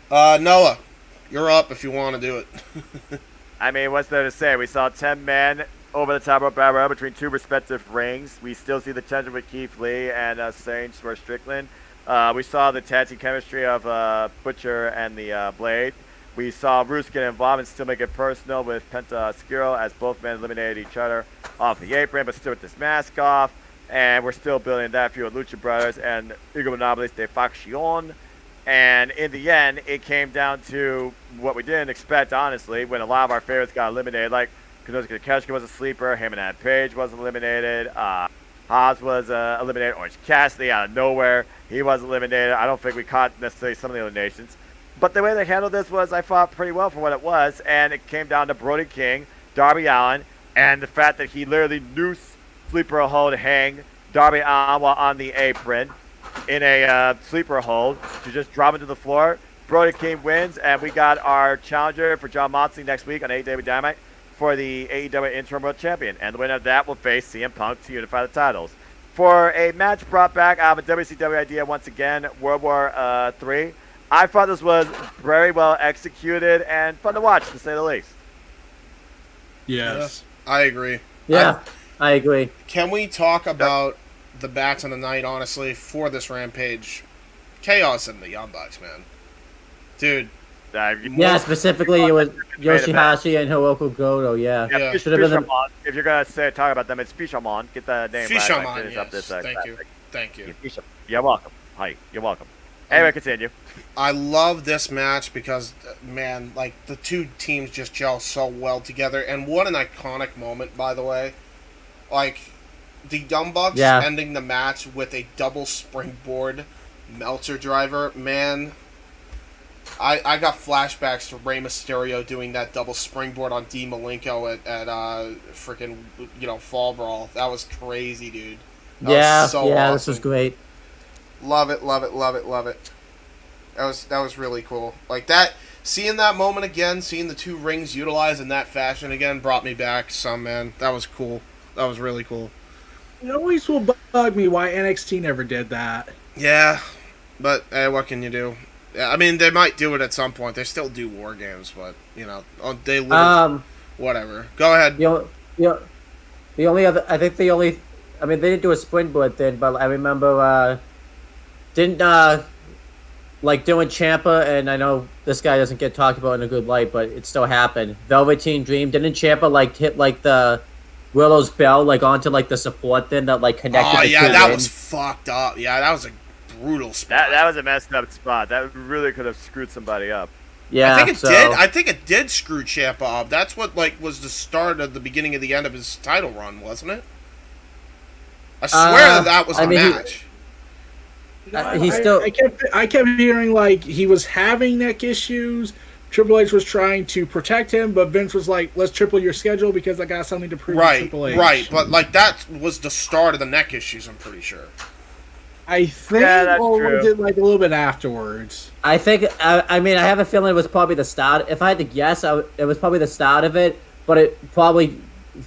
S2: Noah, you're up if you want to do it.
S3: I mean, what's there to say? We saw 10 men over the top rope battle between 2 respective rings. We still see the tension with Keith Lee and Sage for Strickland. We saw the tag team chemistry of Butcher and the Blade. We saw Bruce get involved and still make it personal with Penta Skiro as both men eliminated each other off the apron, but still with this mask off. And we're still building that feud with Lucha Brothers and Ego Monopolis de Faction. And in the end, it came down to what we didn't expect, honestly, when a lot of our favorites got eliminated. Like, Kazuchika Takeshita was a sleeper, him and Adam Page was eliminated, Haas was eliminated, Orange Cassidy out of nowhere, he was eliminated. I don't think we caught necessarily some of the eliminations. But the way they handled this was, I thought, pretty well for what it was, and it came down to Brody King, Darby Allin, and the fact that he literally noose sleeper hold hang Darby Allin while on the apron in a sleeper hold to just drop him to the floor. Brody King wins, and we got our challenger for John Moxley next week on ATW Dynamite for the AEW Interim World Champion. And the winner of that will face CM Punk to unify the titles. For a match brought back out of a WCW idea once again, World War III, I thought this was very well executed and fun to watch, to say the least.
S4: Yes.
S2: I agree.
S6: Yeah, I agree.
S2: Can we talk about the bats on the night, honestly, for this Rampage? Chaos and the Young Bucks, man. Dude.
S6: Yeah, specifically it was Yoshihashi and Hiroko Goto, yeah. Should have been
S3: If you're going to talk about them, it's Fishamon. Get the name
S2: Fishamon,
S3: right. Finish up
S2: yes.
S3: this,
S2: Thank you.
S3: You're welcome. Hi, you're welcome. Anyway, continue.
S2: I love this match because, man, like, the two teams just gel so well together. And what an iconic moment, by the way. Like, the Young Bucks ending the match with a double springboard Meltzer driver. Man, I got flashbacks to Rey Mysterio doing that double springboard on Dean Malenko at freaking, Fall Brawl. That was crazy, dude. That was so awesome.
S6: This was great.
S2: Love it, love it, love it, love it. That was really cool. Like that, seeing that moment again, seeing the two rings utilized in that fashion again, brought me back some, man. That was cool. That was really cool.
S4: It always will bug me why NXT never did that.
S2: Yeah, but hey, what can you do? Yeah, I mean, they might do it at some point. They still do war games, but you know, they literally, whatever. Go ahead.
S6: The only other, I mean, they didn't do a springboard thing, but I remember, like doing Ciampa, and I know this guy doesn't get talked about in a good light, but it still happened. Velveteen Dream, didn't Ciampa like hit like the Willow's bell like onto like the support thing that like connected?
S2: Oh
S6: the
S2: yeah,
S6: two
S2: that
S6: rings?
S2: was fucked up. Yeah, that was a brutal spot.
S3: That was a messed up spot. That really could have screwed somebody up.
S6: Yeah,
S2: I think it did. I think it did screw Ciampa up. That's what like was the start of the beginning of the end of his title run, wasn't it? I swear that was the match.
S4: I kept hearing like he was having neck issues. Triple H was trying to protect him, but Vince was like, "Let's triple your schedule because I got something to prove to Triple H."
S2: Right, but like that was the start of the neck issues. I'm pretty sure.
S4: I think, or did like a little bit afterwards.
S6: I think. I mean, I have a feeling it was probably the start. If I had to guess, it was probably the start of it. But it probably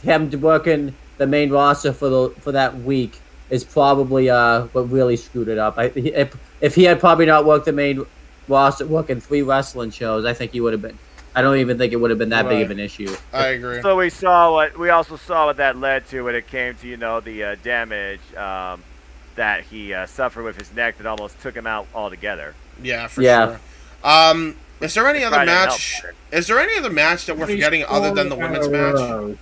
S6: him working the main roster for that week is probably what really screwed it up. If he had probably not worked the main roster, working 3 wrestling shows, I think he would have been. I don't even think it would have been that big of an issue.
S2: I agree.
S3: So we also saw what that led to when it came to the damage that he suffered with his neck that almost took him out altogether.
S2: Yeah, for sure. Is there any other match? Is there any other match that we're forgetting other than the women's match?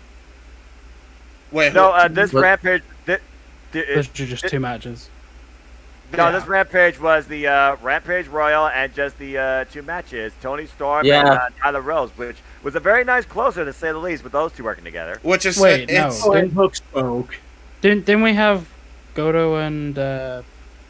S2: Wait,
S3: no. This Rampage.
S7: Those are just 2 matches.
S3: No, this Rampage was the Rampage Royal and just the 2 matches. Tony Storm and Tyler Rose, which was a very nice closer to say the least with those 2 working together.
S2: Which is
S4: Hook spoke.
S7: Didn't we have Goto and?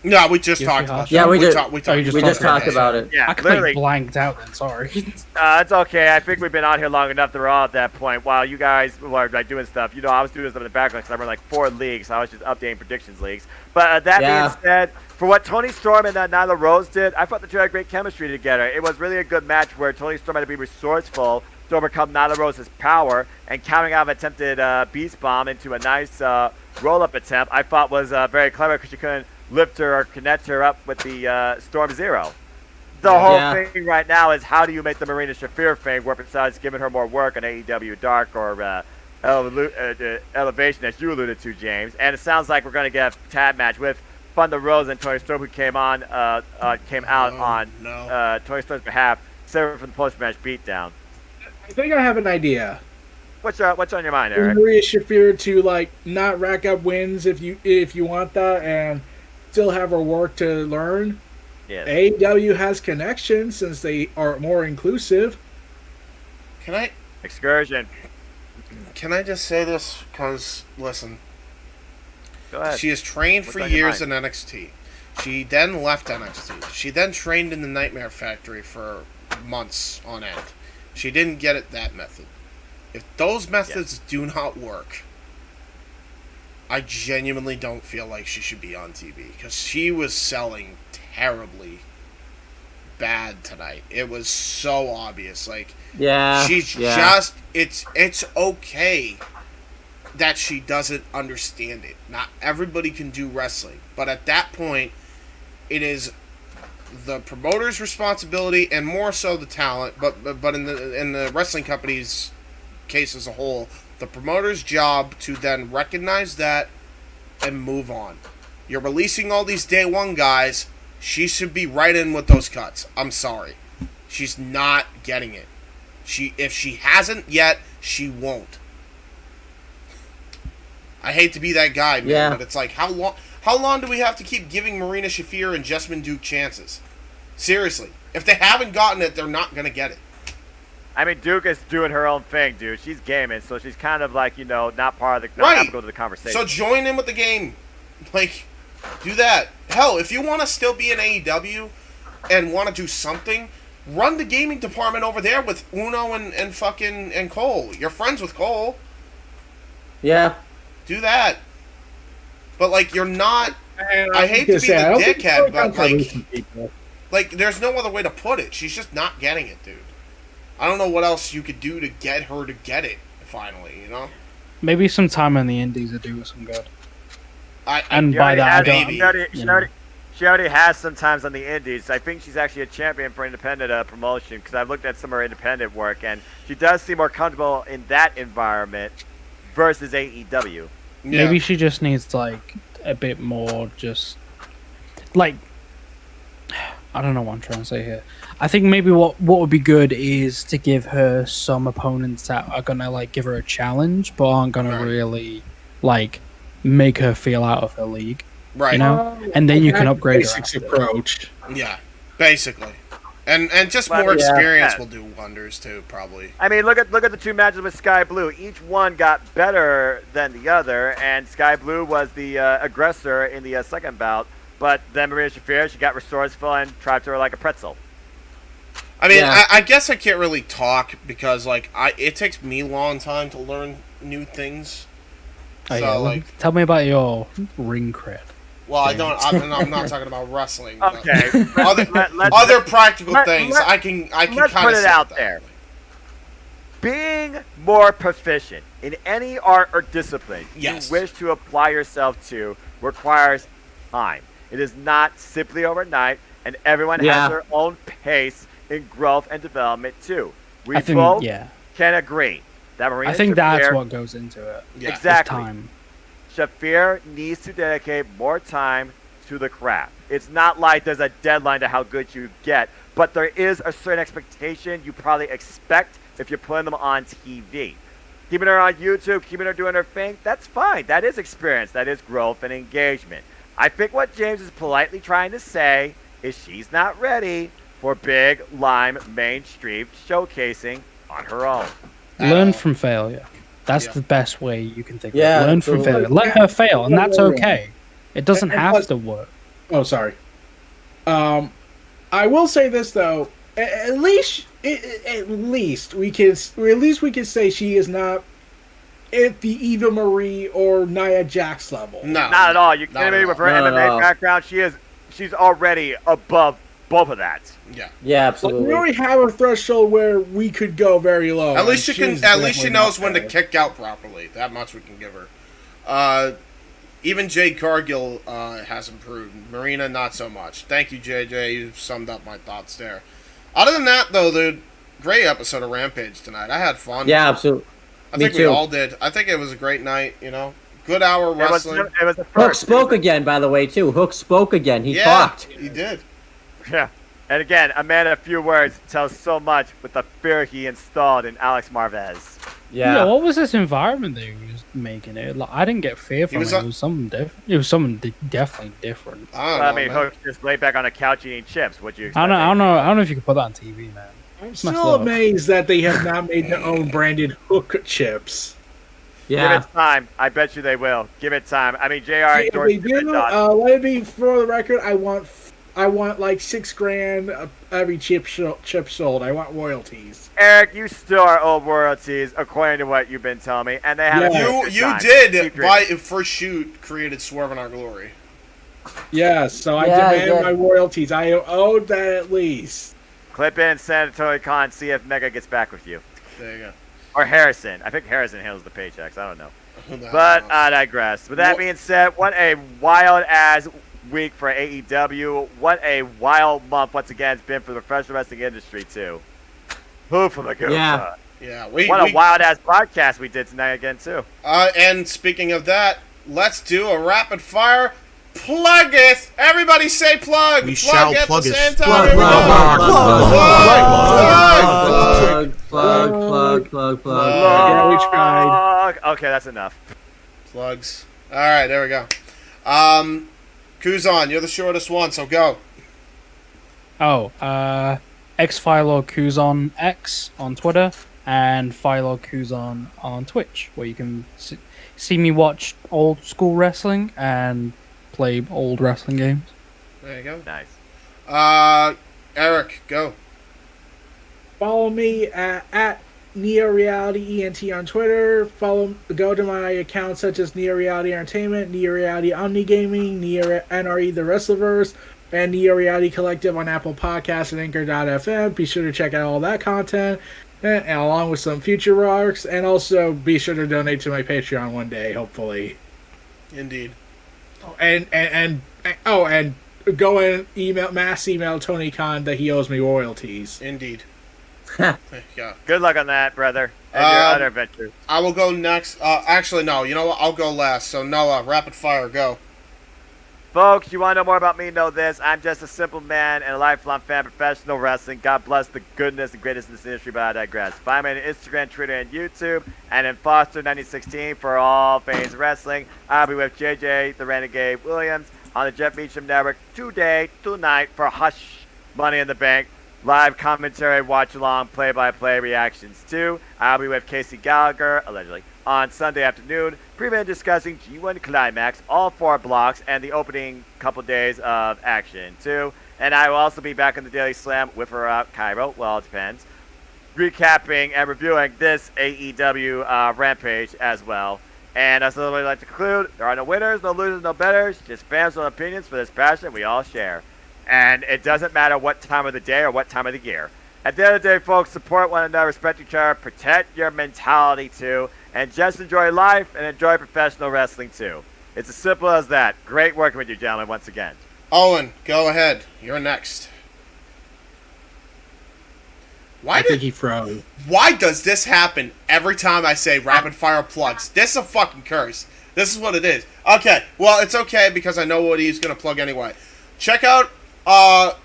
S2: No, we just talked about it.
S6: Yeah, we just
S7: talked
S6: about it.
S3: Yeah,
S7: I completely blanked out then, sorry.
S3: It's okay. I think we've been on here long enough. They're all at that point. While you guys were like doing stuff, I was doing stuff in the background because I run like 4 leagues. So I was just updating predictions leagues. But that being said, for what Tony Storm and Nyla Rose did, I thought the 2 had great chemistry together. It was really a good match where Tony Storm had to be resourceful to overcome Nyla Rose's power, and countering out an attempted Beast Bomb into a nice roll-up attempt, I thought was very clever because she couldn't lift her or connect her up with the Storm Zero. The whole thing right now is how do you make the Marina Shafir thing work besides giving her more work on AEW Dark or Elevation, as you alluded to, James. And it sounds like we're going to get a tag match with Thunder Rose and Tony Storm, who came out on Tony Storm's behalf, serving for the post-match beatdown.
S4: I think I have an idea.
S3: What's on your mind, Eric?
S4: Maria Shafir to like not rack up wins if you want that and still have her work to learn.
S3: Yes.
S4: AEW has connections since they are more inclusive.
S3: Excursion.
S2: Can I just say this? Because listen,
S3: go ahead.
S2: She has trained for years in NXT. She then left NXT. She then trained in the Nightmare Factory for months on end. She didn't get it that method. If those methods do not work, I genuinely don't feel like she should be on TV because she was selling terribly bad tonight. It was so obvious. Like, just it's okay that she doesn't understand it. Not everybody can do wrestling, but at that point, it is the promoter's responsibility and more so the talent. But in the wrestling company's case as a whole, the promoter's job to then recognize that and move on. You're releasing all these day one guys. She should be right in with those cuts. I'm sorry. She's not getting it. If she hasn't yet, she won't. I hate to be that guy, man, but it's like, how long do we have to keep giving Marina Shafir and Jessamine Duke chances? Seriously. If they haven't gotten it, they're not going to get it.
S3: I mean, Duke is doing her own thing, dude. She's gaming, so she's kind of like, not part of the, not go to the conversation.
S2: So join in with the game. Like, do that. Hell, if you want to still be in AEW and want to do something, run the gaming department over there with Uno and Cole. You're friends with Cole.
S6: Yeah.
S2: Do that. But, like, you're not I hate to be the dickhead, but like, there's no other way to put it. She's just not getting it, dude. I don't know what else you could do to get her to get it finally. You know?
S7: Maybe some time in the Indies would do us some good.
S3: She already has some times on the Indies. I think she's actually a champion for independent promotion because I've looked at some of her independent work, and she does seem more comfortable in that environment versus AEW.
S7: Maybe she just needs like a bit more, just like I don't know what I'm trying to say here. I think maybe what would be good is to give her some opponents that are gonna like give her a challenge, but aren't gonna really like make her feel out of her league.
S2: Right.
S7: You know? And then you can upgrade her.
S4: Basics approach.
S2: Yeah, basically. And just more experience will do wonders too, probably.
S3: I mean, look at the two matches with Sky Blue. Each one got better than the other, and Sky Blue was the aggressor in the second bout. But then Marina Shafir, she got resourceful and tried to her like a pretzel.
S2: I mean, I guess I can't really talk because like it takes me a long time to learn new things.
S7: Oh,
S2: so like,
S7: tell me about your ring cred.
S2: Well, I don't. I'm not talking about wrestling.
S3: Okay.
S2: Other practical things. I can kind of
S3: put it out there. Being more proficient in any art or discipline you wish to apply yourself to requires time. It is not simply overnight, and everyone has their own pace in growth and development too. We both can agree that Marina
S7: I think
S3: Shafir,
S7: that's what goes into it.
S3: Exactly.
S7: Time.
S3: Shafir needs to dedicate more time to the craft. It's not like there's a deadline to how good you get, but there is a certain expectation you probably expect if you're putting them on TV. Keeping her on YouTube, keeping her doing her thing, that's fine. That is experience. That is growth and engagement. I think what James is politely trying to say is she's not ready for big, lime, mainstream showcasing on her own.
S7: Learn from failure. That's the best way you can think of it.
S6: Yeah,
S7: Learn from failure. Let her fail, and that's okay. It doesn't have to work.
S4: Oh, sorry. I will say this though. At least we can say she is not at the Eva Marie or Nia Jax level.
S3: No, not at all. You can't with her MMA background. She's already above both of that.
S6: Yeah, absolutely.
S4: We already have a threshold where we could go very low.
S2: At least she knows when to kick out properly. That much we can give her. Even Jade Cargill has improved. Marina, not so much. Thank you, JJ. You summed up my thoughts there. Other than that, though, the great episode of Rampage tonight. I had fun.
S6: Yeah, absolutely.
S2: I think we all did. I think it was a great night. You know, good hour wrestling.
S3: It was the first.
S6: Hook spoke again, by the way, too. Hook spoke again. He talked.
S2: He did.
S3: Yeah. And again, a man of few words tells so much with the fear he installed in Alex Marvez.
S7: Yeah. What was this environment that he was making? It like, I didn't get fear from it. It was something different. It was something definitely different.
S3: I mean, Hook just laid back on a couch eating chips. What'd you expect?
S7: I don't know if you could put that on TV, man.
S4: I'm still amazed that they have not made their own branded Hook chips.
S3: Yeah. Give it time. I bet you they will. Give it time. I mean, JR endorsed
S4: they do. Let me, for the record, I want like $6,000 every chip sold. I want royalties.
S3: Eric, you still are owed royalties, according to what you've been telling me, and they have.
S2: You did by first shoot created Swerve in Our Glory.
S4: Yes, so I demand my royalties. I owed that at least.
S3: Clip in San Antonio Con, see if Mega gets back with you.
S2: There you go.
S3: Or Harrison. I think Harrison handles the paychecks. I don't know. But I digress. With that being said, what a wild-ass week for AEW. What a wild month, once again, it's been for the professional wrestling industry, too. Who for the good?
S2: Yeah.
S3: What a wild-ass podcast we did tonight again, too.
S2: And speaking of that, let's do a rapid-fire plug it. Everybody say plug.
S14: We shall plug it.
S6: Plug.
S4: Yeah, we tried.
S3: Okay, that's enough.
S2: Plugs. All right, there we go. Kuzon, you're the shortest one, so go.
S7: X-Philo Kuzon X on Twitter and Philo Kuzon on Twitch, where you can see me watch old school wrestling and play old wrestling games.
S2: There you go.
S3: Nice.
S2: Eric, go.
S4: Follow me at Neo Reality ENT on Twitter. Go to my accounts such as Neo Reality Entertainment, Neo Reality Omni Gaming, Neo NRE The Wrestleverse, and Neo Reality Collective on Apple Podcasts and Anchor.fm. Be sure to check out all that content, and along with some future works, and also be sure to donate to my Patreon one day, hopefully.
S2: Indeed.
S4: And go and mass email Tony Khan that he owes me royalties.
S2: Indeed. Yeah.
S3: Good luck on that, brother. And your other adventures.
S2: I will go next. Actually, no. You know what? I'll go last. So, Noah, rapid fire, go.
S3: Folks, you want to know more about me? Know this. I'm just a simple man and a lifelong fan of professional wrestling. God bless the goodness and greatness in this industry, but I digress. Find me on Instagram, Twitter, and YouTube, and in Foster1916 for all things wrestling. I'll be with JJ, the Renegade Williams, on the Jeff Meacham Network tonight for Hush Money in the Bank. Live commentary, watch along, play-by-play reactions too. I'll be with Casey Gallagher, allegedly, on Sunday afternoon, previewing discussing G1 Climax, all 4 blocks, and the opening couple days of action too. And I will also be back in the Daily Slam with Caro, well, it depends, recapping and reviewing this AEW Rampage as well. And as I would like to conclude, there are no winners, no losers, no betters, just fans with opinions for this passion we all share. And it doesn't matter what time of the day or what time of the year. At the end of the day, folks, support one another, respect each other, protect your mentality too, and just enjoy life and enjoy professional wrestling too. It's as simple as that. Great working with you, gentlemen, once again.
S2: Owen, go ahead. You're next.
S4: I think he froze.
S2: Why does this happen every time I say rapid fire plugs? This is a fucking curse. This is what it is. Okay, well, it's okay because I know what he's going to plug anyway. Check out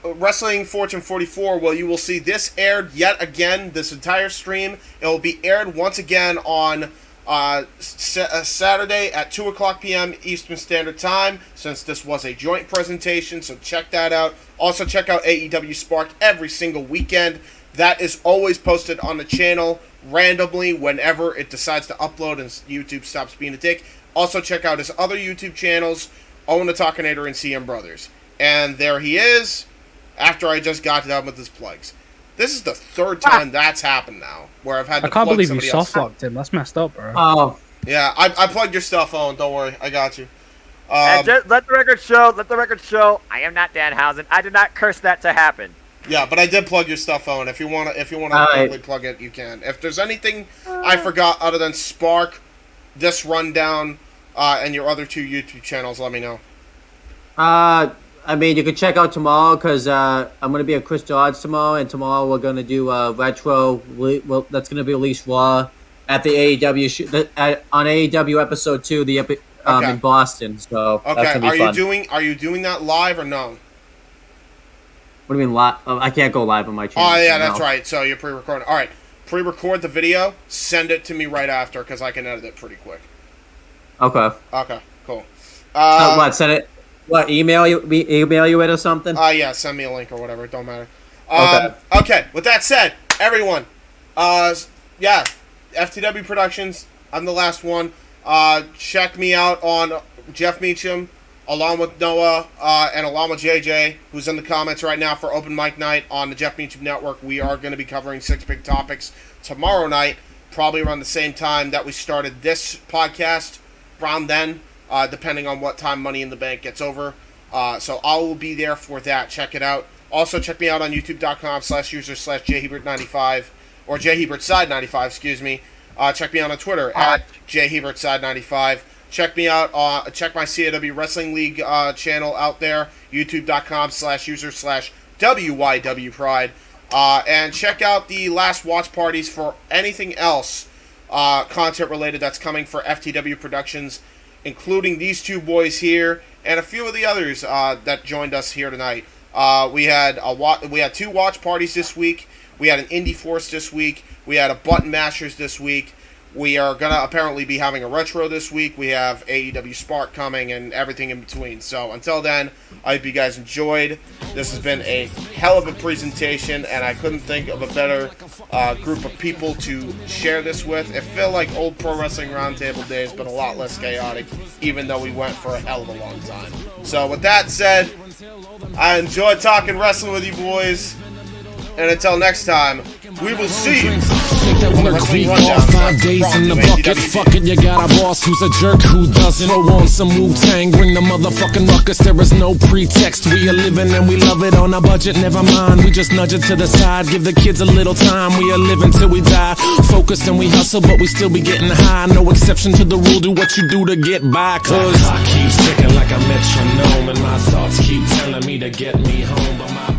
S2: Wrestling Fortune 44, well, you will see this aired yet again, this entire stream. It will be aired once again on Saturday at 2 o'clock p.m. Eastern Standard Time, since this was a joint presentation, so check that out. Also, check out AEW Spark every single weekend. That is always posted on the channel randomly whenever it decides to upload and YouTube stops being a dick. Also, check out his other YouTube channels, Owen the Talkinator and CM Brothers. And there he is, after I just got done with his plugs. This is the third time that's happened now, where I've had to plug somebody else.
S7: I can't believe you soft-locked him. That's messed up, bro.
S6: Oh.
S2: Yeah, I plugged your stuff, Owen. Don't worry. I got you.
S3: And just let the record show, I am not Danhausen. I did not curse that to happen.
S2: Yeah, but I did plug your stuff, Owen. If you want to totally plug it, you can. If there's anything I forgot other than Spark, this rundown, and your other 2 YouTube channels, let me know.
S6: I mean, you can check out tomorrow because I'm going to be at Chris Dodge tomorrow, and tomorrow we're going to do retro. Well, that's going to be released raw at the AEW on AEW episode 2, in Boston. So
S2: okay,
S6: that's gonna be fun.
S2: Are you doing that live or no?
S6: What do you mean live? I can't go live on my channel.
S2: Oh yeah, that's right. So you're pre-recording. All right, pre-record the video. Send it to me right after because I can edit it pretty quick.
S6: Okay.
S2: Okay. Cool.
S6: What? Send it. What, email you it or something?
S2: Yeah, send me a link or whatever. It don't matter. Okay, with that said, everyone, yeah, FTW Productions, I'm the last one. Check me out on Jeff Meacham, along with Noah, and along with JJ, who's in the comments right now for Open Mic Night on the Jeff Meacham Network. We are going to be covering 6 big topics tomorrow night, probably around the same time that we started this podcast, around then. Depending on what time Money in the Bank gets over. So I will be there for that. Check it out. Also, check me out on youtube.com/user/jhebert95 or jhebertside95, excuse me. Check me out on Twitter at jhebertside95. Check me out. Check my CAW Wrestling League channel out there, youtube.com/user/WYW Pride. And check out the last watch parties for anything else content related that's coming for FTW Productions, including these 2 boys here and a few of the others that joined us here tonight. We had 2 watch parties this week. We had an Indie Force this week. We had a Button Mashers this week. We are going to apparently be having a retro this week. We have AEW Spark coming and everything in between. So until then, I hope you guys enjoyed. This has been a hell of a presentation, and I couldn't think of a better group of people to share this with. It felt like old Pro Wrestling Roundtable days, but a lot less chaotic, even though we went for a hell of a long time. So with that said, I enjoyed talking wrestling with you boys. And until next time, we will see you.
S1: Work week off, 5 days in the bucket. Fuck it, you got a boss who's a jerk who doesn't. Throw on some Wu-Tang, bring the motherfucking ruckus. There is no pretext. We are living and we love it on a budget. Never mind, we just nudge it to the side. Give the kids a little time. We are living till we die. Focused and we hustle, but we still be getting high. No exception to the rule. Do what you do to get by. Cause I keep ticking like a metronome, and my thoughts keep telling me to get me home, but my